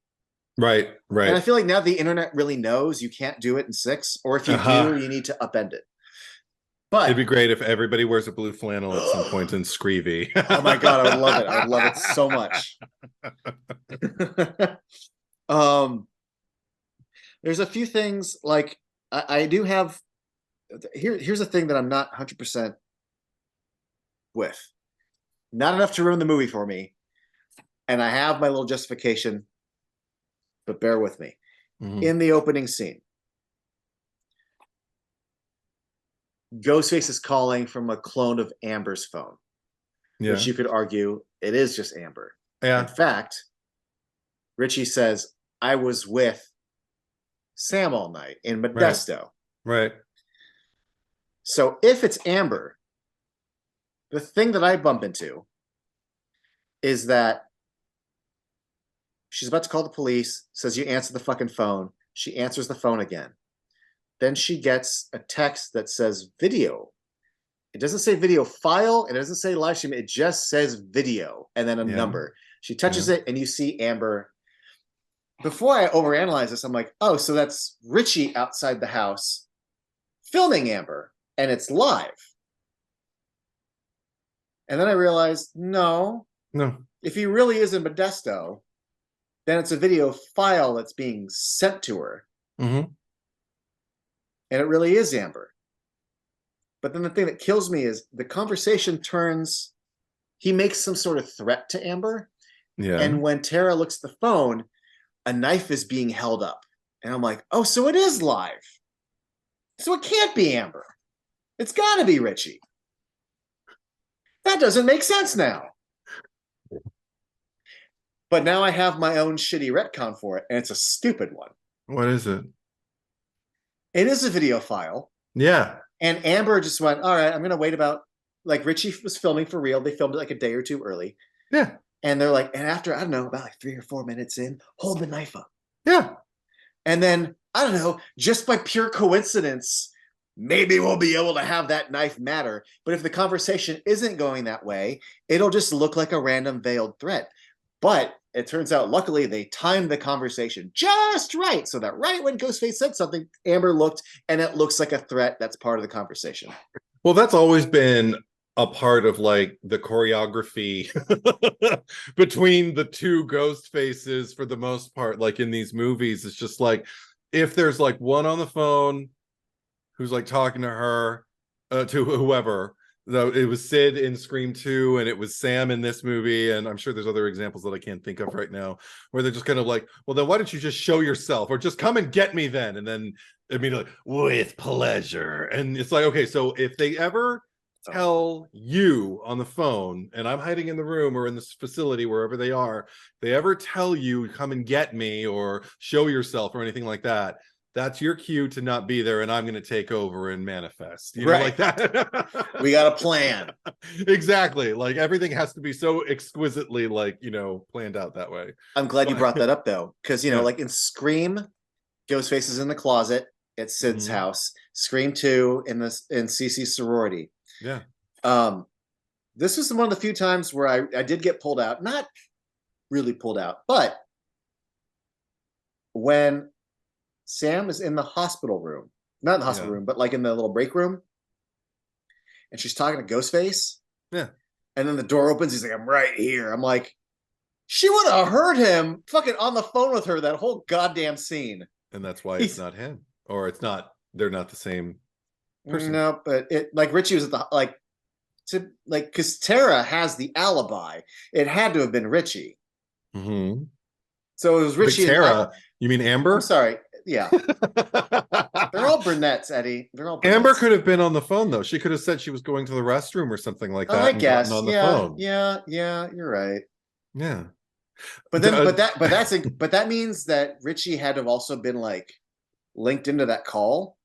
Speaker 2: Right.
Speaker 1: And I feel like now the internet really knows you can't do it in 6, or if you do, you need to upend it. But
Speaker 2: it'd be great if everybody wears a blue flannel at some point in Screevy.
Speaker 1: Oh my god, I would love it. I would love it so much. There's a few things like I do have. Here's a thing that I'm not 100% with. Not enough to ruin the movie for me, and I have my little justification, but bear with me. In the opening scene, Ghostface is calling from a clone of Amber's phone, which you could argue it is just Amber. In fact, Richie says, I was with Sam all night in Modesto.
Speaker 2: Right.
Speaker 1: So if it's Amber, the thing that I bump into is that she's about to call the police, says you answer the fucking phone. She answers the phone again. Then she gets a text that says video. It doesn't say video file. It doesn't say live stream. It just says video and then a number. She touches it, and you see Amber. before I overanalyze this, I'm like, oh, so that's Richie outside the house filming Amber, and it's live. And then I realized, no,
Speaker 2: No.
Speaker 1: if he really is in Modesto, then it's a video file that's being sent to her.
Speaker 2: Mm-hmm.
Speaker 1: And it really is Amber. But then the thing that kills me is the conversation turns, he makes some sort of threat to Amber.
Speaker 2: Yeah.
Speaker 1: And when Tara looks at the phone, a knife is being held up. And I'm like, oh, so it is live. So it can't be Amber. It's got to be Richie. That doesn't make sense now. But now I have my own shitty retcon for it, and it's a stupid one.
Speaker 2: What is it?
Speaker 1: It is a video file.
Speaker 2: Yeah.
Speaker 1: And Amber just went, all right, I'm going to wait about, like Richie was filming for real. They filmed it like a day or two early.
Speaker 2: Yeah.
Speaker 1: And they're like, and after, I don't know, about like 3 or 4 minutes in, hold the knife up.
Speaker 2: Yeah.
Speaker 1: And then, I don't know, just by pure coincidence, maybe we'll be able to have that knife matter. But if the conversation isn't going that way, it'll just look like a random veiled threat. But it turns out, luckily, they timed the conversation just right, so that right when Ghostface said something, Amber looked, and it looks like a threat that's part of the conversation.
Speaker 2: Well, that's always been a part of like the choreography between the two ghost faces for the most part. Like in these movies, it's just like if there's like one on the phone who's like talking to her, to whoever. Though it was Sid in Scream 2, and it was Sam in this movie, and I'm sure there's other examples that I can't think of right now, where they're just kind of like, well, then why don't you just show yourself, or just come and get me then? And then immediately, with pleasure. And it's like, okay, so if they ever tell you on the phone, and I'm hiding in the room or in this facility, wherever they are, they ever tell you, come and get me, or show yourself, or anything like that, that's your cue to not be there, and I'm going to take over and manifest. You know, like that.
Speaker 1: We got a plan.
Speaker 2: Exactly. Like everything has to be so exquisitely, like, planned out that way.
Speaker 1: I'm glad you brought that up, though, because,
Speaker 2: Yeah.
Speaker 1: like in Scream, Ghostface is in the closet at Sid's house. Scream 2 in Cece's sorority.
Speaker 2: Yeah.
Speaker 1: This was one of the few times where I did get pulled out. Not really pulled out, but when Sam is in the hospital room, not in the hospital room, but like in the little break room, and she's talking to Ghostface.
Speaker 2: Yeah.
Speaker 1: And then the door opens. He's like, I'm right here. I'm like, she would have heard him fucking on the phone with her that whole goddamn scene.
Speaker 2: And that's why it's not him. Or it's not, they're not the same person.
Speaker 1: No, but it, like Richie was at the, because Tara has the alibi. It had to have been Richie.
Speaker 2: Mm-hmm.
Speaker 1: So it was Richie.
Speaker 2: But Tara, you mean Amber?
Speaker 1: I'm sorry. Yeah. They're all brunettes, Eddie. They're all brunettes.
Speaker 2: Amber could have been on the phone, though. She could have said she was going to the restroom or something like that.
Speaker 1: I guess.
Speaker 2: On the phone.
Speaker 1: Yeah, you're right.
Speaker 2: Yeah.
Speaker 1: But then, but that means that Richie had to have also been like linked into that call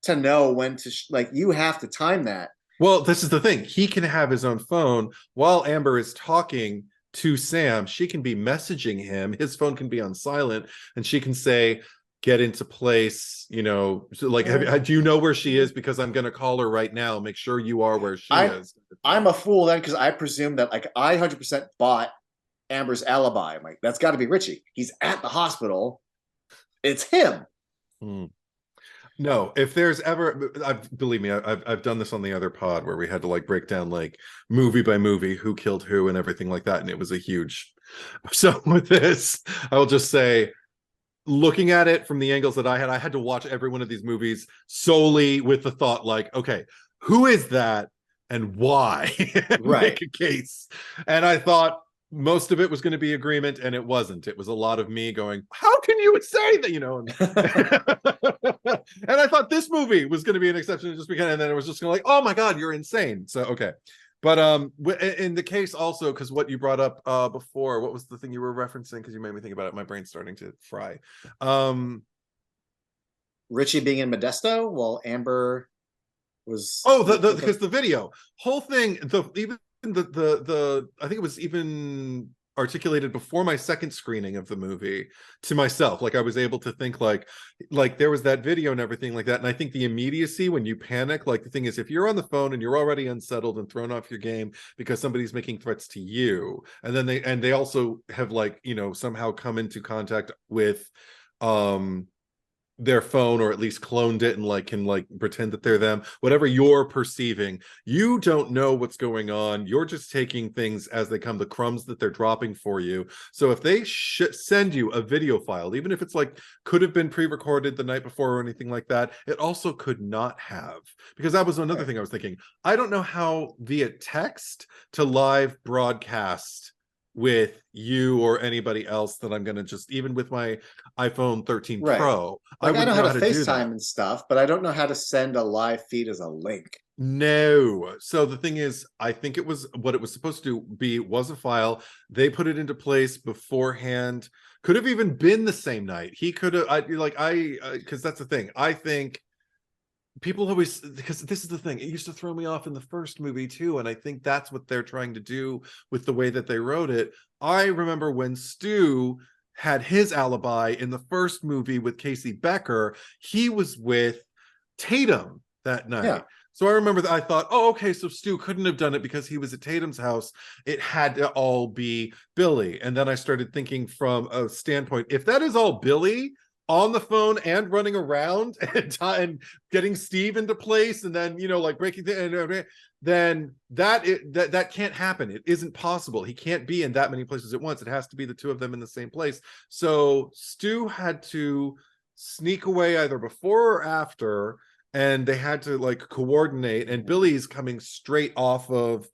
Speaker 1: to know when to you have to time that.
Speaker 2: Well, this is the thing. He can have his own phone while Amber is talking to Sam. She can be messaging him. His phone can be on silent, and she can say, get into place, so like, do you know where she is? Because I'm going to call her right now. Make sure you are where she is.
Speaker 1: I'm a fool then, because I presume that I 100% bought Amber's alibi. I'm like, that's got to be Richie. He's at the hospital. It's him.
Speaker 2: No, if there's ever, believe me, I've done this on the other pod where we had to break down movie by movie who killed who and everything like that, and it was a huge. So with this, I will just say, looking at it from the angles that I had to watch every one of these movies solely with the thought okay, who is that and why?
Speaker 1: Right.
Speaker 2: Make a case. And I thought most of it was going to be agreement, and it wasn't. It was a lot of me going, how can you say that? And I thought this movie was going to be an exception just because, and then it was just going oh my God, you're insane. So, okay. But in the case also, because what you brought up before, what was the thing you were referencing? Because you made me think about it. My brain's starting to fry.
Speaker 1: Richie being in Modesto while Amber was.
Speaker 2: Oh, because the video whole thing, even the I think it was even articulated before my second screening of the movie to myself. Like I was able to think like there was that video and everything like that. And I think the immediacy when you panic, like the thing is, if you're on the phone and you're already unsettled and thrown off your game because somebody's making threats to you, and then they also have like, you know, somehow come into contact with their phone, or at least cloned it and like can like pretend that they're them, whatever you're perceiving, you don't know what's going on. You're just taking things as they come, the crumbs that they're dropping for you. So if they send you a video file, even if it's like could have been pre-recorded the night before or anything like that, it also could not have, because that was another thing I was thinking. I don't know how via text to live broadcast with you or anybody else that I'm going to just, even with my iPhone 13 Pro,
Speaker 1: like I know how to
Speaker 2: do that.
Speaker 1: FaceTime and stuff, but I don't know how to send a live feed as a link.
Speaker 2: No. So the thing is, I think it was what it was supposed to be was a file. They put it into place beforehand. Could have even been the same night. He could have, because that's the thing. I think people always, because this is the thing, it used to throw me off in the first movie too, and I think that's what they're trying to do with the way that they wrote it. I remember when Stu had his alibi in the first movie with Casey Becker, he was with Tatum that night.
Speaker 1: Yeah.
Speaker 2: So I remember that I thought, oh, okay, so Stu couldn't have done it because he was at Tatum's house. It had to all be Billy. And then I started thinking from a standpoint, if that is all Billy on the phone and running around and getting Steve into place, and then, you know, like breaking then that can't happen. It isn't possible. He can't be in that many places at once. It has to be the two of them in the same place. So Stu had to sneak away either before or after, and they had to like coordinate, and Billy's coming straight off of,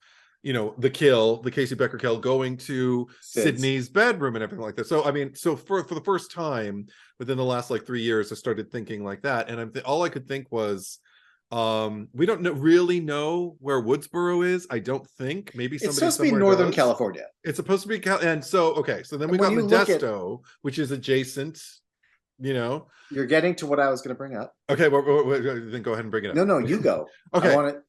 Speaker 2: you know, the Casey Becker kill, going to Sydney's bedroom and everything like that. So I mean, so for the first time within the last like 3 years, I started thinking like that, and all I could think was, we don't really know where Woodsboro is. I don't think. Maybe somebody,
Speaker 1: it's supposed to be Northern California.
Speaker 2: It's supposed to be and so okay, so then we got Modesto, which is adjacent. You know,
Speaker 1: you're getting to what I was going to bring up.
Speaker 2: Okay, then go ahead and bring it up.
Speaker 1: No, you go.
Speaker 2: Okay.
Speaker 1: I want it.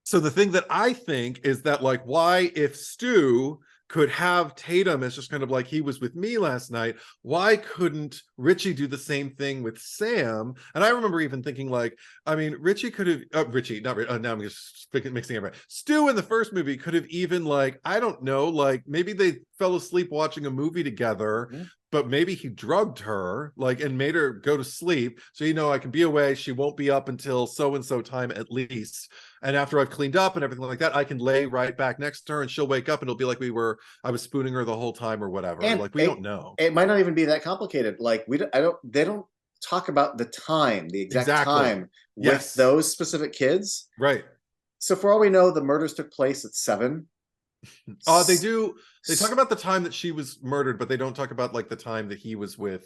Speaker 2: So the thing that I think is that, like, why, if Stu could have Tatum as just kind of like he was with me last night, why couldn't Richie do the same thing with Sam? And I remember even thinking, like, I mean, Richie could have Richie, not now I'm just mixing it right. Stu in the first movie could have even, like, I don't know, like maybe they fell asleep watching a movie together. Mm-hmm. But maybe he drugged her, like, and made her go to sleep. So, you know, I can be away. She won't be up until so-and-so time at least. And after I've cleaned up and everything like that, I can lay right back next to her and she'll wake up and it'll be like I was spooning her the whole time or whatever. And like, we don't know.
Speaker 1: It might not even be that complicated. Like, they don't talk about the time, the exact time with those specific kids.
Speaker 2: Right.
Speaker 1: So for all we know, the murders took place at 7.
Speaker 2: They do. They talk about the time that she was murdered, but they don't talk about like the time that he was with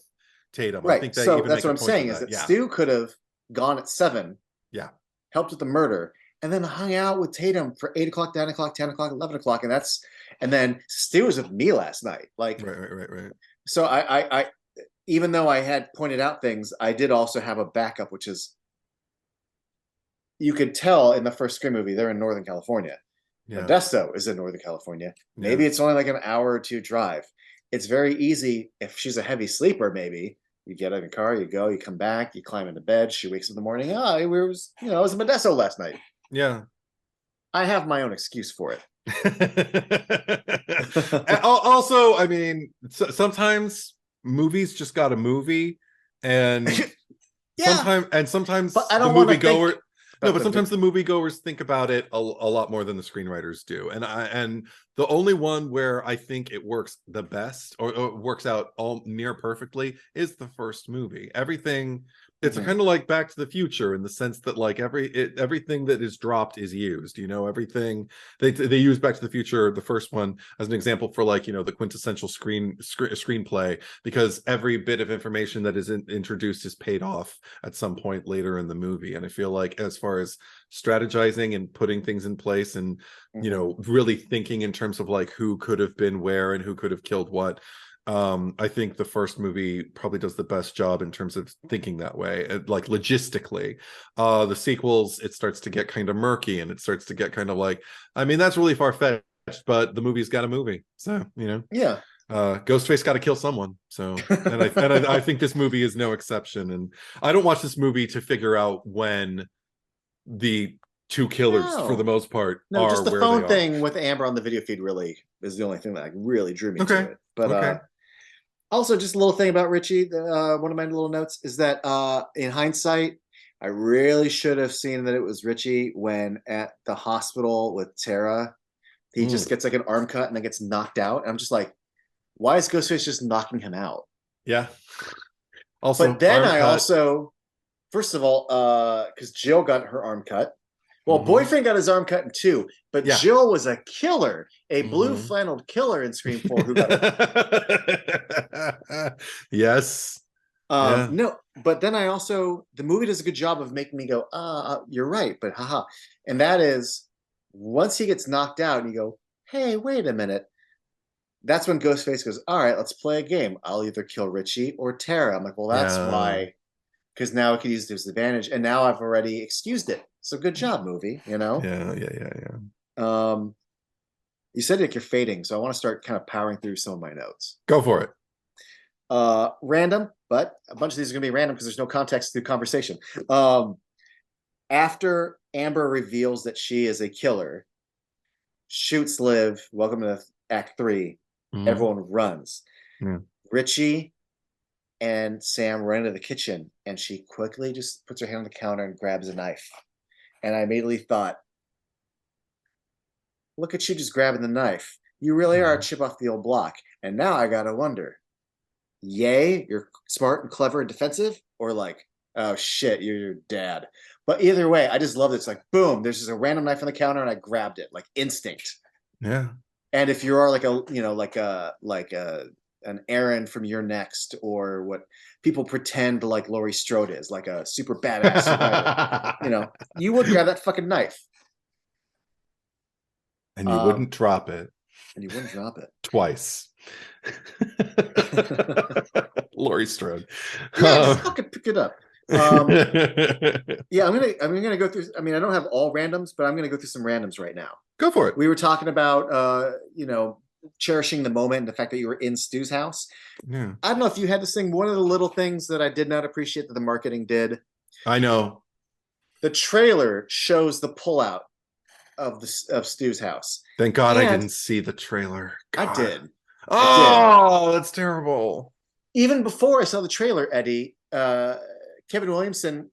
Speaker 2: Tatum.
Speaker 1: Right.
Speaker 2: I think
Speaker 1: so that's what I'm saying is that Stu could have gone at 7.
Speaker 2: Yeah.
Speaker 1: Helped with the murder, and then hung out with Tatum for 8 o'clock, 9 o'clock, 10 o'clock, 11 o'clock, and then Stu was with me last night. Like,
Speaker 2: right.
Speaker 1: So I even though I had pointed out things, I did also have a backup, which is you could tell in the first Scream movie they're in Northern California. Yeah. Modesto is in Northern California. Maybe it's only like an hour or 2 drive. It's very easy if she's a heavy sleeper. Maybe you get in a car, you go, you come back, you climb into bed. She wakes up in the morning. I was in Modesto last night.
Speaker 2: Yeah,
Speaker 1: I have my own excuse for it.
Speaker 2: Also, I mean, sometimes movies just got a movie, and sometimes
Speaker 1: but I don't
Speaker 2: the moviegoer. No, but sometimes the moviegoers think about it a lot more than the screenwriters do. And the only one where I think it works the best or works out all near perfectly is the first movie. Everything, it's kind of like Back to the Future in the sense that like everything that is dropped is used, you know, everything they use Back to the Future, the first one, as an example for like, you know, the quintessential screenplay, because every bit of information that is introduced is paid off at some point later in the movie. And I feel like as far as strategizing and putting things in place and, you know, really thinking in terms of like who could have been where and who could have killed what, I think the first movie probably does the best job in terms of thinking that way, like logistically. The sequels, it starts to get kind of murky and it starts to get kind of like, I mean, that's really far-fetched but the movie's got a movie. So,
Speaker 1: Yeah.
Speaker 2: Ghostface got to kill someone. So, and I think this movie is no exception. And I don't watch this movie to figure out when the two killers, for the
Speaker 1: No.
Speaker 2: most part,
Speaker 1: No,
Speaker 2: are
Speaker 1: just the
Speaker 2: where they
Speaker 1: phone
Speaker 2: are.
Speaker 1: thing with Amber on the video feed really is the only thing that like really drew me to
Speaker 2: Okay.
Speaker 1: it. But
Speaker 2: Okay.
Speaker 1: also just a little thing about Richie, one of my little notes is that in hindsight, I really should have seen that it was Richie when at the hospital with Tara, he just gets like an arm cut and then gets knocked out. And I'm just like, why is Ghostface just knocking him out?
Speaker 2: Yeah. Also,
Speaker 1: But then
Speaker 2: arm
Speaker 1: I
Speaker 2: cut.
Speaker 1: also, first of all, because Jill got her arm cut. Well, boyfriend got his arm cut in 2, but
Speaker 2: Yeah.
Speaker 1: Jill was a killer, a blue flanneled killer in Scream 4 who got
Speaker 2: it. Yes. Yeah.
Speaker 1: No, but then I also, the movie does a good job of making me go, you're right, but haha. And that is, once he gets knocked out and you go, hey, wait a minute. That's when Ghostface goes, all right, let's play a game. I'll either kill Richie or Tara. I'm like, well, that's why, because now I can use it to his advantage. And now I've already excused it. So good job, movie,
Speaker 2: Yeah.
Speaker 1: You said like you're fading, so I want to start kind of powering through some of my notes.
Speaker 2: Go for it.
Speaker 1: Random, but a bunch of these are going to be random because there's no context to the conversation. After Amber reveals that she is a killer, shoots Liv, welcome to Act 3, everyone runs. Richie and Sam run into the kitchen, and she quickly just puts her hand on the counter and grabs a knife. And I immediately thought, look at you just grabbing the knife. You really are a chip off the old block. And now I gotta wonder, yay, you're smart and clever and defensive, or like, oh shit, you're your dad. But either way, I just love it. It's like, boom, there's just a random knife on the counter and I grabbed it, like instinct.
Speaker 2: Yeah.
Speaker 1: And if you are like an Aaron from Your Next, or what people pretend like Laurie Strode is, like a super badass survivor, you would grab that fucking knife.
Speaker 2: And you wouldn't drop it.
Speaker 1: And you wouldn't drop it.
Speaker 2: Twice. Laurie Strode.
Speaker 1: Yeah, just fucking pick it up. Yeah, I'm gonna go through. I mean, I don't have all randoms, but I'm gonna go through some randoms right now.
Speaker 2: Go for it.
Speaker 1: We were talking about cherishing the moment and the fact that you were in Stu's house.
Speaker 2: Yeah.
Speaker 1: I don't know if you had this thing. One of the little things that I did not appreciate that the marketing did.
Speaker 2: I know.
Speaker 1: The trailer shows the pullout of Stu's house.
Speaker 2: Thank God I didn't see the trailer. God.
Speaker 1: I did.
Speaker 2: Oh, that's terrible.
Speaker 1: Even before I saw the trailer, Eddie, Kevin Williamson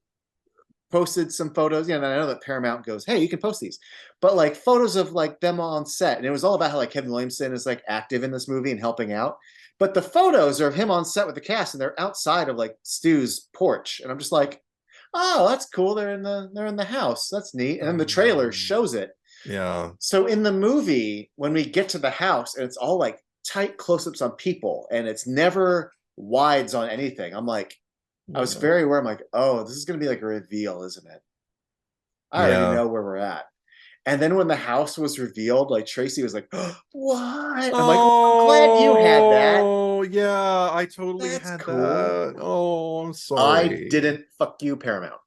Speaker 1: posted some photos. And I know that Paramount goes, hey, you can post these. But like photos of like them on set. And it was all about how like Kevin Williamson is like active in this movie and helping out. But the photos are of him on set with the cast, and they're outside of like Stu's porch. And I'm just like, oh, that's cool. They're in the house. That's neat. And then the trailer shows it.
Speaker 2: Yeah.
Speaker 1: So in the movie, when we get to the house and it's all like tight close-ups on people and it's never wides on anything, I'm like, I was very aware. I'm like, oh, this is going to be like a reveal, isn't it? I already know where we're at. And then when the house was revealed, like Tracy was like, oh, what? I'm like, I'm glad you had that.
Speaker 2: Oh, yeah, I totally had
Speaker 1: cool.
Speaker 2: that. Oh, I'm sorry.
Speaker 1: I didn't. Fuck you, Paramount.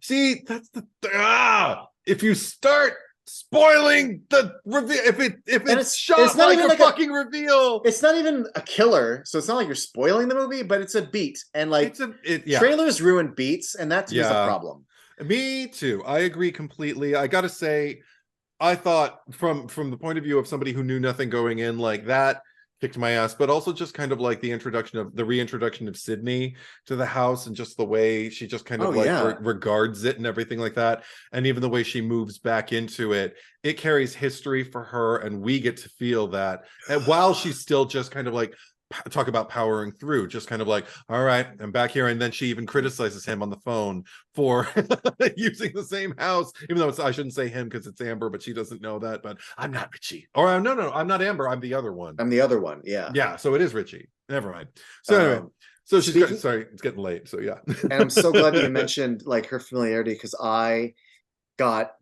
Speaker 2: See, that's the if you start spoiling the reveal, if it's shot it's not like even a fucking reveal,
Speaker 1: it's not even a killer, so it's not like you're spoiling the movie, but it's a beat, and like trailers ruin beats, and that to me is a problem.
Speaker 2: Me too. I agree completely. I gotta say, I thought from the point of view of somebody who knew nothing going in, like that kicked my ass, but also just kind of like the reintroduction of Sydney to the house, and just the way she just kind of regards it and everything like that, and even the way she moves back into it, it carries history for her, and we get to feel that. And while she's still just kind of like, talk about powering through, just kind of like, all right, I'm back here. And then she even criticizes him on the phone for using the same house, even though I shouldn't say him because it's Amber, but she doesn't know that. But I'm not Richie, or no, I'm not Amber, I'm the other one.
Speaker 1: I'm the other one. Yeah,
Speaker 2: so it is Richie, never mind. So anyway, so she's sorry, it's getting late, so yeah.
Speaker 1: And I'm so glad that you mentioned like her familiarity, because I got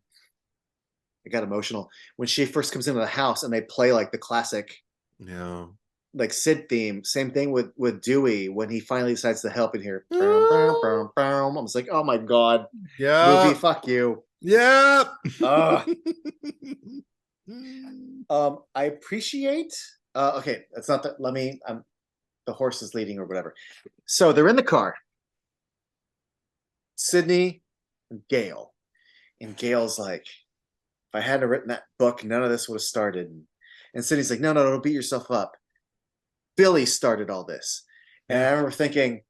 Speaker 1: emotional when she first comes into the house and they play like the classic like Sid theme. Same thing with Dewey when he finally decides to help in here. I was like, oh my god, movie, fuck you.
Speaker 2: Yeah.
Speaker 1: I appreciate. Okay, that's not that. Let me. The horse is leading or whatever. So they're in the car. Sydney and Gail, and Gail's like, if I hadn't written that book, none of this would have started. And Sydney's like, no, no, don't beat yourself up. Billy started all this. And I remember thinking,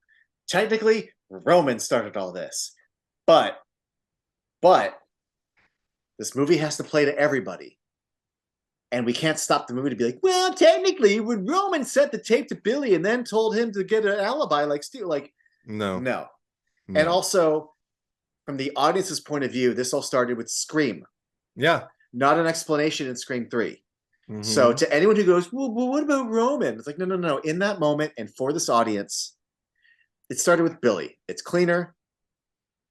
Speaker 1: technically, Roman started all this, but this movie has to play to everybody. And we can't stop the movie to be like, well, technically, when Roman sent the tape to Billy and then told him to get an alibi, like Steve, like, no. And also, from the audience's point of view, this all started with Scream.
Speaker 2: Yeah.
Speaker 1: Not an explanation in Scream 3. Mm-hmm. So to anyone who goes, well, what about Roman? It's like, no. In that moment and for this audience, it started with Billy. It's cleaner.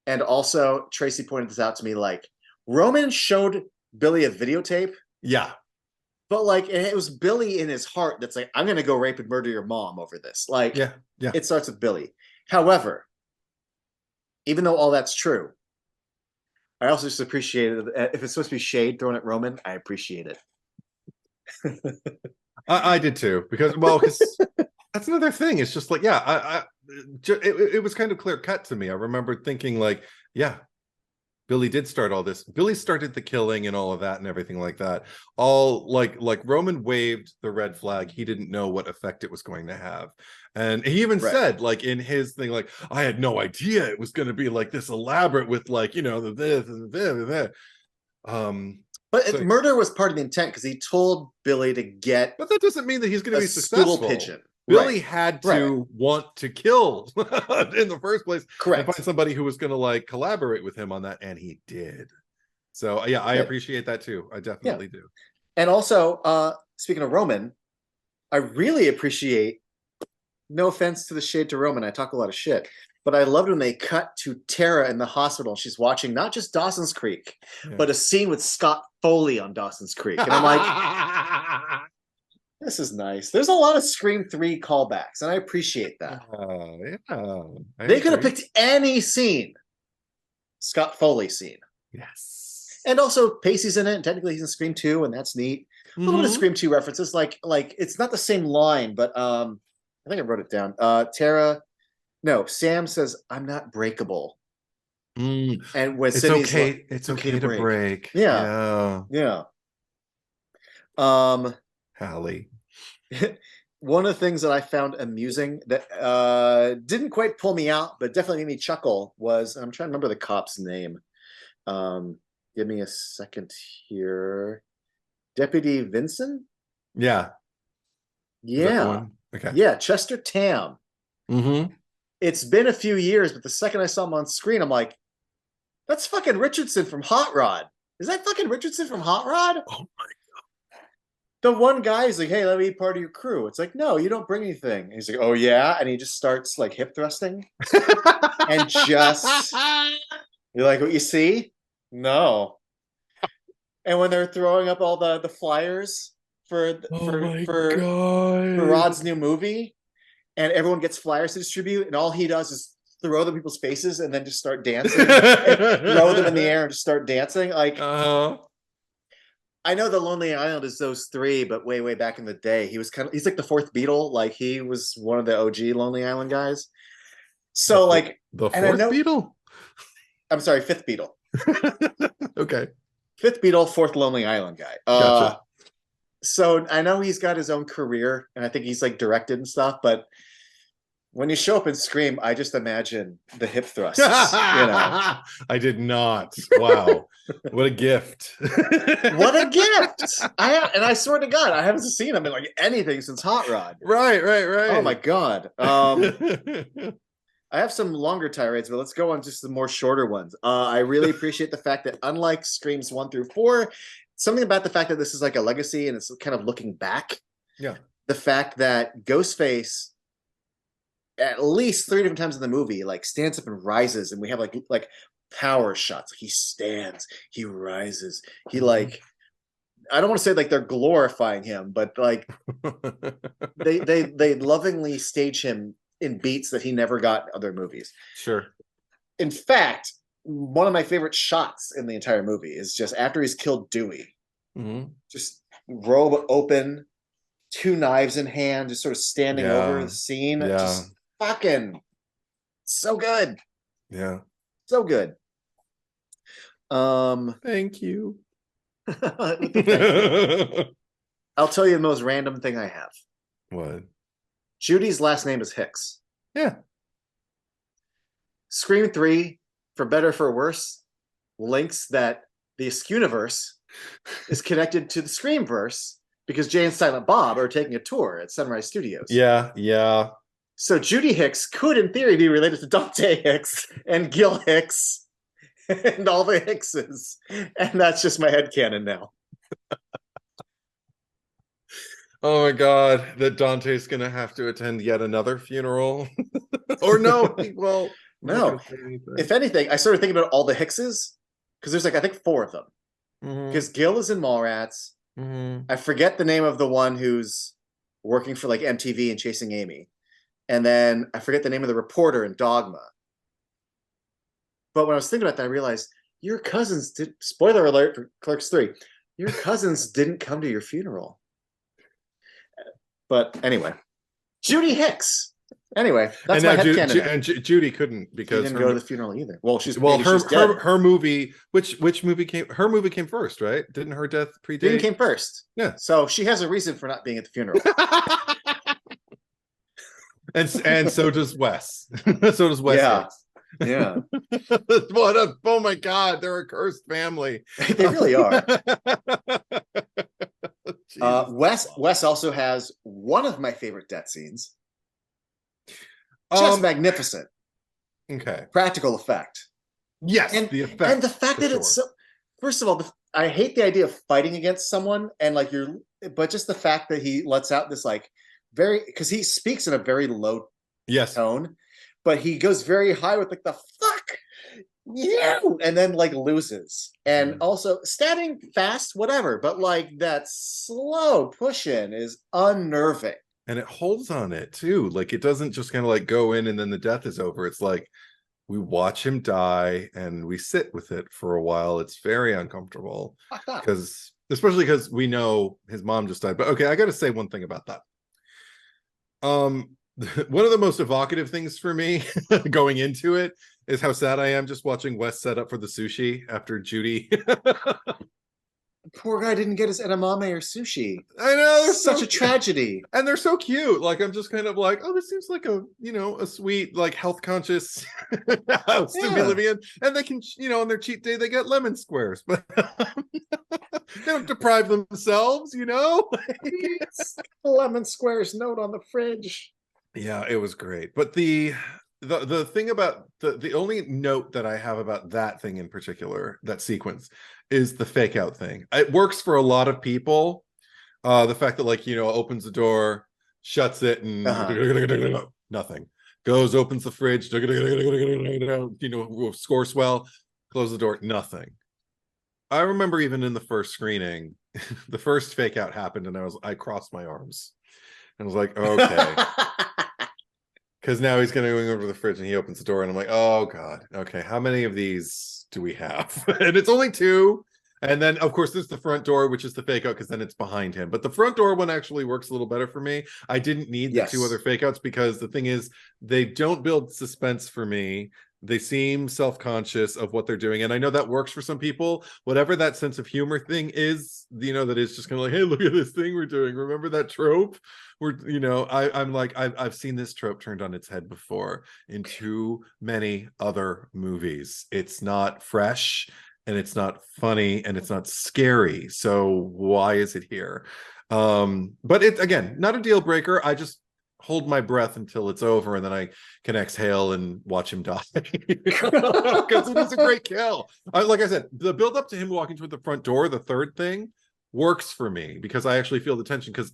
Speaker 1: And also, Tracy pointed this out to me, like, Roman showed Billy a videotape.
Speaker 2: Yeah.
Speaker 1: But like, it was Billy in his heart that's like, I'm going to go rape and murder your mom over this. Like,
Speaker 2: yeah.
Speaker 1: It starts with Billy. However, even though all that's true, I also just appreciate it. If it's supposed to be shade thrown at Roman, I appreciate it.
Speaker 2: I did too, because that's another thing. It's just like, it was kind of clear cut to me. I remember thinking like, yeah, Billy did start all this. Billy started the killing and all of that and everything like that. All like Roman waved the red flag. He didn't know what effect it was going to have. And he even said, like, in his thing, like, I had no idea it was going to be like this elaborate with like, this and this.
Speaker 1: But murder was part of the intent because he told Billy to get.
Speaker 2: But that doesn't mean that he's going to be successful.
Speaker 1: Stool pigeon.
Speaker 2: Billy had to want to kill in the first place.
Speaker 1: Correct.
Speaker 2: And find somebody who was going to like collaborate with him on that, and he did. So yeah, I appreciate that too. I definitely do.
Speaker 1: And also, speaking of Roman, I really appreciate. No offense to the shade to Roman, I talk a lot of shit, but I loved when they cut to Tara in the hospital. She's watching not just Dawson's Creek, but a scene with Scott Foley on Dawson's Creek, and I'm like. This is nice. There's a lot of Scream 3 callbacks, and I appreciate that. They could have picked any scene. Scott Foley scene.
Speaker 2: Yes.
Speaker 1: And also, Pacey's in it, and technically he's in Scream 2, and that's neat. A little bit of Scream 2 references. Like it's not the same line, but I think I wrote it down. Sam says, I'm not breakable. And when Sydney's like,
Speaker 2: it's okay to break.
Speaker 1: Yeah.
Speaker 2: Hallie.
Speaker 1: One of the things that I found amusing that didn't quite pull me out, but definitely made me chuckle was, I'm trying to remember the cop's name. Give me a second here. Deputy Vincent?
Speaker 2: Yeah. Okay.
Speaker 1: Yeah, Chester Tam. It's been a few years, but the second I saw him on screen, I'm like, that's fucking Richardson from Hot Rod. Is that fucking Richardson from Hot Rod?
Speaker 2: Oh my God.
Speaker 1: The one guy is like, hey, let me be part of your crew. It's like, no, you don't bring anything. And he's like, oh yeah? And he just starts like hip thrusting. And just, you're like, what you see? No. And when they're throwing up all the flyers for Rod's new movie, and everyone gets flyers to distribute, and all he does is throw them in people's faces and then just start dancing, and throw them in the air and just start dancing. Like, I know the Lonely Island is those three, but way back in the day, he's like the fourth Beatle. Like, he was one of the OG Lonely Island guys. So like
Speaker 2: the fourth Beatle?
Speaker 1: I'm sorry, fifth Beatle.
Speaker 2: Okay.
Speaker 1: Fifth Beatle, fourth Lonely Island guy.
Speaker 2: Gotcha.
Speaker 1: So I know he's got his own career, and I think he's like directed and stuff, but when you show up in Scream, I just imagine the hip thrusts.
Speaker 2: I did not. Wow. What a gift.
Speaker 1: What a gift. I swear to God, I haven't seen him in like anything since Hot Rod.
Speaker 2: Right.
Speaker 1: Oh my God. I have some longer tirades, but let's go on just the more shorter ones. I really appreciate the fact that unlike Screams 1 through 4, something about the fact that this is like a legacy and it's kind of looking back.
Speaker 2: Yeah.
Speaker 1: The fact that Ghostface, at least 3 different times in the movie, like stands up and rises, and we have like power shots. He stands, he rises, he like, I don't want to say like they're glorifying him, but like they lovingly stage him in beats that he never got in other movies.
Speaker 2: Sure.
Speaker 1: In fact, one of my favorite shots in the entire movie is just after he's killed Dewey. just robe open, two knives in hand, just sort of standing over
Speaker 2: Yeah.
Speaker 1: the scene.
Speaker 2: Yeah.
Speaker 1: Just fucking so good.
Speaker 2: Yeah.
Speaker 1: So good.
Speaker 2: Thank you.
Speaker 1: Thank you. I'll tell you the most random thing I have.
Speaker 2: What?
Speaker 1: Judy's last name is Hicks.
Speaker 2: Yeah.
Speaker 1: Scream 3, for better for worse, links that the Askewniverse is connected to the Screamverse because Jay and Silent Bob are taking a tour at Sunrise Studios.
Speaker 2: Yeah. Yeah.
Speaker 1: So Judy Hicks could, in theory, be related to Dante Hicks and Gil Hicks and all the Hickses. And that's just my headcanon now.
Speaker 2: Oh my God, that Dante's gonna have to attend yet another funeral. Or no, well,
Speaker 1: no. If anything, I started thinking about all the Hickses because there's like, I think 4 of them. Because Gil is in Mallrats. I forget the name of the one who's working for like MTV and Chasing Amy. And then I forget the name of the reporter in Dogma. But when I was thinking about that, I realized your cousins did, spoiler alert for Clerks 3, your cousins didn't come to your funeral. But anyway, Judy Hicks. Anyway, that's my headcanon.
Speaker 2: And Judy couldn't because
Speaker 1: she didn't go to the funeral either. Well,
Speaker 2: her movie, which movie came? Her movie came first, right? Didn't her death predate?
Speaker 1: Didn't came first.
Speaker 2: Yeah.
Speaker 1: So she has a reason for not being at the funeral.
Speaker 2: and so does Wes. So does Wes.
Speaker 1: Yeah. Yeah.
Speaker 2: Oh my God, they're a cursed family.
Speaker 1: They really are. Wes also has one of my favorite death scenes. Just magnificent.
Speaker 2: Okay.
Speaker 1: Practical effect.
Speaker 2: Yes,
Speaker 1: and
Speaker 2: the effect.
Speaker 1: And the fact that it's so, first of all, I hate the idea of fighting against someone and like but just the fact that he lets out this like because he speaks in a very low tone, but he goes very high with like the fuck you, and then like loses. And also stabbing fast, whatever, but like that slow push in is unnerving.
Speaker 2: And it holds on it too. Like it doesn't just kind of like go in and then the death is over. It's like we watch him die and we sit with it for a while. It's very uncomfortable especially because we know his mom just died. But okay, I got to say one thing about that. One of the most evocative things for me going into it is how sad I am just watching Wes set up for the sushi after Judy.
Speaker 1: Poor guy didn't get his edamame or sushi.
Speaker 2: I know,
Speaker 1: such a tragedy.
Speaker 2: And they're so cute. Like I'm just kind of like, oh, this seems like a sweet, like health conscious house to be living in. And they can, on their cheat day they get lemon squares, but they don't deprive themselves,
Speaker 1: Lemon squares note on the fridge.
Speaker 2: Yeah, it was great. But the thing about the only note that I have about that thing in particular, that sequence, is the fake out thing. It works for a lot of people. The fact that opens the door, shuts it, and nothing. Goes, opens the fridge, score swell, close the door, nothing. I remember even in the first screening, the first fake out happened, and I crossed my arms. And I was like, okay. Because now he's going to go over to the fridge and he opens the door and I'm like, oh God, okay, how many of these do we have? And it's only 2. And then of course there's the front door, which is the fake out because then it's behind him. But the front door one actually works a little better for me. I didn't need the 2 other fake outs because the thing is they don't build suspense for me. They seem self-conscious of what they're doing. And I know that works for some people. Whatever that sense of humor thing is, that is just kind of like, hey, look at this thing we're doing. Remember that trope? I'm like, I've seen this trope turned on its head before in too many other movies. It's not fresh and it's not funny and it's not scary. So why is it here? But it's, again, not a deal breaker. I just hold my breath until it's over and then I can exhale and watch him die because it is a great kill. Like I said, the build up to him walking toward the front door, the third thing, works for me because I actually feel the tension because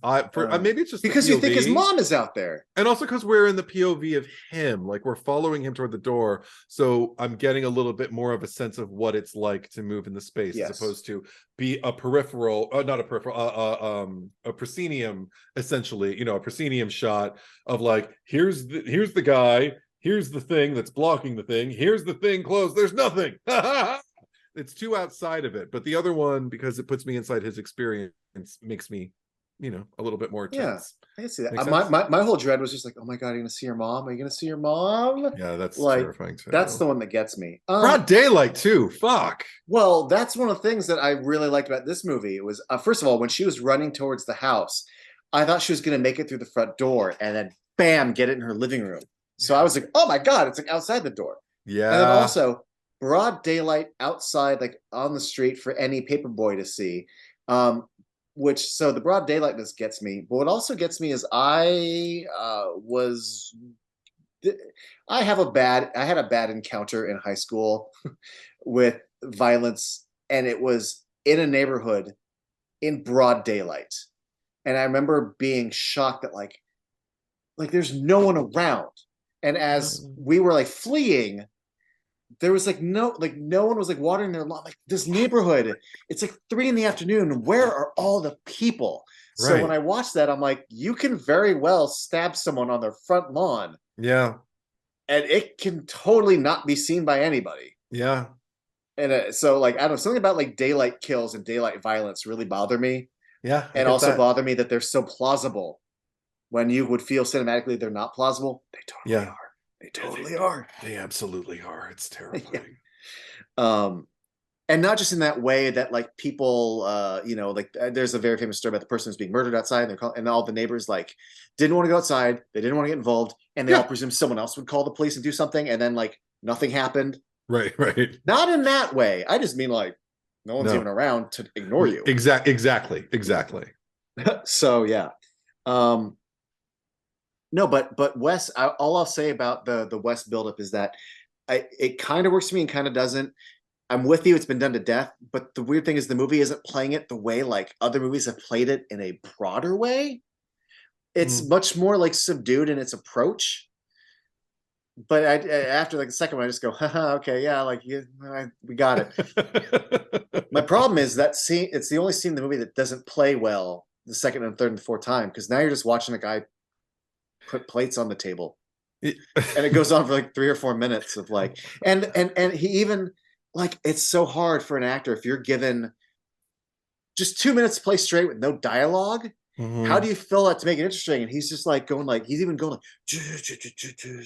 Speaker 2: maybe it's just
Speaker 1: because you think his mom is out there,
Speaker 2: and also because we're in the POV of him, like we're following him toward the door, so I'm getting a little bit more of a sense of what it's like to move in the space as opposed to be a peripheral, not a peripheral, a proscenium, essentially, a proscenium shot of like here's the guy, here's the thing that's blocking the thing, here's the thing closed, there's nothing. it's too outside of it. But the other one, because it puts me inside his experience, makes me, a little bit more
Speaker 1: Yeah,
Speaker 2: tense.
Speaker 1: I can see that.
Speaker 2: Make
Speaker 1: My,
Speaker 2: sense?
Speaker 1: my whole dread was just like, oh my God, are you gonna see your mom? Are you gonna see your mom?
Speaker 2: Yeah, that's
Speaker 1: Like,
Speaker 2: terrifying
Speaker 1: that's
Speaker 2: too.
Speaker 1: the one that gets me.
Speaker 2: Broad daylight too. Fuck.
Speaker 1: Well, that's one of the things that I really liked about this movie. It was first of all, when she was running towards the house, I thought she was gonna make it through the front door and then bam, get it in her living room. So I
Speaker 2: Yeah.
Speaker 1: was like, oh my God, it's like outside the door. And then
Speaker 2: Yeah.
Speaker 1: also broad daylight outside, like on the street for any paper boy to see. Um, which so the broad daylightness gets me. But what also gets me is I had a bad encounter in high school with violence, and it was in a neighborhood in broad daylight. And I remember being shocked that like there's no one around. And as we were like fleeing, there was no one was like watering their lawn. Like this neighborhood, it's like 3 in the afternoon. Where are all the people? So when
Speaker 2: Right.
Speaker 1: I watched that, I'm like, you can very well stab someone on their front lawn,
Speaker 2: Yeah.
Speaker 1: and it can totally not be seen by anybody.
Speaker 2: Yeah.
Speaker 1: And so like I don't know, something about like daylight kills and daylight violence really bother me,
Speaker 2: Yeah. I
Speaker 1: and
Speaker 2: get
Speaker 1: also
Speaker 2: that.
Speaker 1: bother me that they're so plausible when you would feel cinematically they're not plausible. They totally
Speaker 2: Yeah.
Speaker 1: are. They totally are.
Speaker 2: They absolutely are. It's
Speaker 1: Yeah.
Speaker 2: terrifying.
Speaker 1: Um, and not just in that way that like people, there's a very famous story about the person who's being murdered outside, and all the neighbors like didn't want to go outside, they didn't want to get involved, and they all
Speaker 2: Yeah.
Speaker 1: presumed someone else would call the police and do something, and then like nothing happened.
Speaker 2: Right. Right.
Speaker 1: Not in that way. I just mean like no one's even
Speaker 2: No.
Speaker 1: around to ignore you.
Speaker 2: Exactly. Exactly.
Speaker 1: So yeah. Um, no, but Wes, all I'll say about the West buildup is that it kind of works for me and kind of doesn't. I'm with you. It's been done to death. But the weird thing is the movie isn't playing it the way like other movies have played it in a broader way. It's
Speaker 2: Mm.
Speaker 1: much more like subdued in its approach. But after like the second one, I just go, haha, okay, yeah, like we got it. My problem is that scene. It's the only scene in the movie that doesn't play well the second and third and fourth time, because now you're just watching a guy put plates on the table, and it goes on for like 3 or 4 minutes of like, and he even like it's so hard for an actor if you're given just 2 minutes to play straight with no dialogue. How do
Speaker 2: Mhm.
Speaker 1: you fill that to make it interesting? And he's just like going like he's even going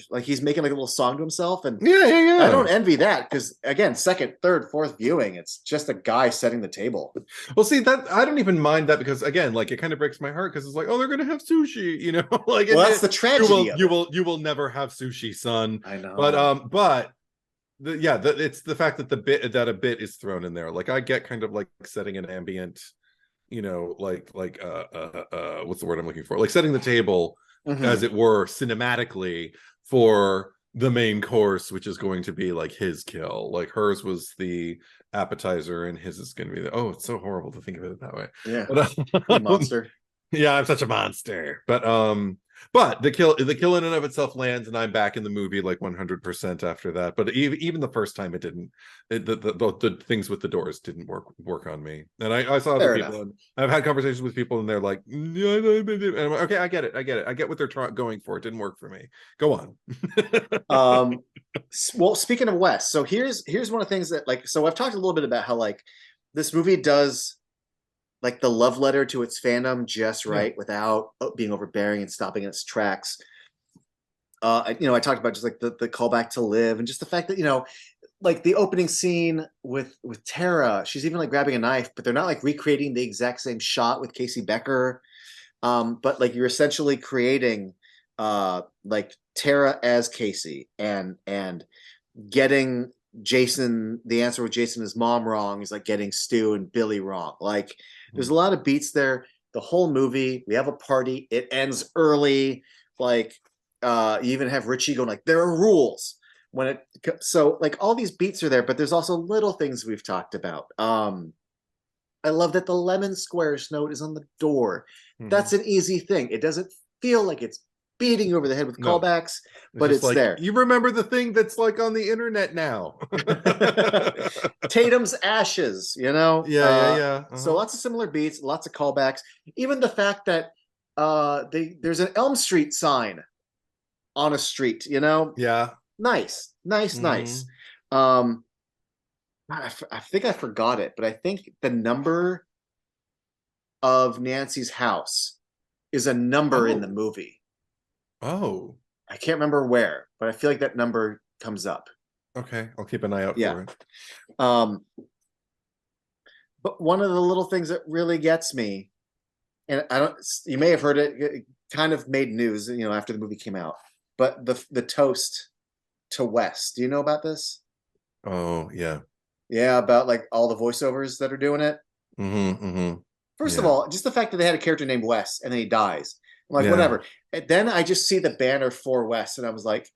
Speaker 1: like he's making like a little song to himself, and
Speaker 2: Yeah. Yeah.
Speaker 1: I
Speaker 2: Yeah.
Speaker 1: don't envy that because again, second, third, fourth viewing, it's just a guy setting the table.
Speaker 2: Well, see that I don't even mind that because again, like it kind of breaks my heart because it's like, oh, they're gonna have sushi, like
Speaker 1: Well, that's the
Speaker 2: you
Speaker 1: tragedy
Speaker 2: will,
Speaker 1: of
Speaker 2: you
Speaker 1: it.
Speaker 2: will, you will never have sushi, son.
Speaker 1: I
Speaker 2: But
Speaker 1: know.
Speaker 2: it's the fact that a bit is thrown in there. Like I get kind of like setting an ambient, what's the word I'm looking for? Like setting the table, as
Speaker 1: Mm-hmm.
Speaker 2: it were, cinematically for the main course, which is going to be like his kill. Like hers was the appetizer, and his is going to be it's so horrible to think of it that way.
Speaker 1: Yeah, you
Speaker 2: But
Speaker 1: monster.
Speaker 2: yeah, I'm such a monster. But the kill in and of itself lands, and I'm back in the movie like 100% after that. But even the first time it didn't. The things with the doors didn't work on me. And I saw other
Speaker 1: Fair
Speaker 2: people,
Speaker 1: enough.
Speaker 2: and I've had conversations with people, and they're like, "Yeah," and I'm like, okay, I get it. I get what they're going for. It didn't work for me. Go on.
Speaker 1: Um, well, speaking of Wes, so here's one of the things that like so I've talked a little bit about how like this movie does like the love letter to its fandom just
Speaker 2: Yeah.
Speaker 1: right without being overbearing and stopping in its tracks. I talked about just like the callback to Live and just the fact that like the opening scene with Tara, she's even like grabbing a knife, but they're not like recreating the exact same shot with Casey Becker. But like you're essentially creating like Tara as Casey and getting Jason the answer with Jason and his mom wrong is like getting Stu and Billy wrong. Like there's a lot of beats there. The whole movie, we have a party, it ends early. Like you even have Richie going like there are rules when it so like all these beats are there, but there's also little things we've talked about. I love that the lemon squares note is on the door.
Speaker 2: Mhm.
Speaker 1: That's an easy thing. It doesn't feel like it's beating over the head with
Speaker 2: No,
Speaker 1: callbacks,
Speaker 2: it's
Speaker 1: but
Speaker 2: just
Speaker 1: it's
Speaker 2: like
Speaker 1: there.
Speaker 2: you remember the thing that's like on the internet now.
Speaker 1: Tatum's ashes, you know.
Speaker 2: Yeah, yeah, yeah.
Speaker 1: So
Speaker 2: Uh-huh.
Speaker 1: lots of similar beats, lots of callbacks. Even the fact that there's an Elm Street sign on a street,
Speaker 2: Yeah.
Speaker 1: nice, nice, nice.
Speaker 2: Hmm.
Speaker 1: Um, I think I forgot it, but I think the number of Nancy's house is a number in the
Speaker 2: Oh,
Speaker 1: movie.
Speaker 2: oh,
Speaker 1: I can't remember where, but I feel like that number comes up.
Speaker 2: okay. I'll keep an eye out
Speaker 1: Yeah.
Speaker 2: for it.
Speaker 1: Um, but one of the little things that really gets me, and I don't, you may have heard it, it kind of made news, after the movie came out, but the toast to Wes. Do you know about this?
Speaker 2: Oh, yeah.
Speaker 1: Yeah, about like all the voiceovers that are doing it.
Speaker 2: Mm-hmm, mm-hmm.
Speaker 1: First of
Speaker 2: Yeah.
Speaker 1: all, just the fact that they had a character named Wes and then he dies. I'm like,
Speaker 2: Yeah.
Speaker 1: whatever. And then I just see the banner for Wes, and I was like,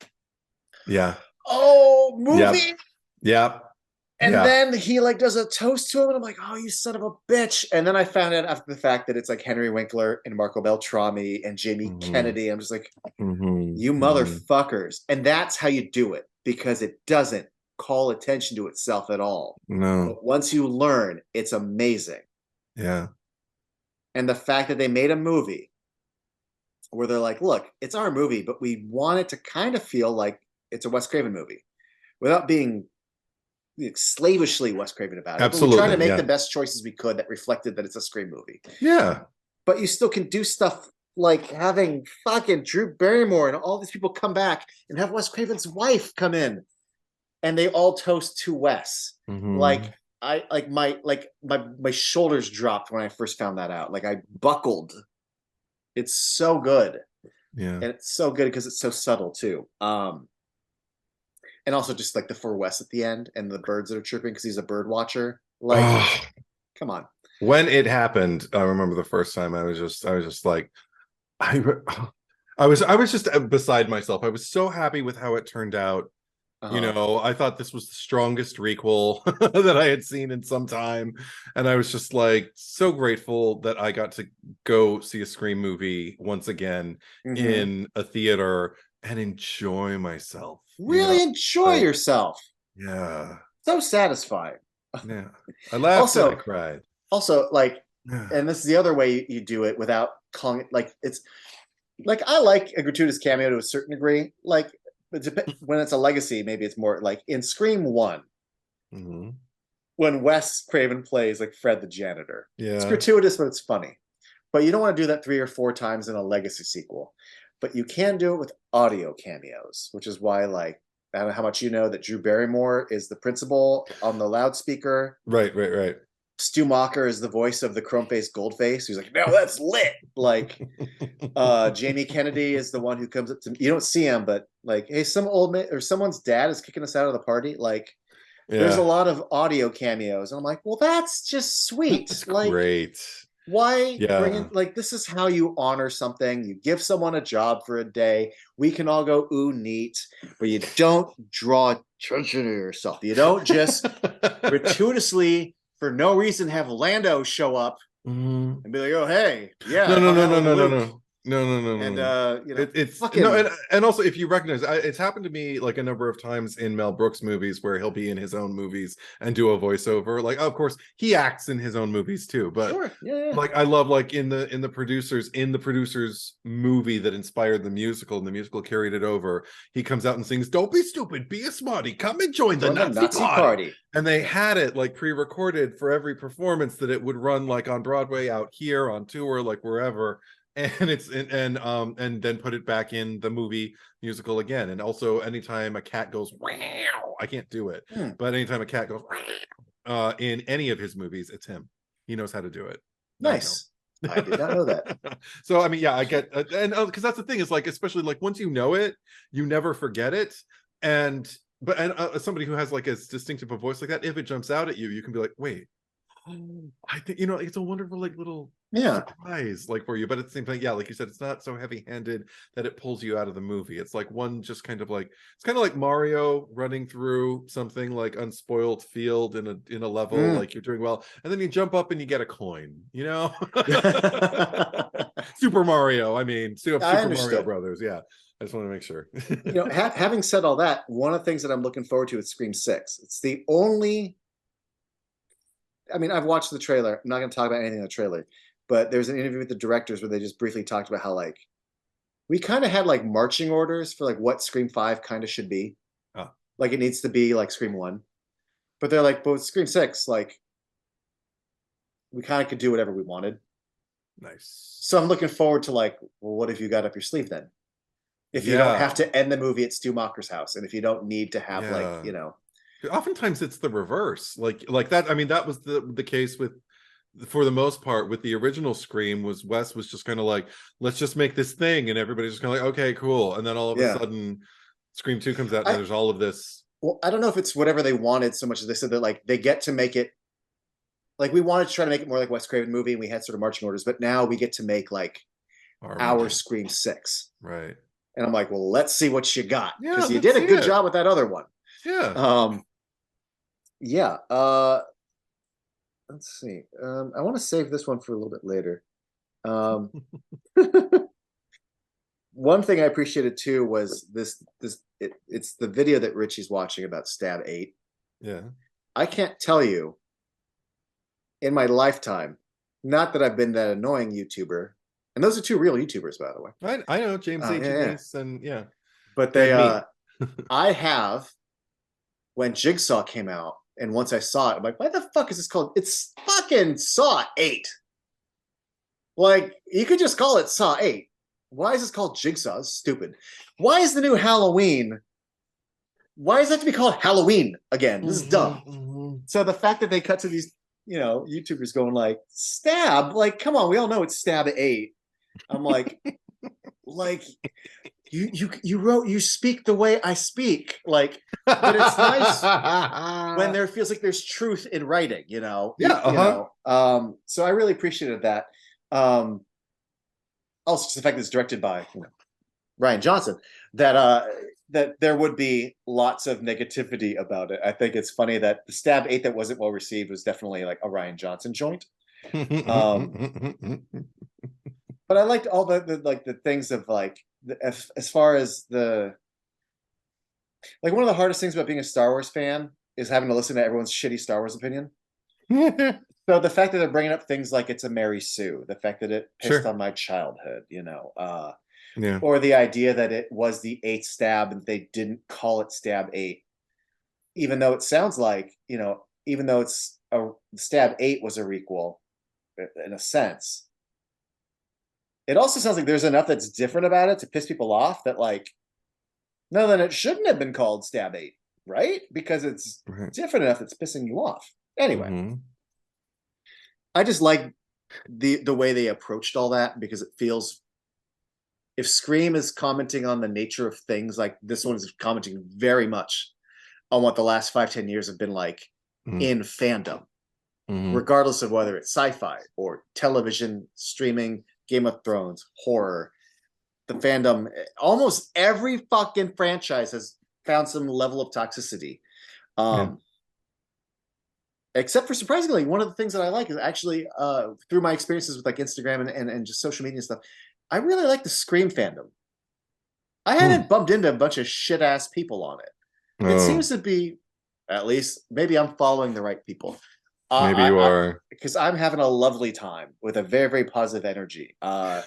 Speaker 2: Yeah.
Speaker 1: oh,
Speaker 2: Yep.
Speaker 1: movie.
Speaker 2: Yep.
Speaker 1: And
Speaker 2: Yeah.
Speaker 1: then he like does a toast to him, and I'm like, oh, you son of a bitch. And then I found out after the fact that it's like Henry Winkler and Marco Beltrami and Jamie
Speaker 2: Mm-hmm.
Speaker 1: Kennedy. I'm just like,
Speaker 2: Mm-hmm.
Speaker 1: you
Speaker 2: Mm-hmm.
Speaker 1: motherfuckers. And that's how you do it, because it doesn't call attention to itself at all.
Speaker 2: No.
Speaker 1: But once you learn, it's amazing.
Speaker 2: Yeah.
Speaker 1: And the fact that they made a movie where they're like, look, it's our movie, but we want it to kind of feel like it's a Wes Craven movie without being slavishly Wes Craven about it. But we tried to
Speaker 2: Absolutely.
Speaker 1: make the
Speaker 2: Yeah.
Speaker 1: best choices we could that reflected that it's a Scream movie.
Speaker 2: Yeah.
Speaker 1: But you still can do stuff like having fucking Drew Barrymore and all these people come back and have Wes Craven's wife come in and they all toast to Wes.
Speaker 2: Mm-hmm.
Speaker 1: Like my shoulders dropped when I first found that out. Like I buckled. It's so good.
Speaker 2: Yeah.
Speaker 1: And it's so good because it's so subtle too. And also just like the for Wes at the end and the birds that are chirping because he's a bird watcher. Like,
Speaker 2: Oh,
Speaker 1: come on.
Speaker 2: when it happened, I remember the first time I was just like, I, I was just beside myself. I was so happy with how it turned out.
Speaker 1: Uh-huh.
Speaker 2: I thought this was the strongest requel that I had seen in some time. And I was just like so grateful that I got to go see a Scream movie once again
Speaker 1: Mm-hmm.
Speaker 2: in a theater and enjoy myself.
Speaker 1: Really enjoy
Speaker 2: Like,
Speaker 1: yourself.
Speaker 2: yeah,
Speaker 1: So satisfying.
Speaker 2: yeah. I laughed and I
Speaker 1: Also,
Speaker 2: cried.
Speaker 1: also like,
Speaker 2: Yeah.
Speaker 1: and this is the other way you do it without calling it like it's like I like a gratuitous cameo to a certain degree. Like when it's a legacy, maybe it's more like in Scream 1,
Speaker 2: Mhm.
Speaker 1: when Wes Craven plays like Fred the janitor. It's
Speaker 2: Yeah.
Speaker 1: gratuitous, but it's funny. But you don't want to do that 3 or 4 times in a legacy sequel. But you can do it with audio cameos, which is why, like, I don't know how much you know that Drew Barrymore is the principal on the loudspeaker.
Speaker 2: Right, right, right.
Speaker 1: Stu Macher is the voice of the chrome-faced Goldface, who's like, no, that's lit. Like, Jamie Kennedy is the one who comes up to me. You don't see him, but like, hey, some old man or someone's dad is kicking us out of the party. Like, there's a
Speaker 2: Yeah.
Speaker 1: lot of audio cameos. And I'm like, well, that's just sweet.
Speaker 2: That's
Speaker 1: Like,
Speaker 2: great.
Speaker 1: why bring in,
Speaker 2: Yeah.
Speaker 1: like, this is how you honor something. You give someone a job for a day. We can all go, ooh, neat, but you don't draw attention to yourself. You don't just gratuitously, for no reason, have Lando show up
Speaker 2: Mhm.
Speaker 1: and be like, oh, hey, yeah,
Speaker 2: No,
Speaker 1: I
Speaker 2: no,
Speaker 1: hung
Speaker 2: no,
Speaker 1: out
Speaker 2: no,
Speaker 1: with
Speaker 2: no, no,
Speaker 1: Luke.
Speaker 2: no. No, no, no, no,
Speaker 1: And,
Speaker 2: no. It's no,
Speaker 1: fucking,
Speaker 2: and also if you recognize, it's happened to me like a number of times in Mel Brooks movies where he'll be in his own movies and do a voiceover. Like, of course, he acts in his own movies too, but
Speaker 1: sure, yeah,
Speaker 2: like I love like in the producers movie that inspired the musical and the musical carried it over. He comes out and sings, "Don't be stupid, be a smarty, come and join the
Speaker 1: join the
Speaker 2: Nazi
Speaker 1: Nazi
Speaker 2: party."
Speaker 1: party.
Speaker 2: And they had it like pre-recorded for every performance that it would run like on Broadway, out here on tour, like wherever. And and then put it back in the movie musical again. And also anytime a cat goes wow, I can't do it,
Speaker 1: Hmm,
Speaker 2: but anytime a cat goes in any of his movies, it's him. He knows how to do it. I don't.
Speaker 1: nice. I did not know that.
Speaker 2: So I mean, yeah, I get, and because that's the thing is like, especially like once you know it, you never forget it. And but and somebody who has like as distinctive a voice like that, if it jumps out at you, you can be like, wait, I think it's a wonderful like little
Speaker 1: Yeah.
Speaker 2: surprise like for you. But at the same time, yeah, like you said, it's not so heavy-handed that it pulls you out of the movie. It's like one just kind of like, it's kind of like Mario running through something like unspoiled field in a level,
Speaker 1: Mm.
Speaker 2: like you're doing well, and then you jump up and you get a coin. Super Mario, I mean,
Speaker 1: I
Speaker 2: Super Mario
Speaker 1: understood.
Speaker 2: Brothers, yeah. I just want to make sure.
Speaker 1: Having said all that, one of the things that I'm looking forward to is Scream 6. It's the only, I mean, I've watched the trailer. I'm not going to talk about anything in the trailer, but there's an interview with the directors where they just briefly talked about how, like, we kind of had like marching orders for like what Scream 5 kind of should be.
Speaker 2: Oh,
Speaker 1: Like, it needs to be like Scream 1. But they're like, but with Scream 6, like, we kind of could do whatever we wanted.
Speaker 2: Nice.
Speaker 1: So I'm looking forward to like, well, what have you got up your sleeve then? If you don't have
Speaker 2: Yeah.
Speaker 1: to end the movie at Stu Macher's house, and if you don't need to have like,
Speaker 2: Yeah.
Speaker 1: you know,
Speaker 2: Oftentimes it's the reverse. Like that. I mean, that was the case with, for the most part, with the original Scream. Was Wes was just kind of like, let's just make this thing, and everybody's just kind of like, okay, cool. And then all of a
Speaker 1: yeah.
Speaker 2: sudden, Scream 2 comes out, and
Speaker 1: I
Speaker 2: there's all of this.
Speaker 1: well, I don't know if it's whatever they wanted so much as they said that like they get to make it like we wanted to try to make it more like Wes Craven movie, and we had sort of marching orders, but now we get to make like our
Speaker 2: Movie.
Speaker 1: Scream 6.
Speaker 2: Right.
Speaker 1: And I'm like, well, let's see what you got.
Speaker 2: Yeah,
Speaker 1: Because you
Speaker 2: let's
Speaker 1: did a
Speaker 2: see
Speaker 1: good
Speaker 2: it.
Speaker 1: job with that other one.
Speaker 2: Yeah.
Speaker 1: Yeah. Let's see. I want to save this one for a little bit later. Um, one thing I appreciated too was it's the video that Richie's watching about Stab 8.
Speaker 2: Yeah.
Speaker 1: I can't tell you in my lifetime, not that I've been that annoying YouTuber, and those are two real YouTubers, by the way.
Speaker 2: I know James H.
Speaker 1: Yeah,
Speaker 2: and Ace, and yeah.
Speaker 1: But they I have, when Jigsaw came out, and once I saw it, I'm like, why the fuck is this called? It's fucking Saw 8. Like, you could just call it Saw 8. Why is this called Jigsaw? It's stupid. Why is the new Halloween? Why does it have to be called Halloween again? This is dumb. So the fact that they cut to these, you know, YouTubers going like, Stab, like, come on, we all know it's Stab 8. I'm like, like, you speak the way I speak, like, but it's nice when there feels like there's truth in writing, you know.
Speaker 2: Yeah.
Speaker 1: You know. So I really appreciated that. Also, just the fact that it's directed by, you know, Rian Johnson, that that there would be lots of negativity about it. I think it's funny that the Stab 8 that wasn't well received was definitely like a Rian Johnson joint. But I liked all the like the things of like as far as the like one of the hardest things about being a Star Wars fan is having to listen to everyone's shitty Star Wars opinion. So the fact that they're bringing up things like it's a Mary Sue, the fact that it pissed on my childhood, you know,
Speaker 2: yeah,
Speaker 1: or the idea that it was the 8th stab and they didn't call it Stab 8, even though it sounds like, you know, even though it's a Stab 8 was a requel in a sense. It also sounds like there's enough that's different about it to piss people off that like, no, then it shouldn't have been called Stab 8, right? Because it's different enough that's pissing you off. Anyway, I just like the way they approached all that because it feels, if Scream is commenting on the nature of things, like this one is commenting very much on what the last 5-10 years have been like in fandom, regardless of whether it's sci-fi or television, streaming, Game of Thrones, horror. The fandom, almost every fucking franchise has found some level of toxicity. Except for, surprisingly, one of the things that I like is actually through my experiences with like Instagram and just social media stuff, I really like the Scream fandom. I haven't bumped into a bunch of shit ass people on it. It seems to be, at least maybe I'm following the right people.
Speaker 2: Maybe you are,
Speaker 1: because I'm having a lovely time with a very, very positive energy.
Speaker 2: Yes.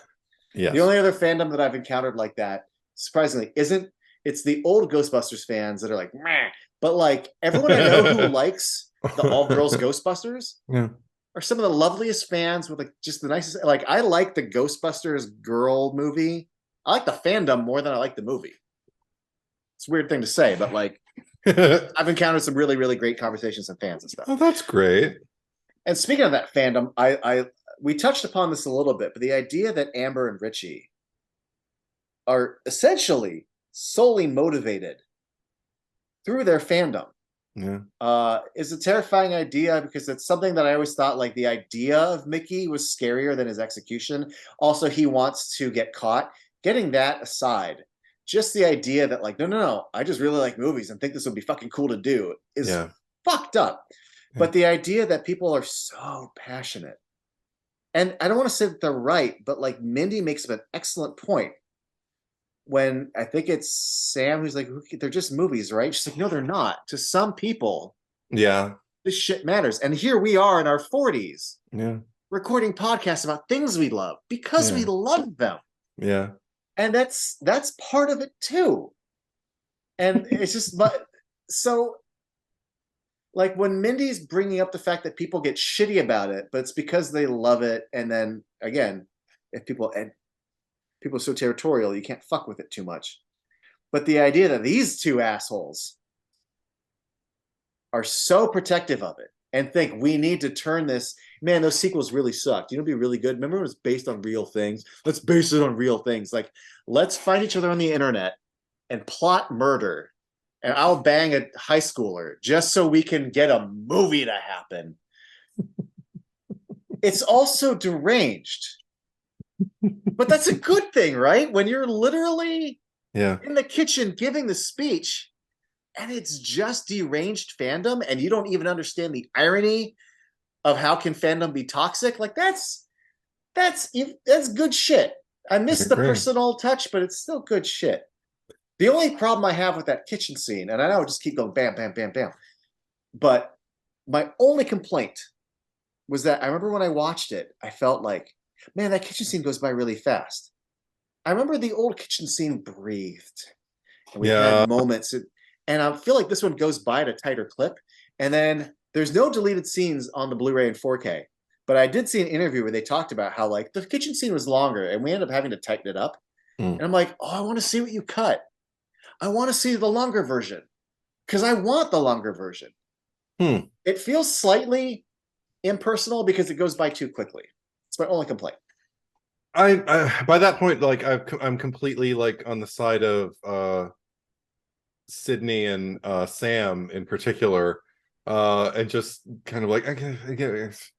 Speaker 1: The only other fandom that I've encountered like that, surprisingly, it's the old Ghostbusters fans that are like, meh. But like everyone I know who likes the all girls Ghostbusters are some of the loveliest fans with like just the nicest. Like I like the Ghostbusters girl movie. I like the fandom more than I like the movie. It's a weird thing to say, but like I've encountered some really, really great conversations and fans and stuff.
Speaker 2: Oh, that's great.
Speaker 1: And speaking of that fandom, we touched upon this a little bit, but the idea that Amber and Richie are essentially solely motivated through their fandom is a terrifying idea, because it's something that I always thought like the idea of Mickey was scarier than his execution. Also, he wants to get caught. Getting that aside, just the idea that like, no, I just really like movies and think this would be fucking cool to do is fucked up. But the idea that people are so passionate, and I don't want to say that they're right, but like Mindy makes an excellent point when I think it's Sam who's like, they're just movies, right? She's like, no, they're not. To some people, this shit matters. And here we are in our 40s recording podcasts about things we love because we love them. And that's part of it too. And it's just, but so like when Mindy's bringing up the fact that people get shitty about it, but it's because they love it. And then again, if people are so territorial, you can't fuck with it too much. But the idea that these two assholes are so protective of it and think we need to turn this, man, those sequels really sucked. You know, it'd be really good. Remember, it was based on real things. Let's base it on real things. Like, let's find each other on the internet and plot murder. And I'll bang a high schooler just so we can get a movie to happen. It's also deranged. But that's a good thing, right? When you're literally in the kitchen giving the speech and it's just deranged fandom and you don't even understand the irony of how can fandom be toxic. Like that's good shit. I miss the personal touch, but it's still good shit. The only problem I have with that kitchen scene, and I know I just keep going bam, bam, bam, bam, but my only complaint was that I remember when I watched it, I felt like, man, that kitchen scene goes by really fast. I remember the old kitchen scene breathed. And we had moments. And I feel like this one goes by at a tighter clip. And then there's no deleted scenes on the Blu-ray and 4K. But I did see an interview where they talked about how like the kitchen scene was longer and we ended up having to tighten it up. And I'm like, oh, I want to see what you cut. I want to see the longer version because I want the longer version. It feels slightly impersonal because it goes by too quickly. It's my only complaint.
Speaker 2: I by that point, like I'm completely like on the side of Sydney and Sam in particular, and just kind of like I get it.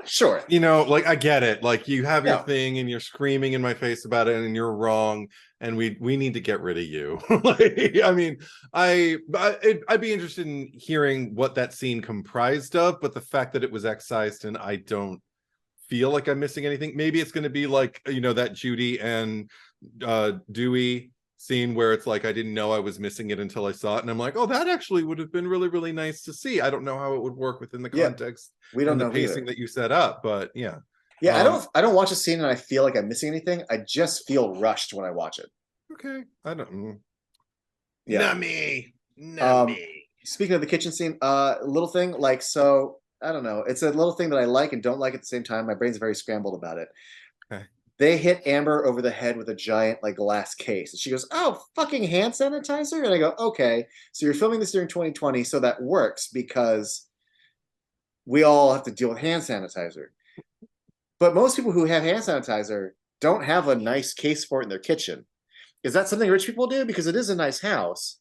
Speaker 1: Sure,
Speaker 2: you know, like I get it. Like you have your thing and you're screaming in my face about it, and you're wrong, and we need to get rid of you. Like, I mean, I'd be interested in hearing what that scene comprised of, but the fact that it was excised and I don't feel like I'm missing anything. Maybe it's going to be like, you know, that Judy and Dewey scene where it's like I didn't know I was missing it until I saw it, and I'm like, oh, that actually would have been really, really nice to see. I don't know how it would work within the context
Speaker 1: we don't
Speaker 2: and
Speaker 1: know
Speaker 2: the pacing that you set up, but yeah.
Speaker 1: I don't watch a scene and I feel like I'm missing anything. I just feel rushed when I watch it.
Speaker 2: Okay, I don't.
Speaker 1: Not me. Speaking of the kitchen scene, little thing like, so I don't know. It's a little thing that I like and don't like at the same time. My brain's very scrambled about it.
Speaker 2: Okay.
Speaker 1: They hit Amber over the head with a giant like glass case. And she goes, oh, fucking hand sanitizer? And I go, okay, so you're filming this during 2020, so that works because we all have to deal with hand sanitizer. But most people who have hand sanitizer don't have a nice case for it in their kitchen. Is that something rich people do? Because it is a nice house.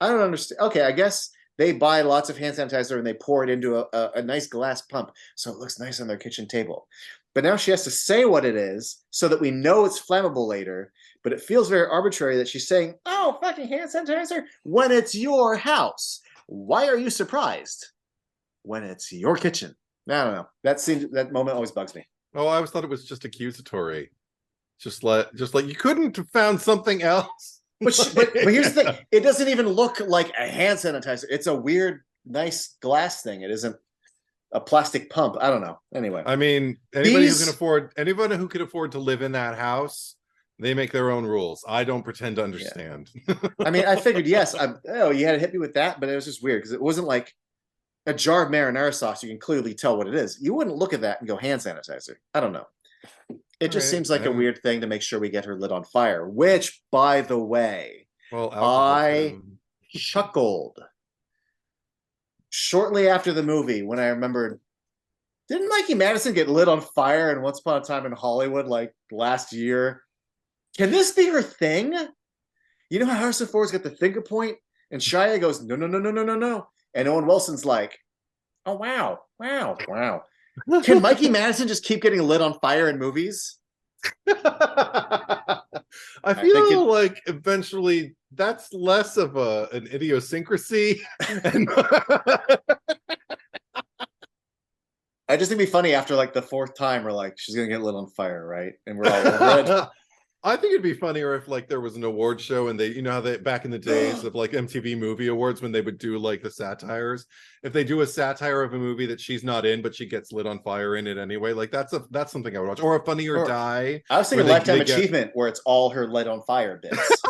Speaker 1: I don't understand. Okay, I guess they buy lots of hand sanitizer and they pour it into a nice glass pump so it looks nice on their kitchen table. But now she has to say what it is so that we know it's flammable later. But it feels very arbitrary that she's saying, oh, fucking hand sanitizer, when it's your house. Why are you surprised when it's your kitchen? I don't know. That moment always bugs me.
Speaker 2: Oh, I always thought it was just accusatory. Just like you couldn't have found something else.
Speaker 1: But here's the thing. It doesn't even look like a hand sanitizer. It's a weird, nice glass thing. It isn't a plastic pump. I don't know. Anyway.
Speaker 2: I mean, anyone who can afford to live in that house, they make their own rules. I don't pretend to understand.
Speaker 1: Yeah. I mean, I figured, yes, you had to hit me with that, but it was just weird because it wasn't like a jar of marinara sauce. You can clearly tell what it is. You wouldn't look at that and go hand sanitizer. I don't know. It just seems like a weird thing to make sure we get her lit on fire, which, by the way, I chuckled shortly after the movie when I remembered, didn't Mikey Madison get lit on fire in Once Upon a Time in Hollywood like last year? Can this be her thing? You know how Harrison Ford's got the finger point and Shia goes, no, no, no, no, no, no, no. And Owen Wilson's like, oh, wow, wow, wow. Can Mikey Madison just keep getting lit on fire in movies?
Speaker 2: I feel like eventually that's less of an idiosyncrasy.
Speaker 1: I just think it'd be funny after like the fourth time we're like, she's gonna get lit on fire, right? And we're all over it.
Speaker 2: I think it'd be funnier if like there was an award show and they, you know how they back in the days of like MTV Movie Awards when they would do like the satires. If they do a satire of a movie that she's not in, but she gets lit on fire in it anyway, like that's something I would watch. Or a Funny or Die.
Speaker 1: I was thinking Lifetime Achievement where it's all her lit on fire bits.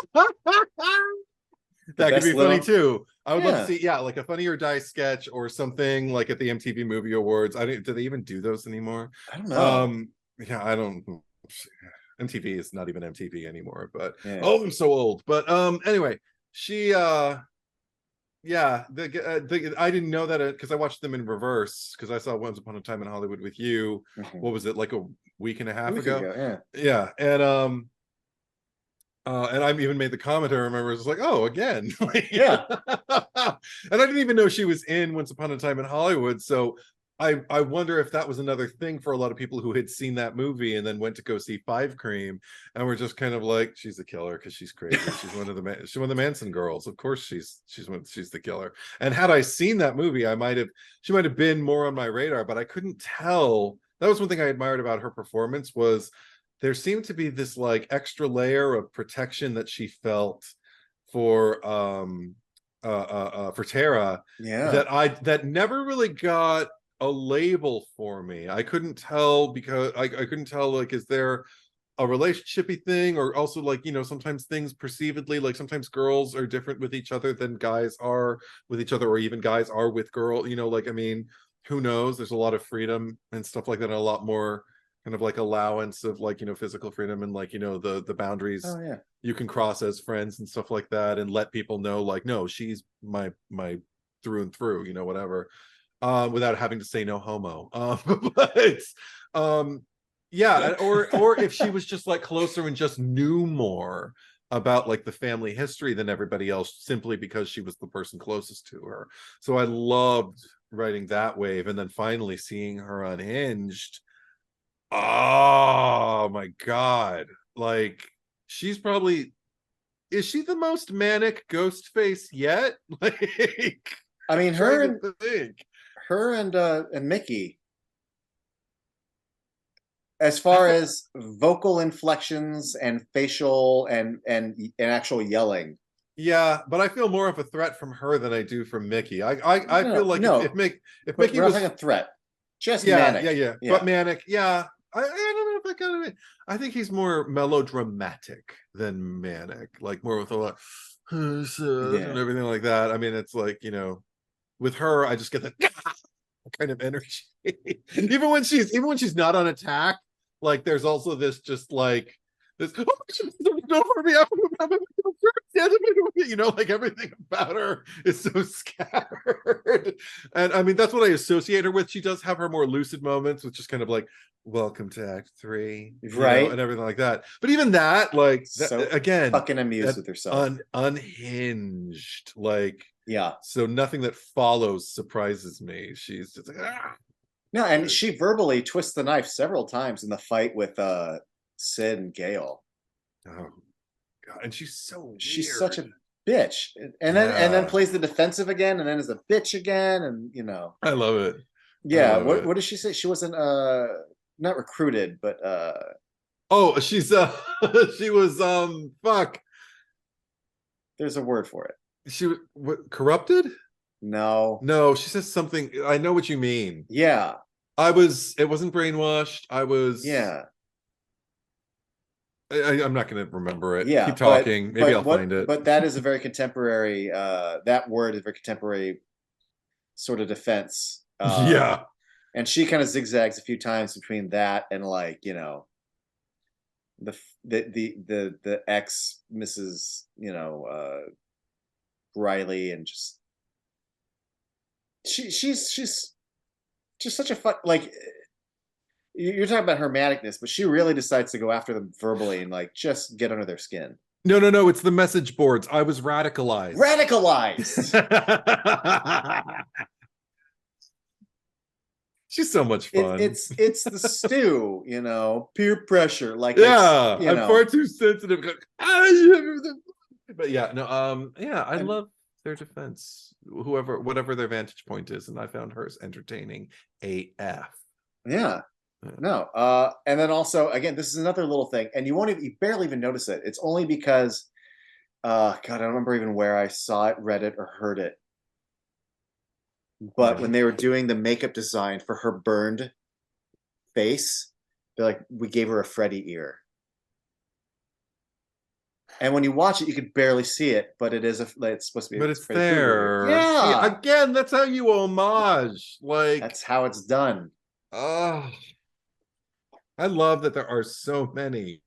Speaker 2: That could be funny too. I would love to
Speaker 1: Yeah,
Speaker 2: see, yeah, like a Funny or Die sketch or something like at the MTV Movie Awards. I don't, do they even do those anymore?
Speaker 1: I don't know.
Speaker 2: Yeah, I don't. MTV is not even MTV anymore, but
Speaker 1: Yeah,
Speaker 2: oh, I'm so old. But anyway, she yeah, I didn't know that because I watched them in reverse because I saw Once Upon a Time in Hollywood with you.
Speaker 1: mhm.
Speaker 2: What was it, like a week and a
Speaker 1: A
Speaker 2: half
Speaker 1: week
Speaker 2: ago?
Speaker 1: ago. Yeah,
Speaker 2: Yeah, and I even made the comment. I remember it was like, oh, again. Like,
Speaker 1: yeah.
Speaker 2: and I didn't even know she was in Once Upon a Time in Hollywood. So I wonder if that was another thing for a lot of people who had seen that movie and then went to go see Five Cream and were just kind of like, she's a killer because she's crazy. She's one of the Manson girls. Of course she's the killer. And had I seen that movie, she might have been more on my radar, but I couldn't tell. That was one thing I admired about her performance was there seemed to be this like extra layer of protection that she felt for Tara
Speaker 1: Yeah.
Speaker 2: that never really got a label for me. I couldn't tell because I couldn't tell, like, is there a relationshipy thing, or also, like, sometimes things perceivedly, like sometimes girls are different with each other than guys are with each other, or even guys are with girl, like, I mean, who knows? There's a lot of freedom and stuff like that, and a lot more kind of like allowance of, like, physical freedom, and, like, the boundaries
Speaker 1: Oh yeah.
Speaker 2: you can cross as friends and stuff like that, and let people know, like, no, she's my through and through, whatever, without having to say no homo. But yeah, or if she was just like closer and just knew more about like the family history than everybody else, simply because she was the person closest to her. So I loved writing that wave, and then finally seeing her unhinged. Oh my god. Like, she's probably, is she the most manic ghost face yet? Like,
Speaker 1: I
Speaker 2: I'm
Speaker 1: mean,
Speaker 2: trying to think.
Speaker 1: her and Mickey, as
Speaker 2: I
Speaker 1: far
Speaker 2: feel,
Speaker 1: as vocal inflections and facial and actual yelling.
Speaker 2: yeah, but I feel more of a threat from her than I do from Mickey. I feel
Speaker 1: No,
Speaker 2: like if
Speaker 1: no,
Speaker 2: if
Speaker 1: but
Speaker 2: Mickey
Speaker 1: we're not talking
Speaker 2: was,
Speaker 1: a threat. Just
Speaker 2: yeah,
Speaker 1: manic.
Speaker 2: but
Speaker 1: Yeah.
Speaker 2: manic, yeah. I don't know if I kind of, I think he's more melodramatic than manic, like more with a lot and
Speaker 1: Yeah.
Speaker 2: everything like that. I mean, it's like, with her, I just get that kind of energy. Even when she's not on attack, like, there's also this just like this, oh, don't hurt me, like everything about her is so scattered. And I mean, that's what I associate her with. She does have her more lucid moments, which is kind of like, welcome to act 3,
Speaker 1: Right.
Speaker 2: and everything like that. But even that, like, that,
Speaker 1: So
Speaker 2: again,
Speaker 1: fucking amused
Speaker 2: that
Speaker 1: with herself.
Speaker 2: unhinged, like,
Speaker 1: Yeah.
Speaker 2: so nothing that follows surprises me. She's just like, ah.
Speaker 1: No, and she verbally twists the knife several times in the fight with Sid and Gale.
Speaker 2: Oh god, and she's so
Speaker 1: She's such
Speaker 2: weird.
Speaker 1: a bitch. And then
Speaker 2: Yeah,
Speaker 1: plays the defensive again and then is a bitch again and
Speaker 2: I love it. I
Speaker 1: yeah,
Speaker 2: love
Speaker 1: what
Speaker 2: it.
Speaker 1: what did she say? She wasn't not recruited, but
Speaker 2: Oh, she's she was fuck.
Speaker 1: there's a word for it.
Speaker 2: She was what, corrupted?
Speaker 1: No.
Speaker 2: No, she says something. I know what you mean.
Speaker 1: Yeah.
Speaker 2: It wasn't brainwashed.
Speaker 1: Yeah.
Speaker 2: I'm not going to remember it.
Speaker 1: Yeah,
Speaker 2: Keep talking. Maybe I'll find it.
Speaker 1: but that is a very contemporary that word is a very contemporary sort of defense.
Speaker 2: Yeah.
Speaker 1: And she kind of zigzags a few times between that and like, the ex Mrs. Riley and just she's just such a fun like you're talking about her manicness, but she really decides to go after them verbally and like just get under their skin.
Speaker 2: No, no, no. It's the message boards. I was radicalized.
Speaker 1: Radicalized.
Speaker 2: She's so much fun.
Speaker 1: It's the stew, peer pressure. Like it's
Speaker 2: Yeah, I'm far too sensitive. But yeah, no, yeah, I
Speaker 1: and
Speaker 2: love their defense, whatever their vantage point is, and I found hers entertaining AF.
Speaker 1: yeah.
Speaker 2: Yeah.
Speaker 1: No. And then also again, this is another little thing, and you barely even notice it. It's only because God, I don't remember even where I saw it, read it, or heard it. But when they were doing the makeup design for her burned face, they're like, we gave her a Freddy ear. And when you watch it, you could barely see it, but it is it's supposed to be
Speaker 2: But
Speaker 1: a
Speaker 2: it's
Speaker 1: Freddy Krueger movie.
Speaker 2: there. See,
Speaker 1: Yeah,
Speaker 2: again, that's how you homage. Like,
Speaker 1: that's how it's done.
Speaker 2: oh, I love that there are so many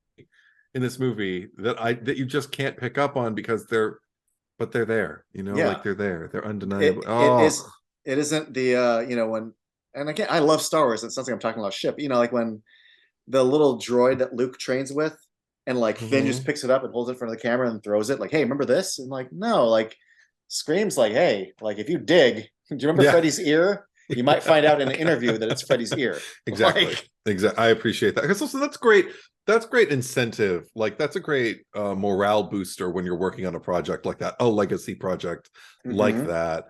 Speaker 2: in this movie that you just can't pick up on because they're there, like
Speaker 1: Yeah,
Speaker 2: they're there. They're undeniable.
Speaker 1: it
Speaker 2: Oh,
Speaker 1: is. It isn't the when. And again, I love Star Wars. It's something I'm talking about ship. Like when the little droid that Luke trains with, and like Finn just
Speaker 2: mhm.
Speaker 1: picks it up and holds it in front of the camera and throws it. Like, hey, remember this? And like, no, like Scream's like, hey, like if you dig, do you remember
Speaker 2: Yeah.
Speaker 1: Freddy's ear? You might find out in an interview that it's Freddy's ear.
Speaker 2: Exactly.
Speaker 1: Like,
Speaker 2: Exactly. I appreciate that. Because also that's great. That's great incentive. Like that's a great morale booster when you're working on a project like that, a legacy project like
Speaker 1: mm-hmm.
Speaker 2: that.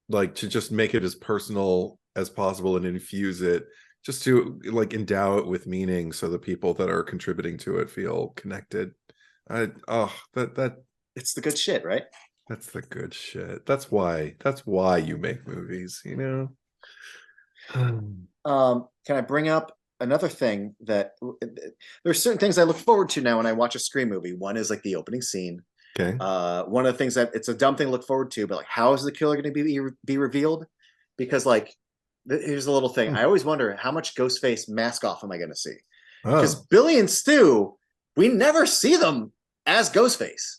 Speaker 2: Like to just make it as personal as possible and infuse it, just to like endow it with meaning so the people that are contributing to it feel connected. That
Speaker 1: It's the good shit, right?
Speaker 2: that's the good shit. That's why you make movies.
Speaker 1: Can I bring up another thing that there's certain things I look forward to now when I watch a Scream movie. One is like the opening scene.
Speaker 2: Okay.
Speaker 1: One of the things that it's a dumb thing to look forward to, but like, how is the killer going to be revealed? Because like, here's a little thing. I always wonder how much Ghostface mask off am I going to see? Because
Speaker 2: Oh.
Speaker 1: Billy and Stu, we never see them as Ghostface.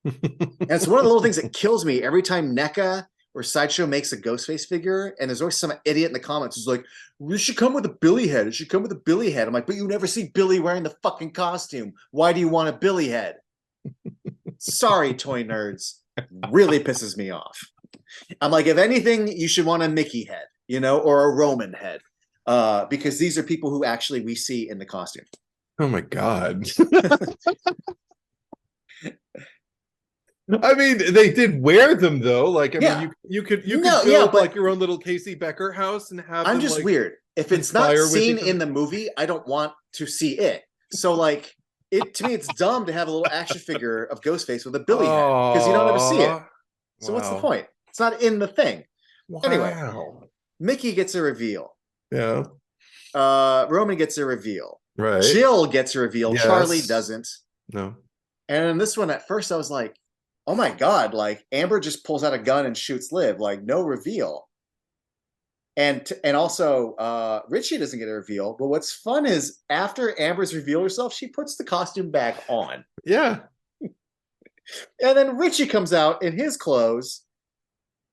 Speaker 1: And it's one of the little things that kills me every time NECA or Sideshow makes a Ghostface figure, and there's always some idiot in the comments who's like, "It should come with a Billy head. It should come with a Billy head." I'm like, "But you never see Billy wearing the fucking costume. Why do you want a Billy head?" Sorry, toy nerds. Really pisses me off. I'm like, if anything, you should want a Mickey head, or a Roman head, because these are people who actually we see in the costume.
Speaker 2: Oh my God. I mean, they did wear them though. Like, I mean,
Speaker 1: Yeah,
Speaker 2: you could
Speaker 1: no, yeah,
Speaker 2: build like
Speaker 1: but
Speaker 2: your own little Casey Becker house and have
Speaker 1: I'm
Speaker 2: them
Speaker 1: just
Speaker 2: like
Speaker 1: weird. If it's not
Speaker 2: conspire with
Speaker 1: seen
Speaker 2: each
Speaker 1: in
Speaker 2: other.
Speaker 1: the movie, I don't want to see it. So like it to me, it's dumb to have a little action figure of Ghostface with a Billy head because you don't ever see it.
Speaker 2: Oh,
Speaker 1: So what's the
Speaker 2: wow.
Speaker 1: point? It's not in the thing. Anyway,
Speaker 2: Wow.
Speaker 1: Mickey gets a reveal.
Speaker 2: Yeah.
Speaker 1: Roman gets a reveal.
Speaker 2: Right.
Speaker 1: Jill gets a reveal. Charlie
Speaker 2: Yes.
Speaker 1: doesn't.
Speaker 2: No.
Speaker 1: And in this one, at first, I was like, "Oh my god!" Like Amber just pulls out a gun and shoots Liv. Like no reveal. And also Richie doesn't get a reveal. But what's fun is after Amber's revealed herself, she puts the costume back on,
Speaker 2: Yeah.
Speaker 1: and then Richie comes out in his clothes.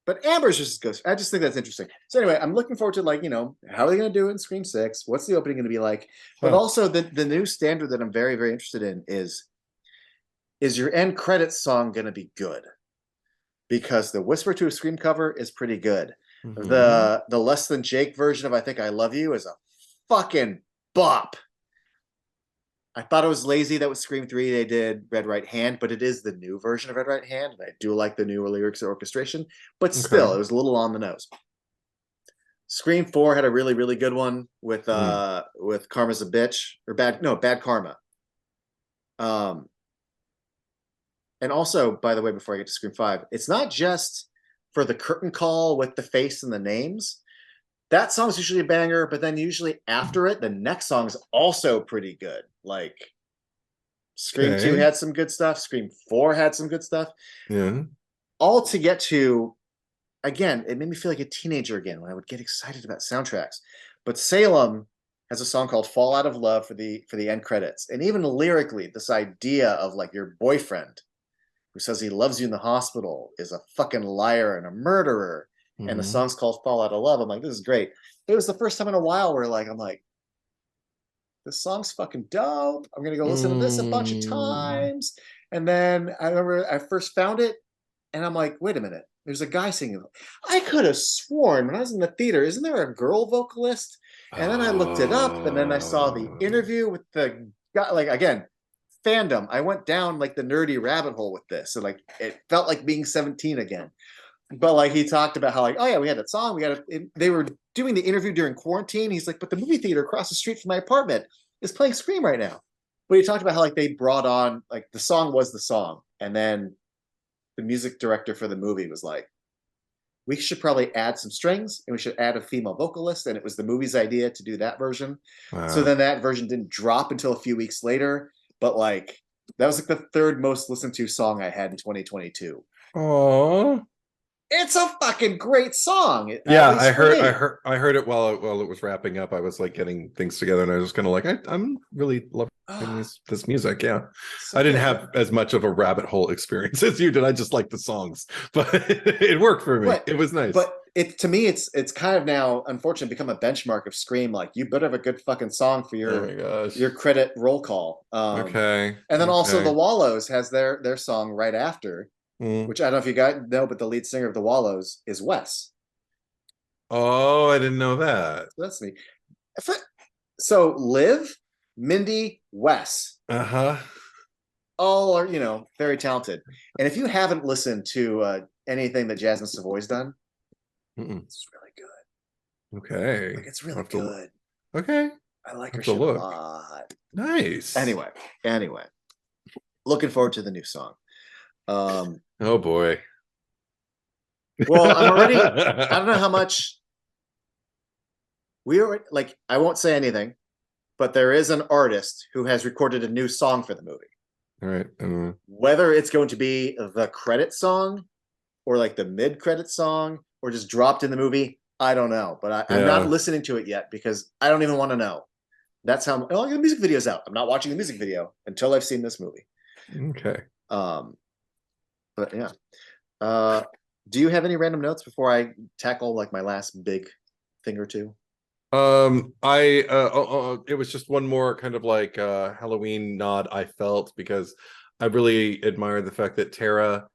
Speaker 1: But Amber's just goes. I just think that's interesting. So anyway, I'm looking forward to how are they going to do it in Scream 6? What's the opening going to be like? But
Speaker 2: Huh.
Speaker 1: also the new standard that I'm very very interested in is your end credits song going to be good? Because the Whisper to a Scream cover is pretty good.
Speaker 2: Mm-hmm.
Speaker 1: The Less Than Jake version of I Think I Love You is a fucking bop. I thought it was lazy that with Scream 3 they did Red Right Hand, but it is the new version of Red Right Hand, and I do like the new lyrics and orchestration, but still,
Speaker 2: Okay.
Speaker 1: it was a little on the nose. Scream 4 had a really, really good one
Speaker 2: Mm.
Speaker 1: with Karma's a Bitch, or Bad Karma. Um, and also, by the way, before I get to Scream 5, it's not just for the curtain call with the face and the names. That song's usually a banger, but then usually after it, the next song's also pretty good. Like Scream 2
Speaker 2: Okay.
Speaker 1: had some good stuff, Scream 4 had some good stuff.
Speaker 2: Yeah.
Speaker 1: All to get to, again, it made me feel like a teenager again when I would get excited about soundtracks. But Salem has a song called Fall Out of Love for the end credits. And even lyrically, this idea of like your boyfriend who says he loves you in the hospital is a fucking liar and a murderer. And the
Speaker 2: Mm-hmm.
Speaker 1: song's called Fall Out of Love. I'm like, this is great. It was the first time in a while where I'm like, this song's fucking dope. I'm gonna go listen to this a bunch of
Speaker 2: Mm.
Speaker 1: times. And then I remember I first found it, and I'm like, wait a minute, there's a guy singing. I could have sworn when I was in the theater, isn't there a girl vocalist? And then I looked it up, and then I saw the interview with the guy. Like again, fandom. I went down like the nerdy rabbit hole with this, and like it felt like being 17 again. But like he talked about how like, oh yeah, we had that song. They were doing the interview during quarantine. He's like, but the movie theater across the street from my apartment is playing Scream right now. But he talked about how like they brought on like the song was the song, and then the music director for the movie was like, we should probably add some strings and we should add a female vocalist. And it was the movie's idea to do that version. So
Speaker 2: Wow.
Speaker 1: then that version didn't drop until a few weeks later. But like That was like the third most listened to song I had in 2022.
Speaker 2: Oh.
Speaker 1: It's a fucking great song, at
Speaker 2: Yeah,
Speaker 1: least for me.
Speaker 2: I heard it while it was wrapping up. I was like getting things together, and I was just kind of like, I'm really loving
Speaker 1: Ah,
Speaker 2: this music. Yeah,
Speaker 1: so
Speaker 2: I didn't
Speaker 1: good.
Speaker 2: have as much of a rabbit hole experience as you did. I just liked the songs, but it worked for me.
Speaker 1: But
Speaker 2: It was nice.
Speaker 1: but it to me it's kind of now unfortunately become a benchmark of Scream. Like you better have a good fucking song for
Speaker 2: Oh my gosh.
Speaker 1: your credit roll call.
Speaker 2: Okay.
Speaker 1: And then also the
Speaker 2: Okay.
Speaker 1: Wallows has their song right after,
Speaker 2: Mm.
Speaker 1: which I don't know if you guys know, but the lead singer of the Wallows is Wes.
Speaker 2: Oh, I didn't know that.
Speaker 1: So that's me. So Liv, Mindy, Wes,
Speaker 2: Uh-huh.
Speaker 1: all are very talented. And if you haven't listened to anything that Jasmine Savoy's done,
Speaker 2: Mm-mm.
Speaker 1: it's really good.
Speaker 2: Okay.
Speaker 1: Like it's
Speaker 2: I'll
Speaker 1: really
Speaker 2: have to.
Speaker 1: good.
Speaker 2: Okay.
Speaker 1: I like
Speaker 2: I'll
Speaker 1: her
Speaker 2: have to
Speaker 1: shit a
Speaker 2: look.
Speaker 1: lot.
Speaker 2: Nice.
Speaker 1: Anyway, looking forward to the new song. Um,
Speaker 2: Oh boy.
Speaker 1: well, I'm already. I don't know how much we already like. I won't say anything, but there is an artist who has recorded a new song for the movie.
Speaker 2: All right.
Speaker 1: Whether it's going to be the credit song or like the mid-credit song or just dropped in the movie, I don't know. But I'm not
Speaker 2: Yeah.
Speaker 1: listening to it yet because I don't even want to know. That's how. Oh, the music video's out. I'm not watching the music video until I've seen this movie.
Speaker 2: Okay.
Speaker 1: Um, but yeah. Uh, do you have any random notes before I tackle like my last big thing or two?
Speaker 2: It was just one more kind of like Halloween nod I felt because I really admired the fact that Tara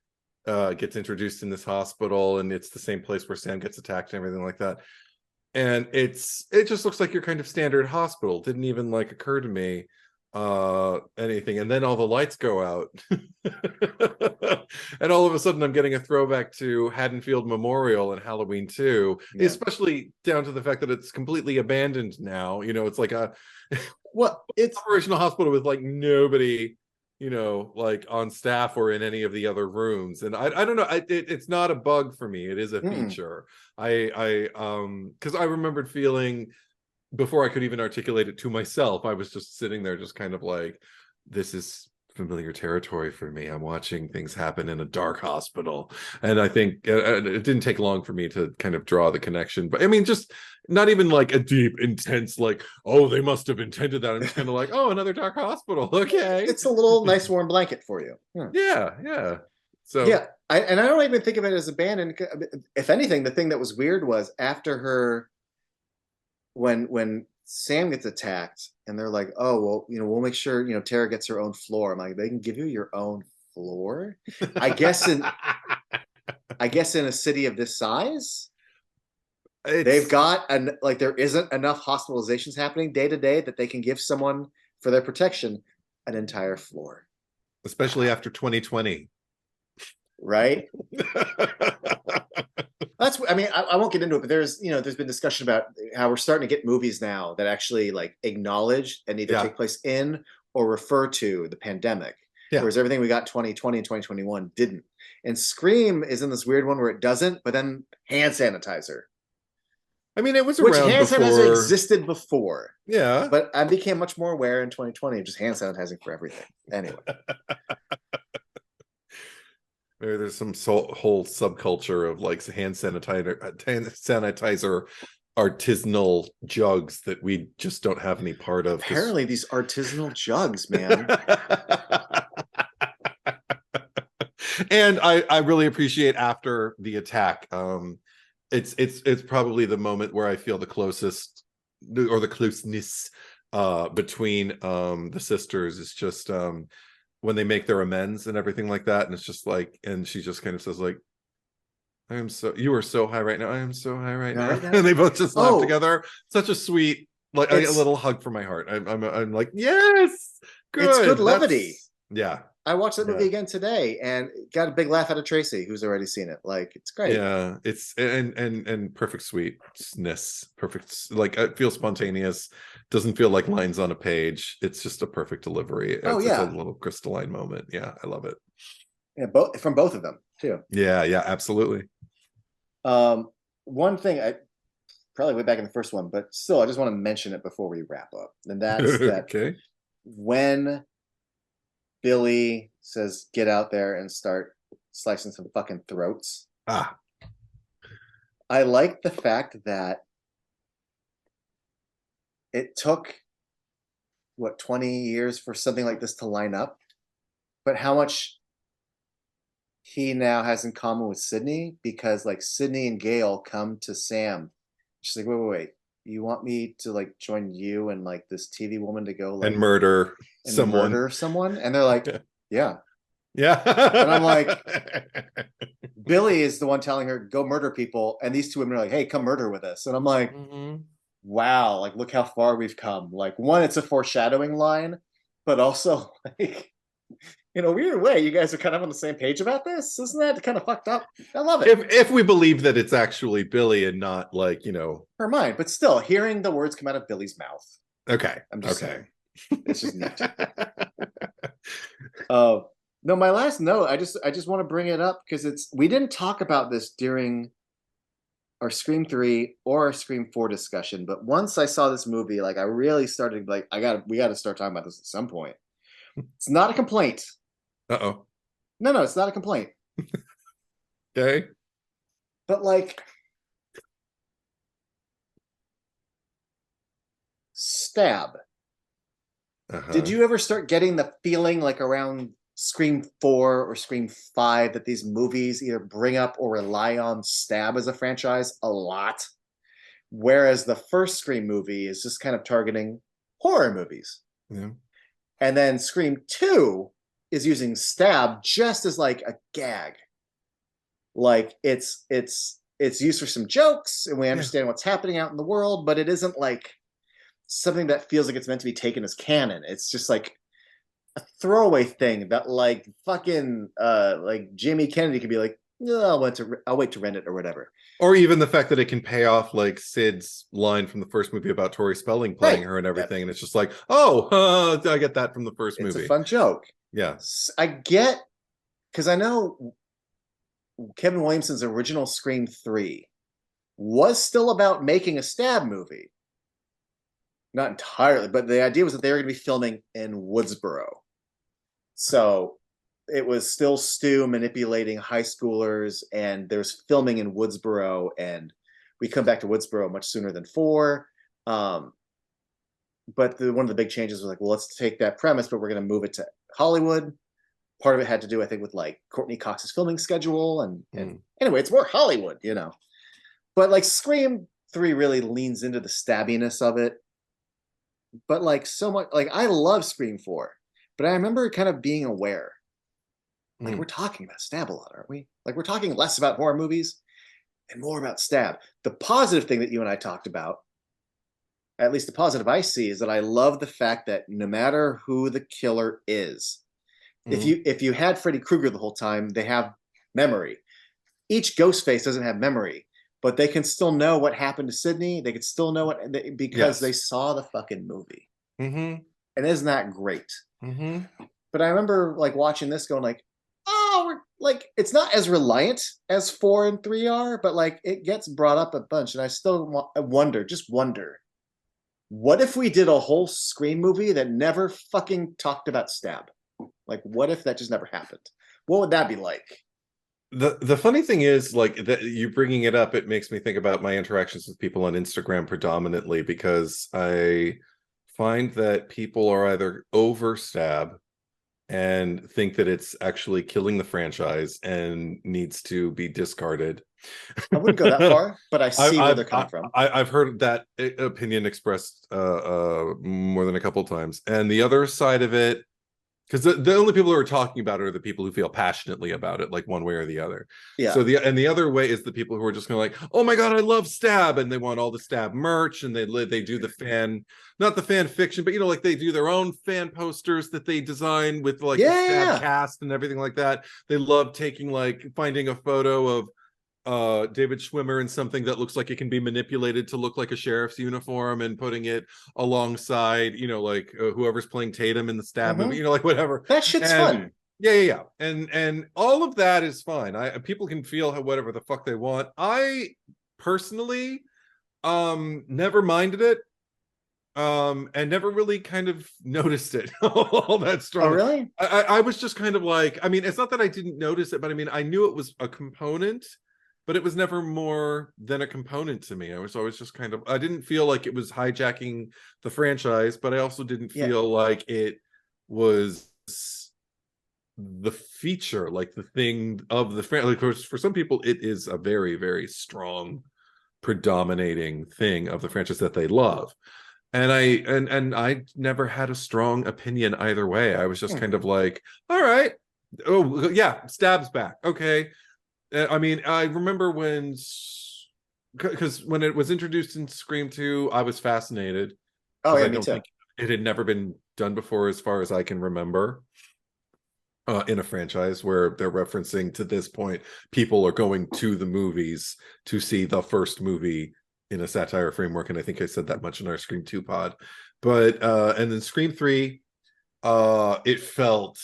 Speaker 2: gets introduced in this hospital, and it's the same place where Sam gets attacked and everything like that. And it just looks like your kind of standard hospital. Didn't even like occur to me anything. And then all the lights go out. And all of a sudden I'm getting a throwback to Haddonfield Memorial and Halloween 2,
Speaker 1: Yeah.
Speaker 2: especially down to the fact that it's completely abandoned now. It's like a
Speaker 1: Well, it's
Speaker 2: operational hospital with like nobody, like on staff or in any of the other rooms. And I don't know, it's not a bug for me, it is a
Speaker 1: mm-mm.
Speaker 2: feature. Because I remembered feeling, before I could even articulate it to myself, I was just sitting there just kind of like, this is familiar territory for me. I'm watching things happen in a dark hospital. And I think it didn't take long for me to kind of draw the connection. But I mean, just not even like a deep, intense, like, oh, they must have intended that. I'm just kind of like, oh, another dark hospital. Okay.
Speaker 1: it's a little nice warm blanket for you.
Speaker 2: Yeah, yeah. So
Speaker 1: Yeah, I don't even think of it as abandoned. If anything, the thing that was weird was after her when Sam gets attacked and they're like, "Oh, well, we'll make sure, Tara gets her own floor." I'm like, "They can give you your own floor?" I guess in I guess in a city of this size, they've
Speaker 2: it's
Speaker 1: got like there isn't enough hospitalizations happening day to day that they can give someone for their protection an entire floor.
Speaker 2: especially after 2020.
Speaker 1: Right? I mean, I won't get into it, but there's been discussion about how we're starting to get movies now that actually like acknowledge and either
Speaker 2: Yeah,
Speaker 1: take place in or refer to the pandemic,
Speaker 2: yeah.
Speaker 1: whereas everything we got 2020 and 2021 didn't. And Scream is in this weird one where it doesn't, but then hand sanitizer,
Speaker 2: I mean, it was
Speaker 1: which
Speaker 2: around
Speaker 1: hand sanitizer
Speaker 2: before.
Speaker 1: existed before,
Speaker 2: Yeah.
Speaker 1: but I became much more aware in 2020 of just hand sanitizing for everything. Anyway,
Speaker 2: Maybe there's some whole subculture of like hand sanitizer artisanal jugs that we just don't have any part of. Because
Speaker 1: apparently these artisanal jugs, man.
Speaker 2: And I really appreciate after the attack. It's probably the moment where I feel the closest, or the closeness between the sisters is just when they make their amends and everything like that. And it's just like, and she just kind of says like, you are so high right now. I am so high right
Speaker 1: All
Speaker 2: now.
Speaker 1: right now.
Speaker 2: And they both just laugh
Speaker 1: Oh,
Speaker 2: together. Such a sweet, like a
Speaker 1: it's
Speaker 2: little hug from my heart. I'm like, yes,
Speaker 1: it's good
Speaker 2: good.
Speaker 1: levity.
Speaker 2: Yeah.
Speaker 1: I watched that
Speaker 2: Yeah.
Speaker 1: movie again today and got a big laugh out of Tracy, who's already seen it. Like, it's great.
Speaker 2: Yeah, it's and perfect sweetness, perfect, like it feels spontaneous, doesn't feel like lines on a page. It's just a perfect delivery.
Speaker 1: Oh
Speaker 2: It's a
Speaker 1: yeah,
Speaker 2: little crystalline moment. Yeah, I love it.
Speaker 1: yeah, both from both of them too.
Speaker 2: Yeah, yeah, absolutely.
Speaker 1: Um, one thing I probably way back in the first one, but still, I just want to mention it before we wrap up, and that's that
Speaker 2: Okay.
Speaker 1: when Billy says, "Get out there and start slicing some fucking throats."
Speaker 2: Ah,
Speaker 1: I like the fact that it took what 20 years for something like this to line up, but how much he now has in common with Sydney, because like Sydney and Gail come to Sam. She's like, wait. You want me to like join you and like this TV woman to go
Speaker 2: and
Speaker 1: like
Speaker 2: murder
Speaker 1: and
Speaker 2: someone.
Speaker 1: murder someone? And they're like, yeah.
Speaker 2: Yeah.
Speaker 1: And I'm like, Billy is the one telling her, go murder people. And these two women are like, hey, come murder with us. And I'm like,
Speaker 2: Mhm.
Speaker 1: wow, like look how far we've come. Like, one, it's a foreshadowing line, but also like in a weird way, you guys are kind of on the same page about this. Isn't that kind of fucked up? I love it.
Speaker 2: If we believe that it's actually Billy and not like,
Speaker 1: Her mind, but still hearing the words come out of Billy's mouth.
Speaker 2: okay.
Speaker 1: I'm just
Speaker 2: Okay.
Speaker 1: saying. It's just neat. No, my last note, I just want to bring it up because we didn't talk about this during our Scream 3 or our Scream 4 discussion, but once I saw this movie, like I really started like we got to start talking about this at some point. It's not a complaint.
Speaker 2: Uh-oh.
Speaker 1: No, it's not a complaint.
Speaker 2: Okay.
Speaker 1: But like Stab. Did
Speaker 2: Uh-huh.
Speaker 1: you ever start getting the feeling like around Scream 4 or Scream 5 that these movies either bring up or rely on Stab as a franchise a lot? Whereas the first Scream movie is just kind of targeting horror movies.
Speaker 2: Yeah.
Speaker 1: And then Scream 2 is using Stab just as like a gag. Like it's used for some jokes and we
Speaker 2: Yeah.
Speaker 1: understand what's happening out in the world, but it isn't like something that feels like it's meant to be taken as canon. It's just like a throwaway thing that like fucking like Jamie Kennedy could be like, no, I'll wait to rent it or whatever.
Speaker 2: Or even the fact that it can pay off like Sid's line from the first movie about Tori Spelling playing
Speaker 1: Right.
Speaker 2: her and everything. And it's just like, oh, I get that from the first
Speaker 1: It's a
Speaker 2: movie.
Speaker 1: fun joke.
Speaker 2: Yeah.
Speaker 1: I get, because I know Kevin Williamson's original Scream 3 was still about making a Stab movie. Not entirely, but the idea was that they were going to be filming in Woodsboro. So it was still Stu manipulating high schoolers, and there's filming in Woodsboro, and we come back to Woodsboro much sooner than 4. But one of the big changes was like, well, let's take that premise, but we're going to move it to Hollywood. Part of it had to do, I think, with like Courtney Cox's filming schedule, and anyway, it's more Hollywood, you know. But like Scream 3 really leans into the stabbiness of it. But like so much, like I love Scream 4, but I remember kind of being aware. Like we're talking about Stab a lot, aren't we? Like we're talking less about horror movies and more about Stab. The positive thing that you and I talked about, at least the positive I see, is that I love the fact that no matter who the killer is, if you had Freddy Krueger the whole time, they have memory. Each ghost face doesn't have memory, but they can still know what happened to Sydney. They can still know because they saw the fucking movie.
Speaker 2: Mm-hmm.
Speaker 1: And isn't that great?
Speaker 2: Mm-hmm.
Speaker 1: But I remember like watching this going like, oh, we're like, it's not as reliant as 4 and 3 are, but like it gets brought up a bunch. And I still wonder, what if we did a whole Scream movie that never fucking talked about Stab? Like, what if that just never happened? What would that be like?
Speaker 2: The funny thing is, like, that you bringing it up, it makes me think about my interactions with people on Instagram predominantly, because I find that people are either over Stab and think that it's actually killing the franchise and needs to be discarded.
Speaker 1: I wouldn't go that far, but I see where
Speaker 2: I've
Speaker 1: they're coming from.
Speaker 2: I've heard that opinion expressed more than a couple of times, and the other side of it, because the only people who are talking about it are the people who feel passionately about it, like one way or the other.
Speaker 1: Yeah.
Speaker 2: So the other way is the people who are just going to like, oh my god, I love Stab, and they want all the Stab merch, and they do the not the fan fiction, but like they do their own fan posters that they design with like the Stab cast and everything like that. They love taking finding a photo of David Schwimmer in something that looks like it can be manipulated to look like a sheriff's uniform and putting it alongside whoever's playing Tatum in the Stab movie, like whatever.
Speaker 1: That shit's fun.
Speaker 2: Yeah. And all of that is fine. People can feel whatever the fuck they want. I personally never minded it. And never really kind of noticed it all that
Speaker 1: Oh,
Speaker 2: strongly.
Speaker 1: really?
Speaker 2: I was just kind of like, I mean, it's not that I didn't notice it, but I mean, I knew it was a component, but it was never more than a component to me. I was always just kind of, I didn't feel like it was hijacking the franchise, but I also didn't
Speaker 1: Yeah.
Speaker 2: feel like it was the feature, like the thing of the franchise. Like for some people, it is a very, very strong, predominating thing of the franchise that they love. And I never had a strong opinion either way. I was just
Speaker 1: Hmm.
Speaker 2: kind of like, all right, oh yeah, Stab's back, okay. I mean, I remember when, because when it was introduced in Scream 2, I was fascinated
Speaker 1: Oh
Speaker 2: because
Speaker 1: yeah,
Speaker 2: I
Speaker 1: me
Speaker 2: don't
Speaker 1: too.
Speaker 2: think it had never been done before, as far as I can remember, in a franchise where they're referencing to this point, people are going to the movies to see the first movie in a satire framework. And I think I said that much in our Scream 2 pod. But and then Scream 3, it felt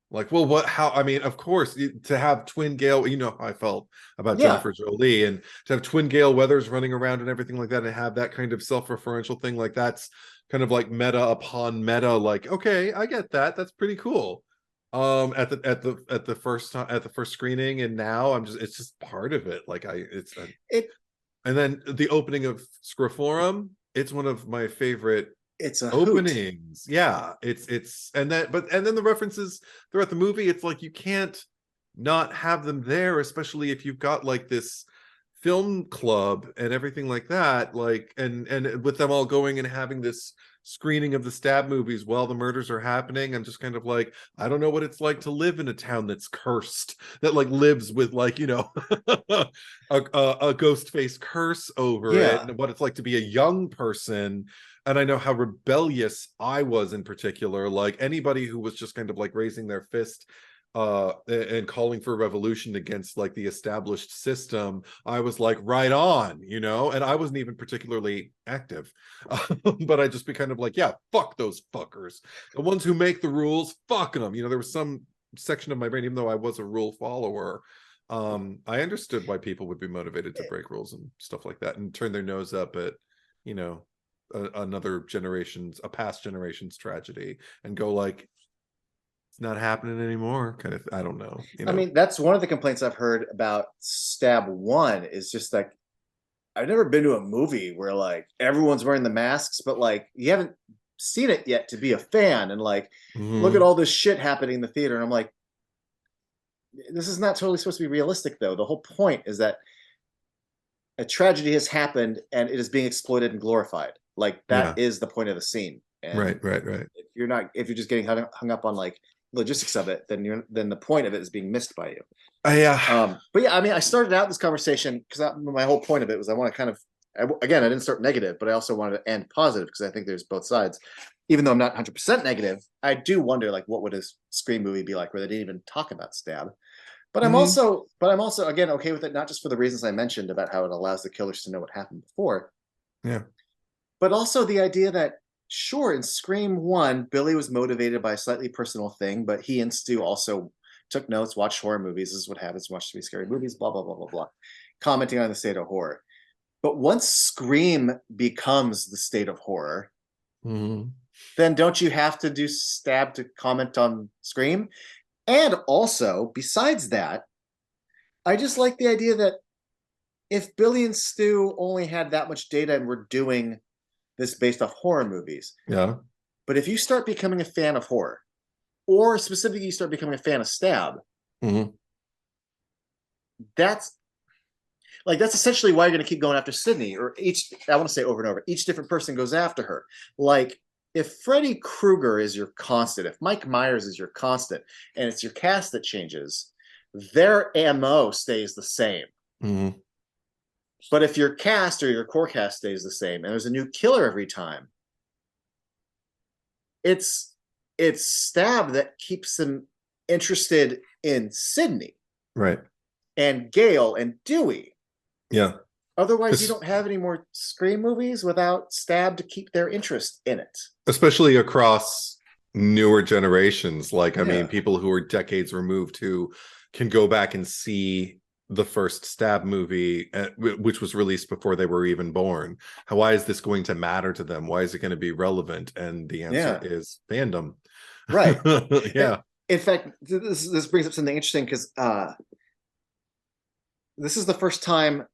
Speaker 2: like, well, what, how, I mean, of course, to have twin Gale, you know how I felt about
Speaker 1: Yeah.
Speaker 2: Jennifer Jolie, and to have twin Gale Weathers running around and everything like that, and have that kind of self-referential thing, like that's kind of like meta upon meta, like, okay, I get that, that's pretty cool. At the first time, at the first screening, and now I'm just, it's just part of it, like
Speaker 1: It
Speaker 2: and then the opening of Scriforum, it's one of my favorite
Speaker 1: it's a hoot.
Speaker 2: openings. Yeah, it's and that, but and then the references throughout the movie, it's like you can't not have them there, especially if you've got like this film club and everything like that, like, and with them all going and having this screening of the Stab movies while the murders are happening. I'm just kind of like, I don't know what it's like to live in a town that's cursed, that like lives with, like, you know, a ghost face curse over it,
Speaker 1: Yeah.
Speaker 2: and what it's like to be a young person. And I know how rebellious I was in particular. Like anybody who was just kind of like raising their fist and calling for revolution against like the established system, I was like, right on, you know. And I wasn't even particularly active, but I just be kind of like, yeah, fuck those fuckers, the ones who make the rules, fuck them, you know. There was some section of my brain, even though I was a rule follower, I understood why people would be motivated to break rules and stuff like that, and turn their nose up at, you know, another generation's, a past generation's tragedy, and go like, it's not happening anymore, kind of, I don't know, you
Speaker 1: I
Speaker 2: know.
Speaker 1: mean, that's one of the complaints I've heard about Stab 1 is just like I've never been to a movie where like everyone's wearing the masks, but like you haven't seen it yet to be a fan, and like look at
Speaker 2: Mm-hmm.
Speaker 1: all this shit happening in the theater. And I'm like, this is not totally supposed to be realistic though. The whole point is that a tragedy has happened and it is being exploited and glorified. Like that
Speaker 2: Yeah,
Speaker 1: is the point of the scene. And
Speaker 2: right.
Speaker 1: if you're just getting hung up on like logistics of it, then the point of it is being missed by you.
Speaker 2: Yeah.
Speaker 1: But yeah, I mean, I started out this conversation because my whole point of it was I want to kind of, again, I didn't start negative, but I also wanted to end positive because I think there's both sides. Even though I'm not 100% negative, I do wonder like what would a Scream movie be like where they didn't even talk about Stab.
Speaker 2: Mm-hmm.
Speaker 1: But I'm also again okay with it, not just for the reasons I mentioned about how it allows the killers to know what happened before,
Speaker 2: Yeah.
Speaker 1: but also the idea that sure, in Scream 1, Billy was motivated by a slightly personal thing, but he and Stu also took notes, watched horror movies. This is what happens, watch three scary movies, blah, blah, blah, blah, blah, commenting on the state of horror. But once Scream becomes the state of horror,
Speaker 2: Mm-hmm.
Speaker 1: then don't you have to do Stab to comment on Scream? And also, besides that, I just like the idea that if Billy and Stu only had that much data and were doing this based off horror movies,
Speaker 2: Yeah.
Speaker 1: but if you start becoming a fan of horror, or specifically you start becoming a fan of Stab,
Speaker 2: Mm-hmm.
Speaker 1: that's that's essentially why you're going to keep going after Sydney, or I want to say over and over, each different person goes after her. Like if Freddy Krueger is your constant, if Mike Myers is your constant, and it's your cast that changes, their MO stays the same.
Speaker 2: Mm-hmm.
Speaker 1: But if your cast or your core cast stays the same and there's a new killer every time, it's Stab that keeps them interested in Sydney
Speaker 2: Right.
Speaker 1: and Gale and Dewey.
Speaker 2: Yeah.
Speaker 1: Otherwise, you don't have any more Scream movies without Stab to keep their interest in it.
Speaker 2: Especially across newer generations. Like, I mean,
Speaker 1: Yeah.
Speaker 2: people who are decades removed who can go back and see the first Stab movie, which was released before they were even born. Why is this going to matter to them? Why is it going to be relevant? And the answer
Speaker 1: Yeah,
Speaker 2: is fandom.
Speaker 1: right.
Speaker 2: Yeah.
Speaker 1: In fact, this brings up something interesting because this is the first time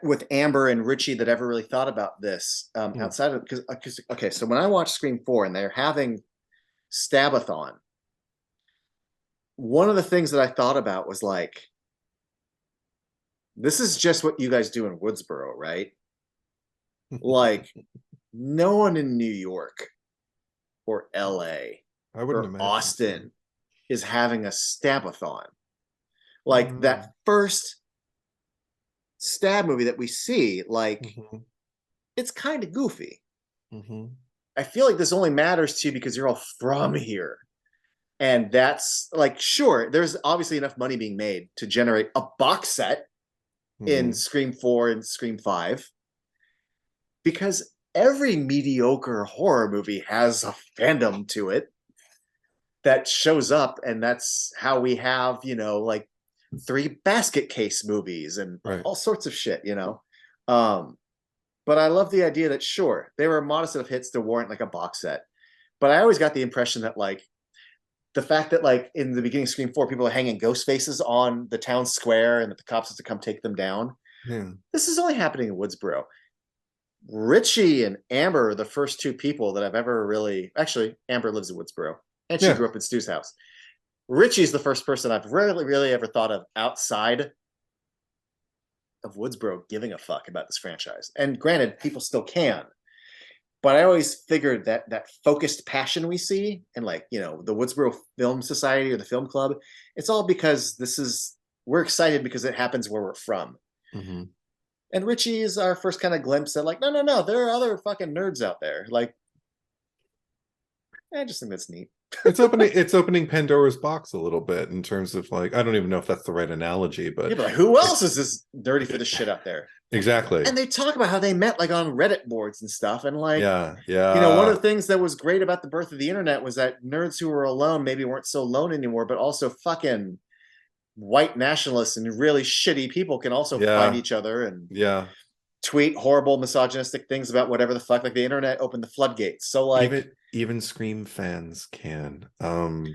Speaker 1: with Amber and Richie that ever really thought about this
Speaker 2: Hmm.
Speaker 1: outside of because okay, so when I watched Scream 4 and they're having Stabathon, one of the things that I thought about was like, this is just what you guys do in Woodsboro, right? Like, no one in New York or LA
Speaker 2: I wouldn't
Speaker 1: or
Speaker 2: imagine so.
Speaker 1: Austin is having a Stabathon.
Speaker 2: I
Speaker 1: Like
Speaker 2: don't know.
Speaker 1: that first Stab movie that we see, like
Speaker 2: Hmm.
Speaker 1: it's kind of goofy.
Speaker 2: Hmm.
Speaker 1: I feel like this only matters to you because you're all from here. And that's like, sure, there's obviously enough money being made to generate a box set in
Speaker 2: Hmm.
Speaker 1: Scream 4 and Scream 5 because every mediocre horror movie has a fandom to it that shows up. And that's how we have, like 3 basket case movies and
Speaker 2: Right.
Speaker 1: all sorts of shit. Um, but I love the idea that, sure, they were modest enough hits to warrant like a box set. But I always got the impression that, like, the fact that like in the beginning of Scream 4, people are hanging ghost faces on the town square and that the cops have to come take them down.
Speaker 2: Yeah.
Speaker 1: This is only happening in Woodsboro. Richie and Amber are the first 2 people that I've ever really actually Amber lives in Woodsboro and she
Speaker 2: Yeah.
Speaker 1: grew up in Stu's house. Richie's the first person I've really ever thought of outside of Woodsboro giving a fuck about this franchise. And granted, people still can, but I always figured that that focused passion we see and like, the Woodsboro Film Society or the film club, it's all because we're excited because it happens where we're from.
Speaker 2: Hmm.
Speaker 1: And Richie is our first kind of glimpse at like, no, there are other fucking nerds out there. Like, I just think that's neat.
Speaker 2: It's opening Pandora's box a little bit in terms of like, I don't even know if that's the right analogy,
Speaker 1: Yeah,
Speaker 2: but
Speaker 1: but like, who else is this dirty for this shit out there?
Speaker 2: exactly.
Speaker 1: And they talk about how they met like on Reddit boards and stuff. And like,
Speaker 2: Yeah.
Speaker 1: one of
Speaker 2: Yeah.
Speaker 1: the things that was great about the birth of the internet was that nerds who were alone maybe weren't so alone anymore, but also fucking white nationalists and really shitty people can also find
Speaker 2: Yeah.
Speaker 1: each other and
Speaker 2: Yeah.
Speaker 1: tweet horrible misogynistic things about whatever the fuck. Like the internet opened the floodgates. So like,
Speaker 2: Even Scream fans can.
Speaker 1: no,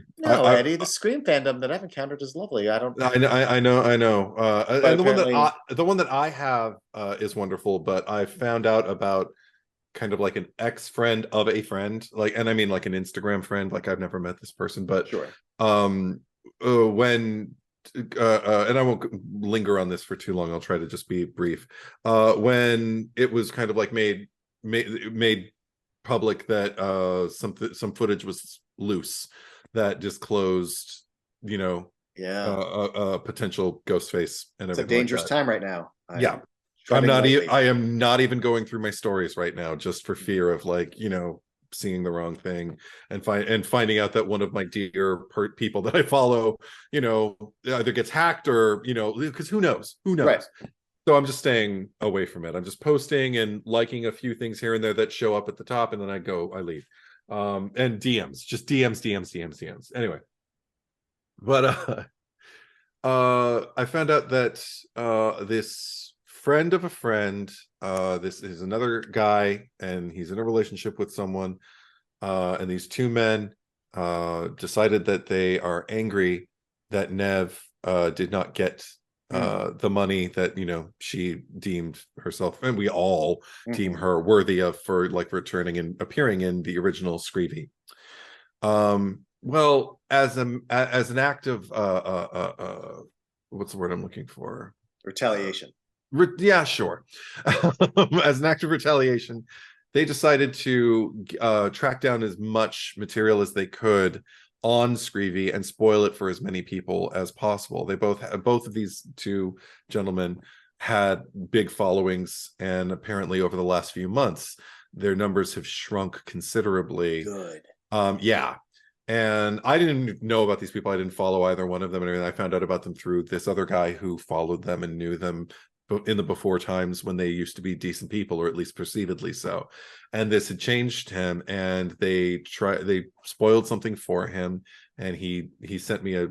Speaker 1: Eddie, the Scream fandom that I've encountered is lovely. I don't,
Speaker 2: I know.
Speaker 1: but
Speaker 2: And
Speaker 1: apparently,
Speaker 2: the one that I have is wonderful, but I found out about kind of like an ex-friend of a friend, like, and I mean like an Instagram friend, like I've never met this person, but
Speaker 1: sure.
Speaker 2: um when and I won't linger on this for too long, I'll try to just be brief. When it was kind of like made public that some footage was loose that disclosed, you know,
Speaker 1: Yeah.
Speaker 2: a potential ghost face and
Speaker 1: It's a
Speaker 2: everything like
Speaker 1: dangerous
Speaker 2: that.
Speaker 1: time right now.
Speaker 2: Yeah.
Speaker 1: I'm treading lightly.
Speaker 2: I am not even going through my stories right now just for fear of like, seeing the wrong thing and finding out that one of my dear people that I follow, either gets hacked or, because who knows? Who
Speaker 1: Right.
Speaker 2: knows? So I'm just staying away from it. I'm just posting and liking a few things here and there that show up at the top, and then I leave. And DMs, just DMs. Anyway, but I found out that this friend of a friend, this is another guy, and he's in a relationship with someone, and these 2 men decided that they are angry that Nev did not get
Speaker 1: Mm.
Speaker 2: the money that she deemed herself, and we all deem
Speaker 1: Hmm.
Speaker 2: her worthy of, for like returning and appearing in the original Screevy. Well, as an act of what's the word I'm looking for? Uh,
Speaker 1: Retaliation.
Speaker 2: yeah, sure. As an act of retaliation, they decided to track down as much material as they could on Screevy and spoil it for as many people as possible. They both of these 2 gentlemen had big followings, and apparently over the last few months, their numbers have shrunk considerably.
Speaker 1: Good.
Speaker 2: Yeah. And I didn't know about these people. I didn't follow either one of them and everything. I found out about them through this other guy who followed them and knew them in the before times when they used to be decent people, or at least perceivedly so. And this had changed him, and they spoiled something for him, and he sent me a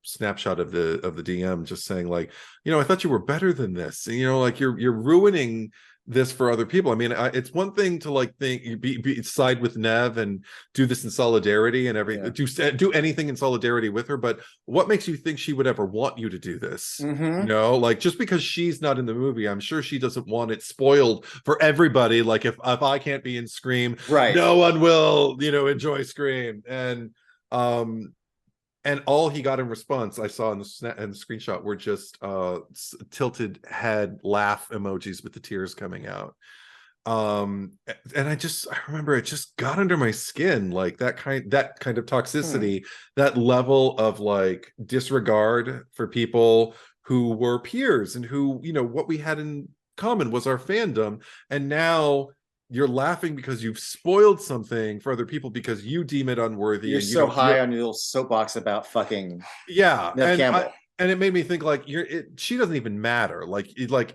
Speaker 2: snapshot of the DM just saying like, I thought you were better than this. And, like you're ruining this for other people. I mean, it's one thing to like think you be side with Nev and do this in solidarity and everything, do anything in solidarity with her, but what makes you think she would ever want you to do this? Like just because she's not in the movie, I'm sure she doesn't want it spoiled for everybody. Like if I can't be in Scream, no one will, enjoy Scream. And all he got in response, I saw in the screenshot, were just tilted head laugh emojis with the tears coming out. And I remember it just got under my skin, like that kind of toxicity, that level of like disregard for people who were peers and who, what we had in common was our fandom. And now you're laughing because you've spoiled something for other people because you deem it unworthy.
Speaker 1: You're
Speaker 2: and
Speaker 1: so high on your little soapbox about fucking Nev Campbell.
Speaker 2: And it made me think like she doesn't even matter.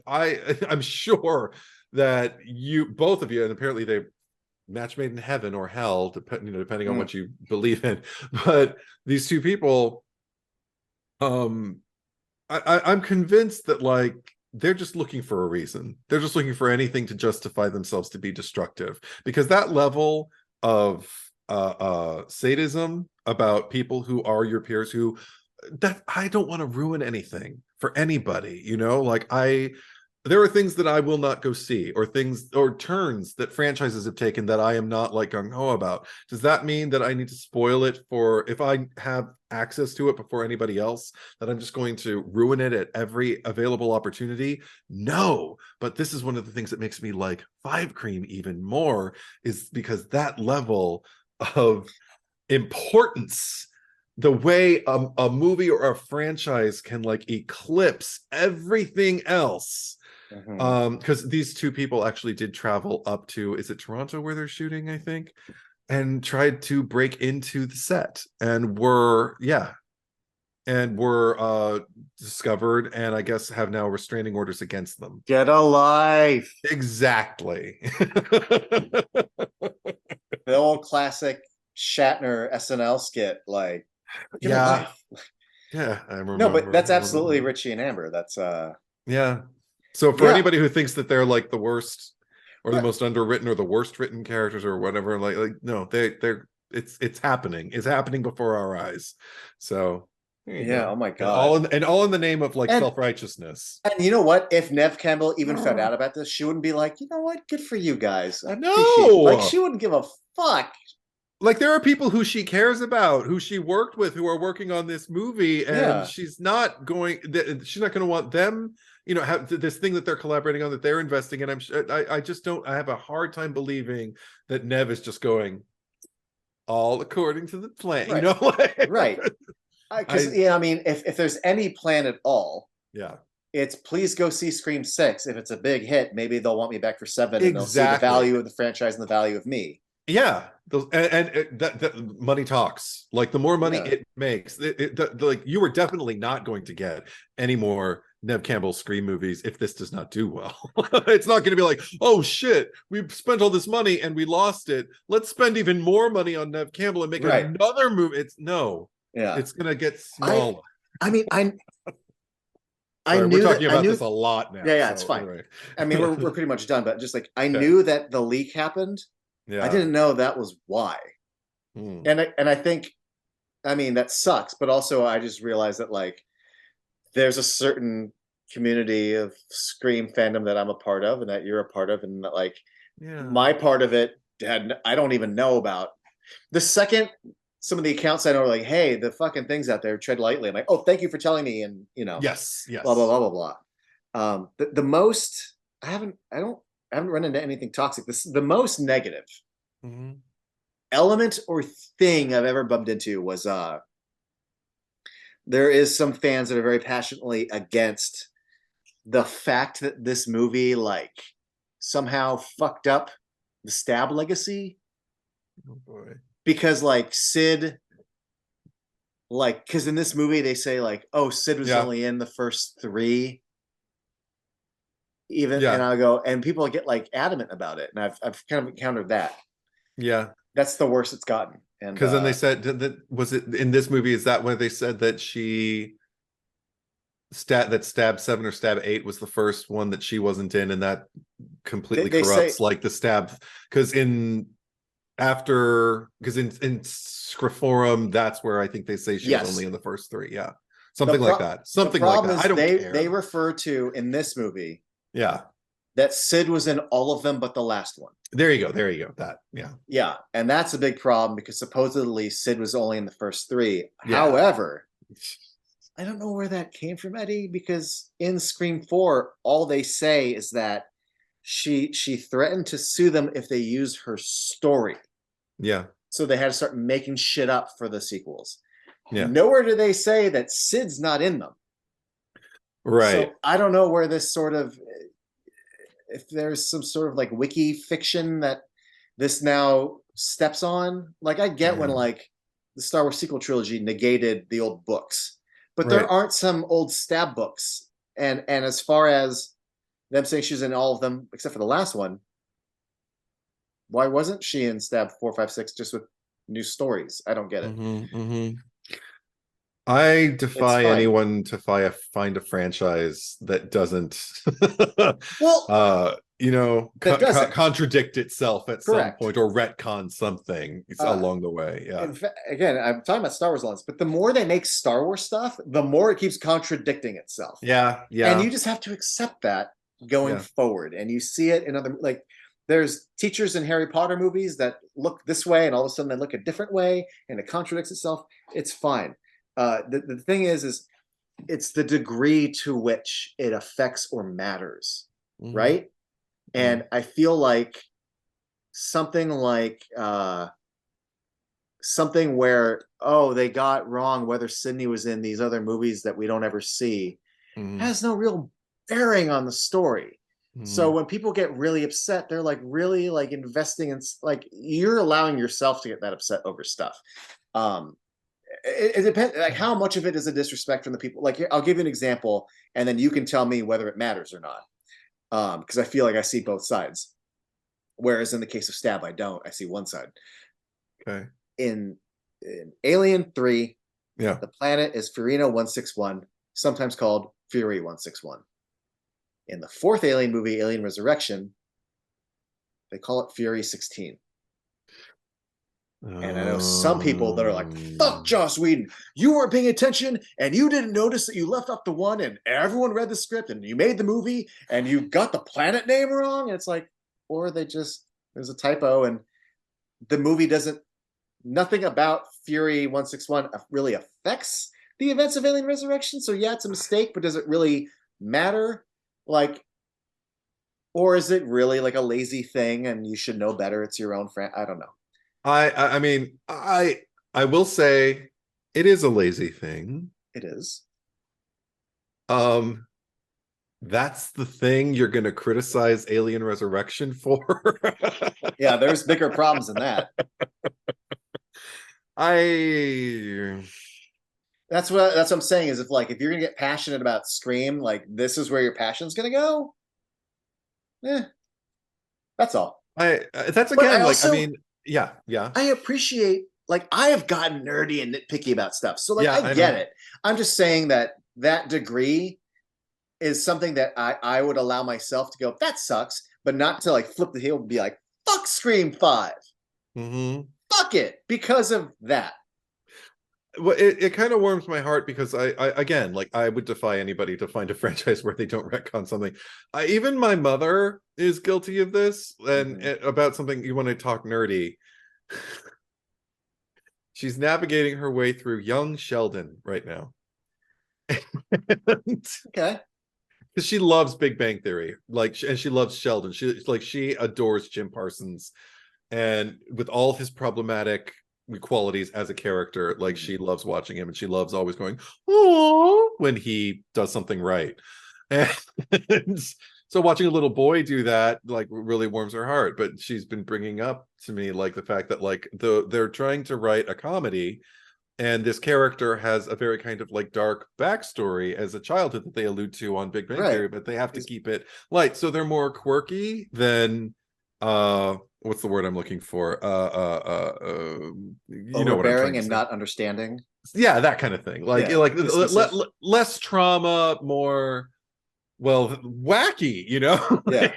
Speaker 2: I'm sure that both of you, and apparently they match made in heaven or hell, depending on what you believe in. But these two people, I'm convinced that like they're just looking for a reason. They're just looking for anything to justify themselves to be destructive, because that level of sadism about people who are your peers, that I don't want to ruin anything for anybody, there are things that I will not go see, or things or turns that franchises have taken that I am not like gung-ho about. Does that mean that I need to spoil it for, if I have access to it before anybody else, that I'm just going to ruin it at every available opportunity? No, but this is one of the things that makes me like Five Cream even more, is because that level of importance, the way a movie or a franchise can like eclipse everything else. Because these two people actually did travel up to, is it Toronto where they're shooting, I think, and tried to break into the set and were discovered, and I guess have now restraining orders against them.
Speaker 1: Get a life.
Speaker 2: Exactly.
Speaker 1: The old classic Shatner SNL skit, like, get a life.
Speaker 2: Yeah, I remember.
Speaker 1: No, but that's absolutely Richie and Amber. That's
Speaker 2: yeah. So for anybody who thinks that they're like the worst or the most underwritten or the worst written characters or whatever, like no, they're it's happening. It's happening before our eyes. So
Speaker 1: oh my god.
Speaker 2: And all in the name of like self-righteousness.
Speaker 1: And you know what? If Nev Campbell even found out about this, she wouldn't be like, you know what? Good for you guys. I appreciate it. Like, she wouldn't give a fuck.
Speaker 2: Like, there are people who she cares about, who she worked with, who are working on this movie, and she's not going to want them, have this thing that they're collaborating on, that they're investing in. I just don't, I have a hard time believing that Nev is just going all according to the plan,
Speaker 1: Right. Because I mean, if there's any plan at all, it's please go see Scream 6. If it's a big hit, maybe they'll want me back for 7, and they'll see the value of the franchise and the value of me.
Speaker 2: Yeah, and that money talks. Like, the more money it makes, like, you are definitely not going to get any more Nev Campbell Scream movies if this does not do well. It's not going to be like, oh shit, we spent all this money and we lost it. Let's spend even more money on Nev Campbell and make another movie. It's going to get smaller.
Speaker 1: I mean, I
Speaker 2: Sorry,
Speaker 1: knew
Speaker 2: we're talking about this a lot now.
Speaker 1: Yeah, it's fine. Anyway. I mean, we're pretty much done, but just like, I knew that the leak happened. I didn't know that was why. And I think, I mean, that sucks, but also I just realized that like there's a certain community of Scream fandom that I'm a part of and that you're a part of, and that like my part of it I don't even know about. The second some of the accounts I know are like, hey, the fucking things out there, tread lightly. I'm like, oh, thank you for telling me, and
Speaker 2: yes,
Speaker 1: blah blah blah blah blah. The most I haven't run into anything toxic. The most negative element or thing I've ever bumped into was there is some fans that are very passionately against the fact that this movie like somehow fucked up the Stab legacy.
Speaker 2: Oh boy.
Speaker 1: Because like Sid, like, because in this movie they say like, oh, Sid was only in the first 3. And I go, and people get like adamant about it, and I've kind of encountered that.
Speaker 2: Yeah,
Speaker 1: that's the worst it's gotten. And
Speaker 2: Because then they said that, was it in this movie, is that where they said that she stab 7 or stab 8 was the first one that she wasn't in, and that completely
Speaker 1: they say
Speaker 2: corrupts like the stab, because in Scriphorum, that's where I think they say she was only
Speaker 1: yes.
Speaker 2: in the first 3. Yeah.
Speaker 1: The
Speaker 2: Something like
Speaker 1: pro
Speaker 2: that.
Speaker 1: the
Speaker 2: Something like
Speaker 1: problem
Speaker 2: that. I
Speaker 1: is
Speaker 2: don't
Speaker 1: they
Speaker 2: care.
Speaker 1: refer to in this movie
Speaker 2: Yeah.
Speaker 1: that Sid was in all of them but the last one.
Speaker 2: There you go. There you go. That, yeah.
Speaker 1: Yeah, and that's a big problem because supposedly Sid was only in the first 3.
Speaker 2: Yeah.
Speaker 1: However, I don't know where that came from, Eddie, because in Scream 4, all they say is that she threatened to sue them if they used her story.
Speaker 2: Yeah.
Speaker 1: So they had to start making shit up for the sequels.
Speaker 2: Yeah.
Speaker 1: Nowhere do they say that Sid's not in them.
Speaker 2: Right.
Speaker 1: So I don't know where this sort of, if there's some sort of like wiki fiction that this now steps on. Like I get when
Speaker 2: Yeah.
Speaker 1: like the Star Wars sequel trilogy negated the old books, but there
Speaker 2: Right.
Speaker 1: aren't some old stab books. And as far as them saying she's in all of them except for the last one, why wasn't she in stab 4, 5, 6 just with new stories? I don't get it.
Speaker 2: I
Speaker 1: It's
Speaker 2: defy
Speaker 1: fine.
Speaker 2: anyone to find a franchise that doesn't
Speaker 1: Well, that doesn't.
Speaker 2: contradict itself at some
Speaker 1: Correct.
Speaker 2: point, or retcon something along the way. Yeah.
Speaker 1: In fact, again, I'm talking about Star Wars lines, but the more they make Star Wars stuff, the more it keeps contradicting itself.
Speaker 2: Yeah.
Speaker 1: And
Speaker 2: Yeah.
Speaker 1: you just have to accept that going
Speaker 2: Yeah.
Speaker 1: forward. And you see it in other, like, there's teachers in Harry Potter movies that look this way, and all of a sudden they look a different way, and it contradicts itself. It's fine. The thing is it's the degree to which it affects or matters, right? And I feel like something like something where, oh, they got wrong whether Sydney was in these other movies that we don't ever see, has no real bearing on the story. So when people get really upset, they're like really like investing in, like, you're allowing yourself to get that upset over stuff. It depends, like how much of it is a disrespect from the people. Like, I'll give you an example, and then you can tell me whether it matters or not. Because I feel like I see both sides. Whereas in the case of Stab, I don't. I see one side.
Speaker 2: Okay.
Speaker 1: In Alien 3,
Speaker 2: Yeah.
Speaker 1: the planet is Furina 161, sometimes called Fury 161. In the 4th Alien movie, Alien Resurrection, they call it Fury 16. And I know some people that are like, fuck Joss Whedon, you weren't paying attention and you didn't notice that you left off the one and everyone read the script and you made the movie and you got the planet name wrong. And it's like, or they just, there's a typo and the movie doesn't, nothing about Fury 161 really affects the events of Alien Resurrection. So yeah, it's a mistake, but does it really matter? Like, or is it really like a lazy thing and you should know better? It's your own friend. I don't know.
Speaker 2: I mean, I will say it is a lazy thing.
Speaker 1: It is.
Speaker 2: That's the thing you're going to criticize Alien Resurrection for?
Speaker 1: Yeah, there's bigger problems than that. That's what I'm saying, is if you're gonna get passionate about Scream, like this is where your passion's gonna go. That's all.
Speaker 2: That's again,
Speaker 1: also,
Speaker 2: I mean, yeah.
Speaker 1: I appreciate, like, I have gotten nerdy and nitpicky about stuff, so like,
Speaker 2: yeah,
Speaker 1: I get it. I'm just saying that degree is something that I would allow myself to go, that sucks, but not to like flip the heel and be like, fuck Scream 5. Fuck it, because of that.
Speaker 2: Well, it kind of warms my heart because I again, like, I would defy anybody to find a franchise where they don't retcon something. Even my mother is guilty of this, and about something, you want to talk nerdy. She's navigating her way through Young Sheldon right now.
Speaker 1: Okay.
Speaker 2: Because she loves Big Bang Theory, and she loves Sheldon. She adores Jim Parsons, and with all his problematic qualities as a character, like, she loves watching him, and she loves always going, oh, when he does something right. And so watching a little boy do that, like, really warms her heart. But she's been bringing up to me, like, the fact that, like, they're trying to write a comedy, and this character has a very kind of like dark backstory as a childhood that they allude to on Big Bang Theory, but they have to keep it light. So they're more quirky than what's the word I'm looking for? You know what I'm trying
Speaker 1: Overbearing
Speaker 2: to
Speaker 1: and
Speaker 2: say.
Speaker 1: not understanding.
Speaker 2: Yeah, that kind of thing.
Speaker 1: Yeah,
Speaker 2: Like
Speaker 1: dismissive.
Speaker 2: less trauma, more, well, wacky, you know.
Speaker 1: Yeah.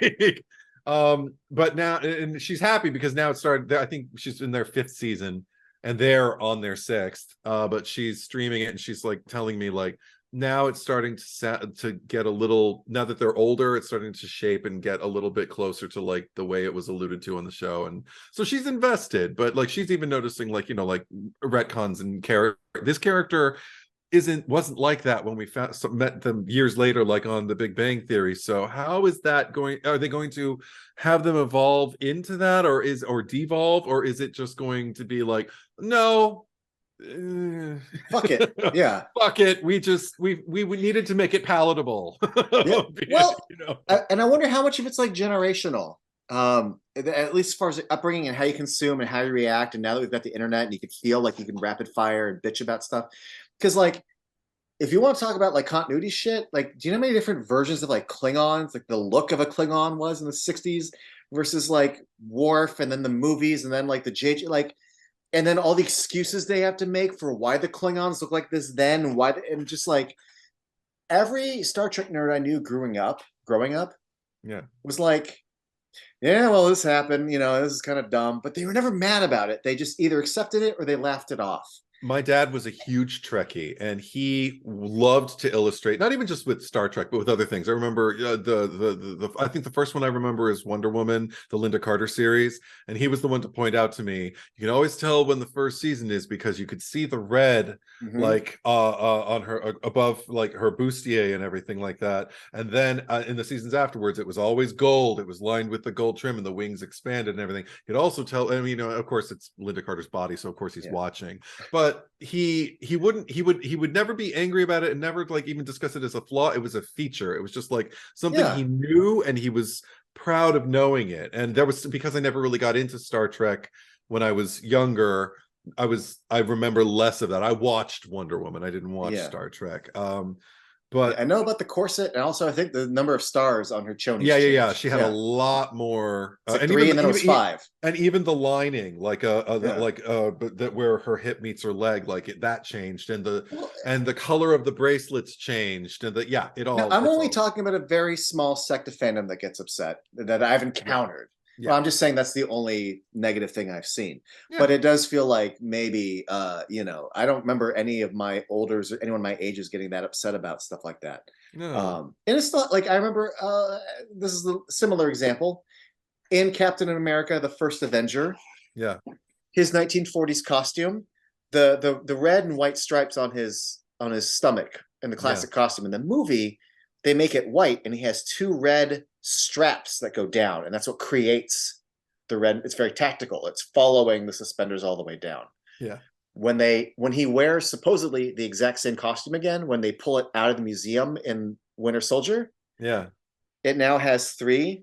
Speaker 2: Like, but now, and she's happy because now it started. I think she's in their fifth season and they're on their sixth. But she's streaming it and she's like telling me like now it's starting to get a little, now that they're older, it's starting to shape and get a little bit closer to like the way it was alluded to on the show. And so she's invested, but like she's even noticing like, you know, like retcons and this character wasn't like that when we met them years later, like on The Big Bang Theory. So how is that going? Are they going to have them evolve into that, or devolve, or is it just going to be like, no,
Speaker 1: Fuck it. Yeah.
Speaker 2: fuck it, we needed to make it palatable.
Speaker 1: Yeah. Well,
Speaker 2: You know.
Speaker 1: and I wonder how much of it's like generational. At least as far as upbringing and how you consume and how you react. And now that we've got the internet and you can feel like you can rapid fire and bitch about stuff. Because like if you want to talk about like continuity shit, like do you know how many different versions of like Klingons, like the look of a Klingon was in the 60s versus like Worf and then the movies and then like the JJ like and then all the excuses they have to make for why the Klingons look like this then and and just like every Star Trek nerd I knew growing up
Speaker 2: Yeah.
Speaker 1: was like, yeah, well, this happened, this is kind of dumb, but they were never mad about it. They just either accepted it or they laughed it off.
Speaker 2: My dad was a huge Trekkie, and he loved to illustrate, not even just with Star Trek, but with other things. I remember I think the first one I remember is Wonder Woman, the Linda Carter series, and he was the one to point out to me, you can always tell when the first season is because you could see the red
Speaker 1: Mm-hmm.
Speaker 2: like on her above like her bustier and everything like that. And then in the seasons afterwards, it was always gold. It was lined with the gold trim, and the wings expanded and everything. You could also tell. I mean, of course, it's Linda Carter's body, so of course he's
Speaker 1: Yeah.
Speaker 2: watching, but he would never be angry about it and never like even discuss it as a flaw. It was a feature. It was just like something
Speaker 1: Yeah.
Speaker 2: he knew and he was proud of knowing it. And that was because I never really got into Star Trek when I was younger. I remember less of that. I watched Wonder Woman. I didn't watch
Speaker 1: Yeah.
Speaker 2: Star Trek.
Speaker 1: Yeah. I
Speaker 2: But
Speaker 1: know about the corset, and also I think the number of stars on her chonies
Speaker 2: yeah.
Speaker 1: changed.
Speaker 2: She had a
Speaker 1: Yeah.
Speaker 2: lot more,
Speaker 1: It's like three, and then it was five.
Speaker 2: and even the lining, like
Speaker 1: Yeah.
Speaker 2: but that where her hip meets her leg, like that changed, and
Speaker 1: Well,
Speaker 2: the color of the bracelets changed, and yeah,
Speaker 1: now, I'm
Speaker 2: it's
Speaker 1: only
Speaker 2: all
Speaker 1: talking about a very small sect of fandom that gets upset that I've
Speaker 2: yeah
Speaker 1: encountered. Well,
Speaker 2: yeah
Speaker 1: I'm just saying that's the only negative thing I've seen.
Speaker 2: yeah
Speaker 1: But it does feel like maybe, I don't remember any of my olders or anyone my ages getting that upset about stuff like that.
Speaker 2: no
Speaker 1: And it's not like I remember. This is a similar example in Captain America: The First Avenger.
Speaker 2: yeah
Speaker 1: His 1940s costume, the red and white stripes on his stomach in the
Speaker 2: yeah
Speaker 1: classic costume. In the movie, they make it white, and he has two red straps that go down, and that's what creates the red. It's very tactical. It's following the suspenders all the way down.
Speaker 2: yeah
Speaker 1: When he wears supposedly the exact same costume again, when they pull it out of the museum in Winter Soldier,
Speaker 2: yeah
Speaker 1: it now has three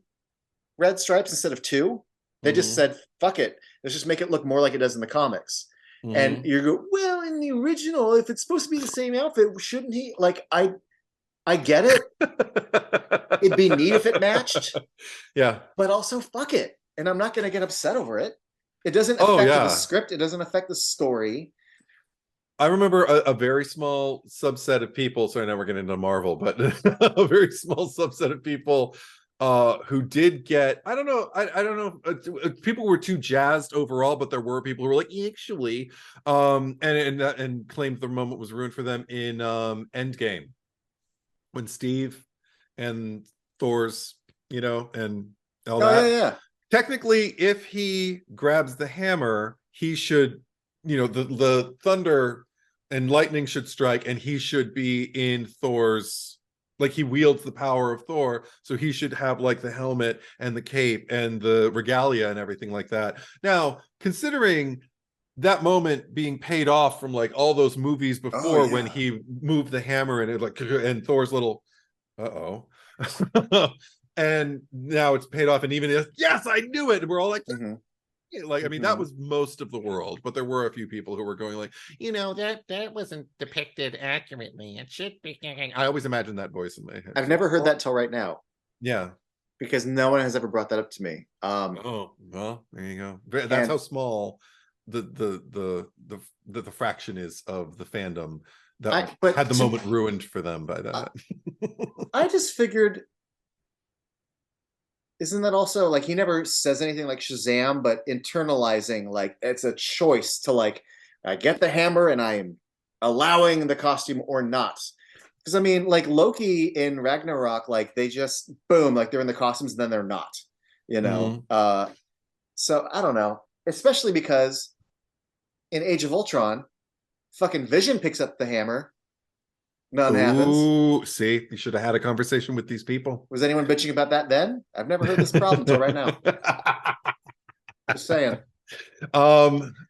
Speaker 1: red stripes instead of two. They just
Speaker 2: mm-hmm,
Speaker 1: said, fuck it. Let's just make it look more like it does in the comics. And
Speaker 2: mm-hmm.
Speaker 1: you go, well, in the original, if it's supposed to be the same outfit, shouldn't he? Like, I get it. It'd be neat if it matched,
Speaker 2: Yeah.
Speaker 1: but also fuck it. And I'm not going to get upset over it. It doesn't
Speaker 2: Oh
Speaker 1: affect the
Speaker 2: yeah.
Speaker 1: script. It doesn't affect the story.
Speaker 2: I remember a very small subset of people. Sorry, now we're getting into Marvel, but a very small subset of people who did get. I don't know. I don't know. People were too jazzed overall, but there were people who were like, actually, and claimed the moment was ruined for them in Endgame when Steve and Thor's, and all
Speaker 1: Oh, yeah,
Speaker 2: that.
Speaker 1: yeah.
Speaker 2: Technically, if he grabs the hammer, he should, the thunder and lightning should strike, and he should be in Thor's, like he wields the power of Thor, so he should have like the helmet and the cape and the regalia and everything like that. Now, considering that moment being paid off from like all those movies
Speaker 1: Oh,
Speaker 2: before when
Speaker 1: yeah.
Speaker 2: he moved the hammer and it like and Thor's little uh-oh. And now it's paid off, and even yes, I knew it. And we're all like,
Speaker 1: Mm-hmm.
Speaker 2: like, I mean, that
Speaker 1: Mm-hmm.
Speaker 2: was most of the world, but there were a few people who were going like, that wasn't depicted accurately. It should be. I always imagine that voice in my head
Speaker 1: I've
Speaker 2: too.
Speaker 1: never heard that till right now.
Speaker 2: Yeah.
Speaker 1: because no one has ever brought that up to me.
Speaker 2: Oh, well, there you go. That's
Speaker 1: And
Speaker 2: how small the fraction is of the fandom that
Speaker 1: but
Speaker 2: had the moment ruined for them by that.
Speaker 1: I just figured, isn't that also like he never says anything like Shazam, but internalizing like it's a choice to like I get the hammer and I am allowing the costume or not. Because I mean, like Loki in Ragnarok, like they just boom, like they're in the costumes and then they're not, you know.
Speaker 2: Mhm.
Speaker 1: So I don't know, especially because in Age of Ultron, fucking Vision picks up the hammer, none happens.
Speaker 2: Ooh, see, you should have had a conversation with these people.
Speaker 1: Was anyone bitching about that then? I've never heard this problem until right now. Just saying.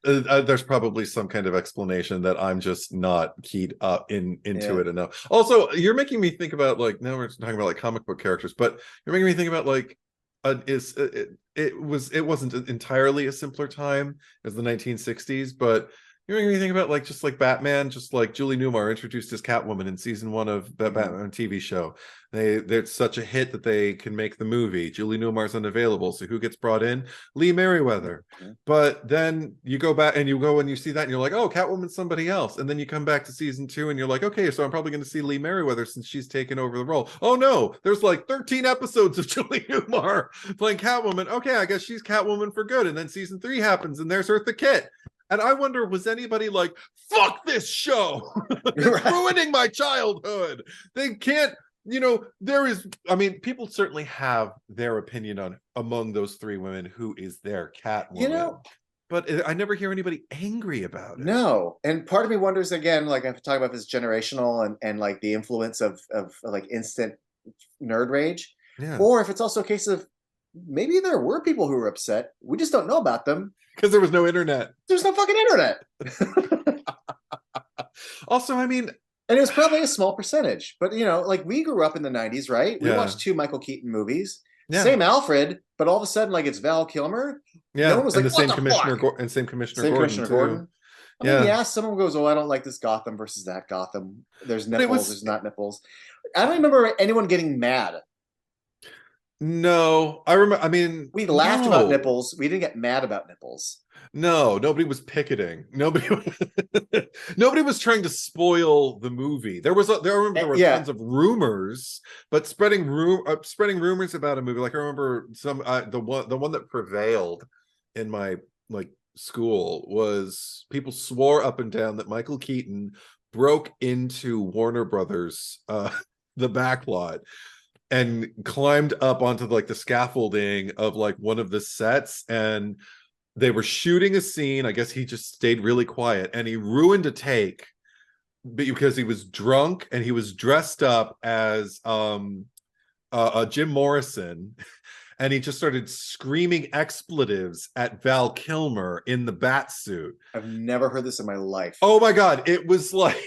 Speaker 2: There's probably some kind of explanation that I'm just not keyed up into
Speaker 1: Yeah.
Speaker 2: it enough. Also, you're making me think about like now we're talking about like comic book characters, but you're making me think about like it wasn't entirely a simpler time as the 1960s, but you're making me think about like just like Batman, just like Julie Newmar introduced as Catwoman in season 1 of the Batman TV show. They're such a hit that they can make the movie. Julie Newmar's unavailable, so who gets brought in? Lee Merriweather. But then you go back and you go and you see that and you're like, oh, Catwoman's somebody else. And then you come back to season 2 and you're like, okay, so I'm probably going to see Lee Merriweather since she's taken over the role. Oh no, there's like 13 episodes of Julie Newmar playing Catwoman. Okay, I guess she's Catwoman for good. And then season 3 happens and there's Eartha Kitt. And I wonder, was anybody like, fuck this show? It's ruining my childhood. They can't, there is, I mean, people certainly have their opinion on among those 3 women who is their Catwoman. But I never hear anybody angry about it.
Speaker 1: No. And part of me wonders again, like I'm talking about this generational and like the influence of like instant nerd rage.
Speaker 2: Yeah.
Speaker 1: Or if it's also a case of maybe there were people who were upset. We just don't know about them.
Speaker 2: Because there was no internet.
Speaker 1: There's no fucking internet.
Speaker 2: Also, I mean,
Speaker 1: and it was probably a small percentage, but like we grew up in the 90s, right? We watched 2 Michael Keaton movies. Yeah. Same Alfred, but all of a sudden, like it's Val Kilmer.
Speaker 2: Yeah, no one was and like, the same commissioner and same Commissioner Gordon.
Speaker 1: I mean, yeah, someone goes, "Oh, I don't like this Gotham versus that Gotham. There's nipples, there's not nipples." I don't remember anyone getting mad.
Speaker 2: No, I remember. I mean,
Speaker 1: we laughed about nipples. We didn't get mad about nipples.
Speaker 2: No, nobody was picketing. Nobody was trying to spoil the movie. There were tons of rumors, but spreading rumors about a movie. Like I remember the one that prevailed in my like school was people swore up and down that Michael Keaton broke into Warner Brothers the backlot and climbed up onto like the scaffolding of like one of the sets, and they were shooting a scene. I guess he just stayed really quiet and he ruined a take because he was drunk and he was dressed up as Jim Morrison, and he just started screaming expletives at Val Kilmer in the bat suit.
Speaker 1: I've never heard this in my life.
Speaker 2: Oh my God. It was like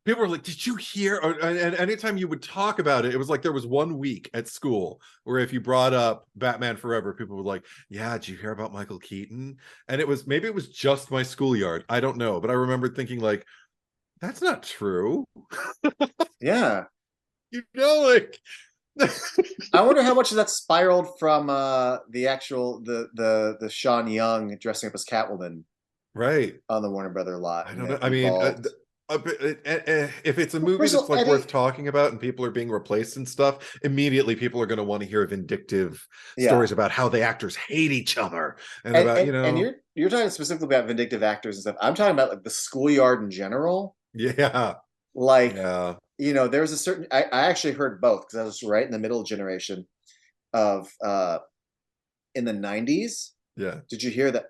Speaker 2: people were like, did you hear? And anytime you would talk about it, it was like there was 1 week at school where if you brought up Batman Forever, people were like, yeah, did you hear about Michael Keaton? And maybe it was just my schoolyard. I don't know. But I remember thinking like, that's not true.
Speaker 1: Yeah.
Speaker 2: Like.
Speaker 1: I wonder how much of that spiraled from the actual, the Sean Young dressing up as Catwoman.
Speaker 2: Right.
Speaker 1: On the Warner Brother lot.
Speaker 2: I don't know. I mean, if it's a movie that's like worth talking about and people are being replaced and stuff, immediately people are going to want to hear vindictive stories about how the actors hate each other and about
Speaker 1: and you're talking specifically about vindictive actors and stuff. I'm talking about like the schoolyard in general.
Speaker 2: Yeah,
Speaker 1: like there's a certain I actually heard both because I was right in the middle generation of in the 90s.
Speaker 2: Yeah,
Speaker 1: did you hear that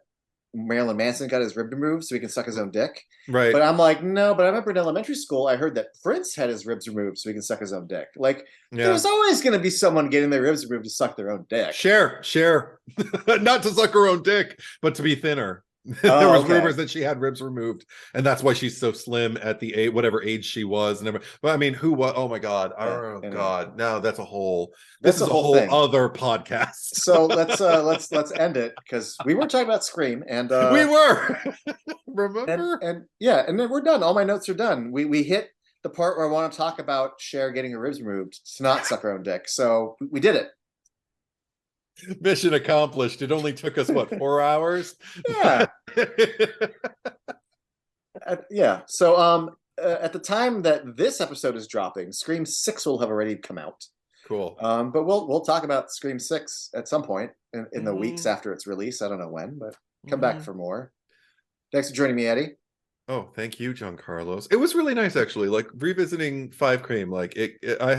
Speaker 1: Marilyn Manson got his rib removed so he can suck his own dick?
Speaker 2: Right.
Speaker 1: But I'm like, no, but I remember in elementary school, I heard that Prince had his ribs removed so he can suck his own dick. Like, there's always going to be someone getting their ribs removed to suck their own dick.
Speaker 2: Share. Not to suck her own dick, but to be thinner. There was rumors that she had ribs removed, and that's why she's so slim at the whatever age she was. And but I mean, who was? Oh my God! Oh God! No, that's a whole. This is a whole other podcast.
Speaker 1: So let's end it because we were talking about Scream, and
Speaker 2: we were. Remember?
Speaker 1: And then we're done. All my notes are done. We hit the part where I want to talk about Cher getting her ribs removed to not suck her own dick. So we did it.
Speaker 2: Mission accomplished. It only took us what, 4 hours?
Speaker 1: Yeah. Yeah. So at the time that this episode is dropping, Scream 6 will have already come out.
Speaker 2: Cool.
Speaker 1: But we'll talk about Scream 6 at some point in the weeks
Speaker 2: Mhm.
Speaker 1: after its release. I don't know when, but come back
Speaker 2: Mhm.
Speaker 1: for more. Thanks for joining me, Eddie.
Speaker 2: Oh, thank you, John Carlos. It was really nice, actually. Like revisiting Five Cream. Like I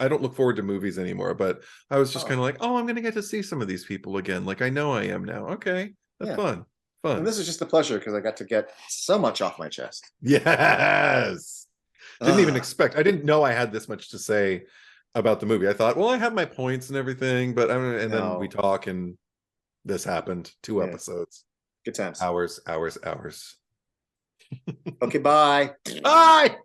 Speaker 2: don't look forward to movies anymore, but I was just
Speaker 1: Oh,
Speaker 2: kind of like, oh, I'm gonna get to see some of these people again. Like I know I am now. Okay, that's
Speaker 1: yeah.
Speaker 2: fun.
Speaker 1: And
Speaker 2: Fun.
Speaker 1: this is just a pleasure because I got to get so much off my chest.
Speaker 2: Yes. Didn't even
Speaker 1: Ah,
Speaker 2: expect. I didn't know I had this much to say about the movie. I thought, well, I have my points and everything, but and then we
Speaker 1: no.
Speaker 2: talk, and this happened. Two
Speaker 1: Yeah.
Speaker 2: episodes,
Speaker 1: Good times.
Speaker 2: hours, hours, hours.
Speaker 1: Okay, bye.
Speaker 2: Bye.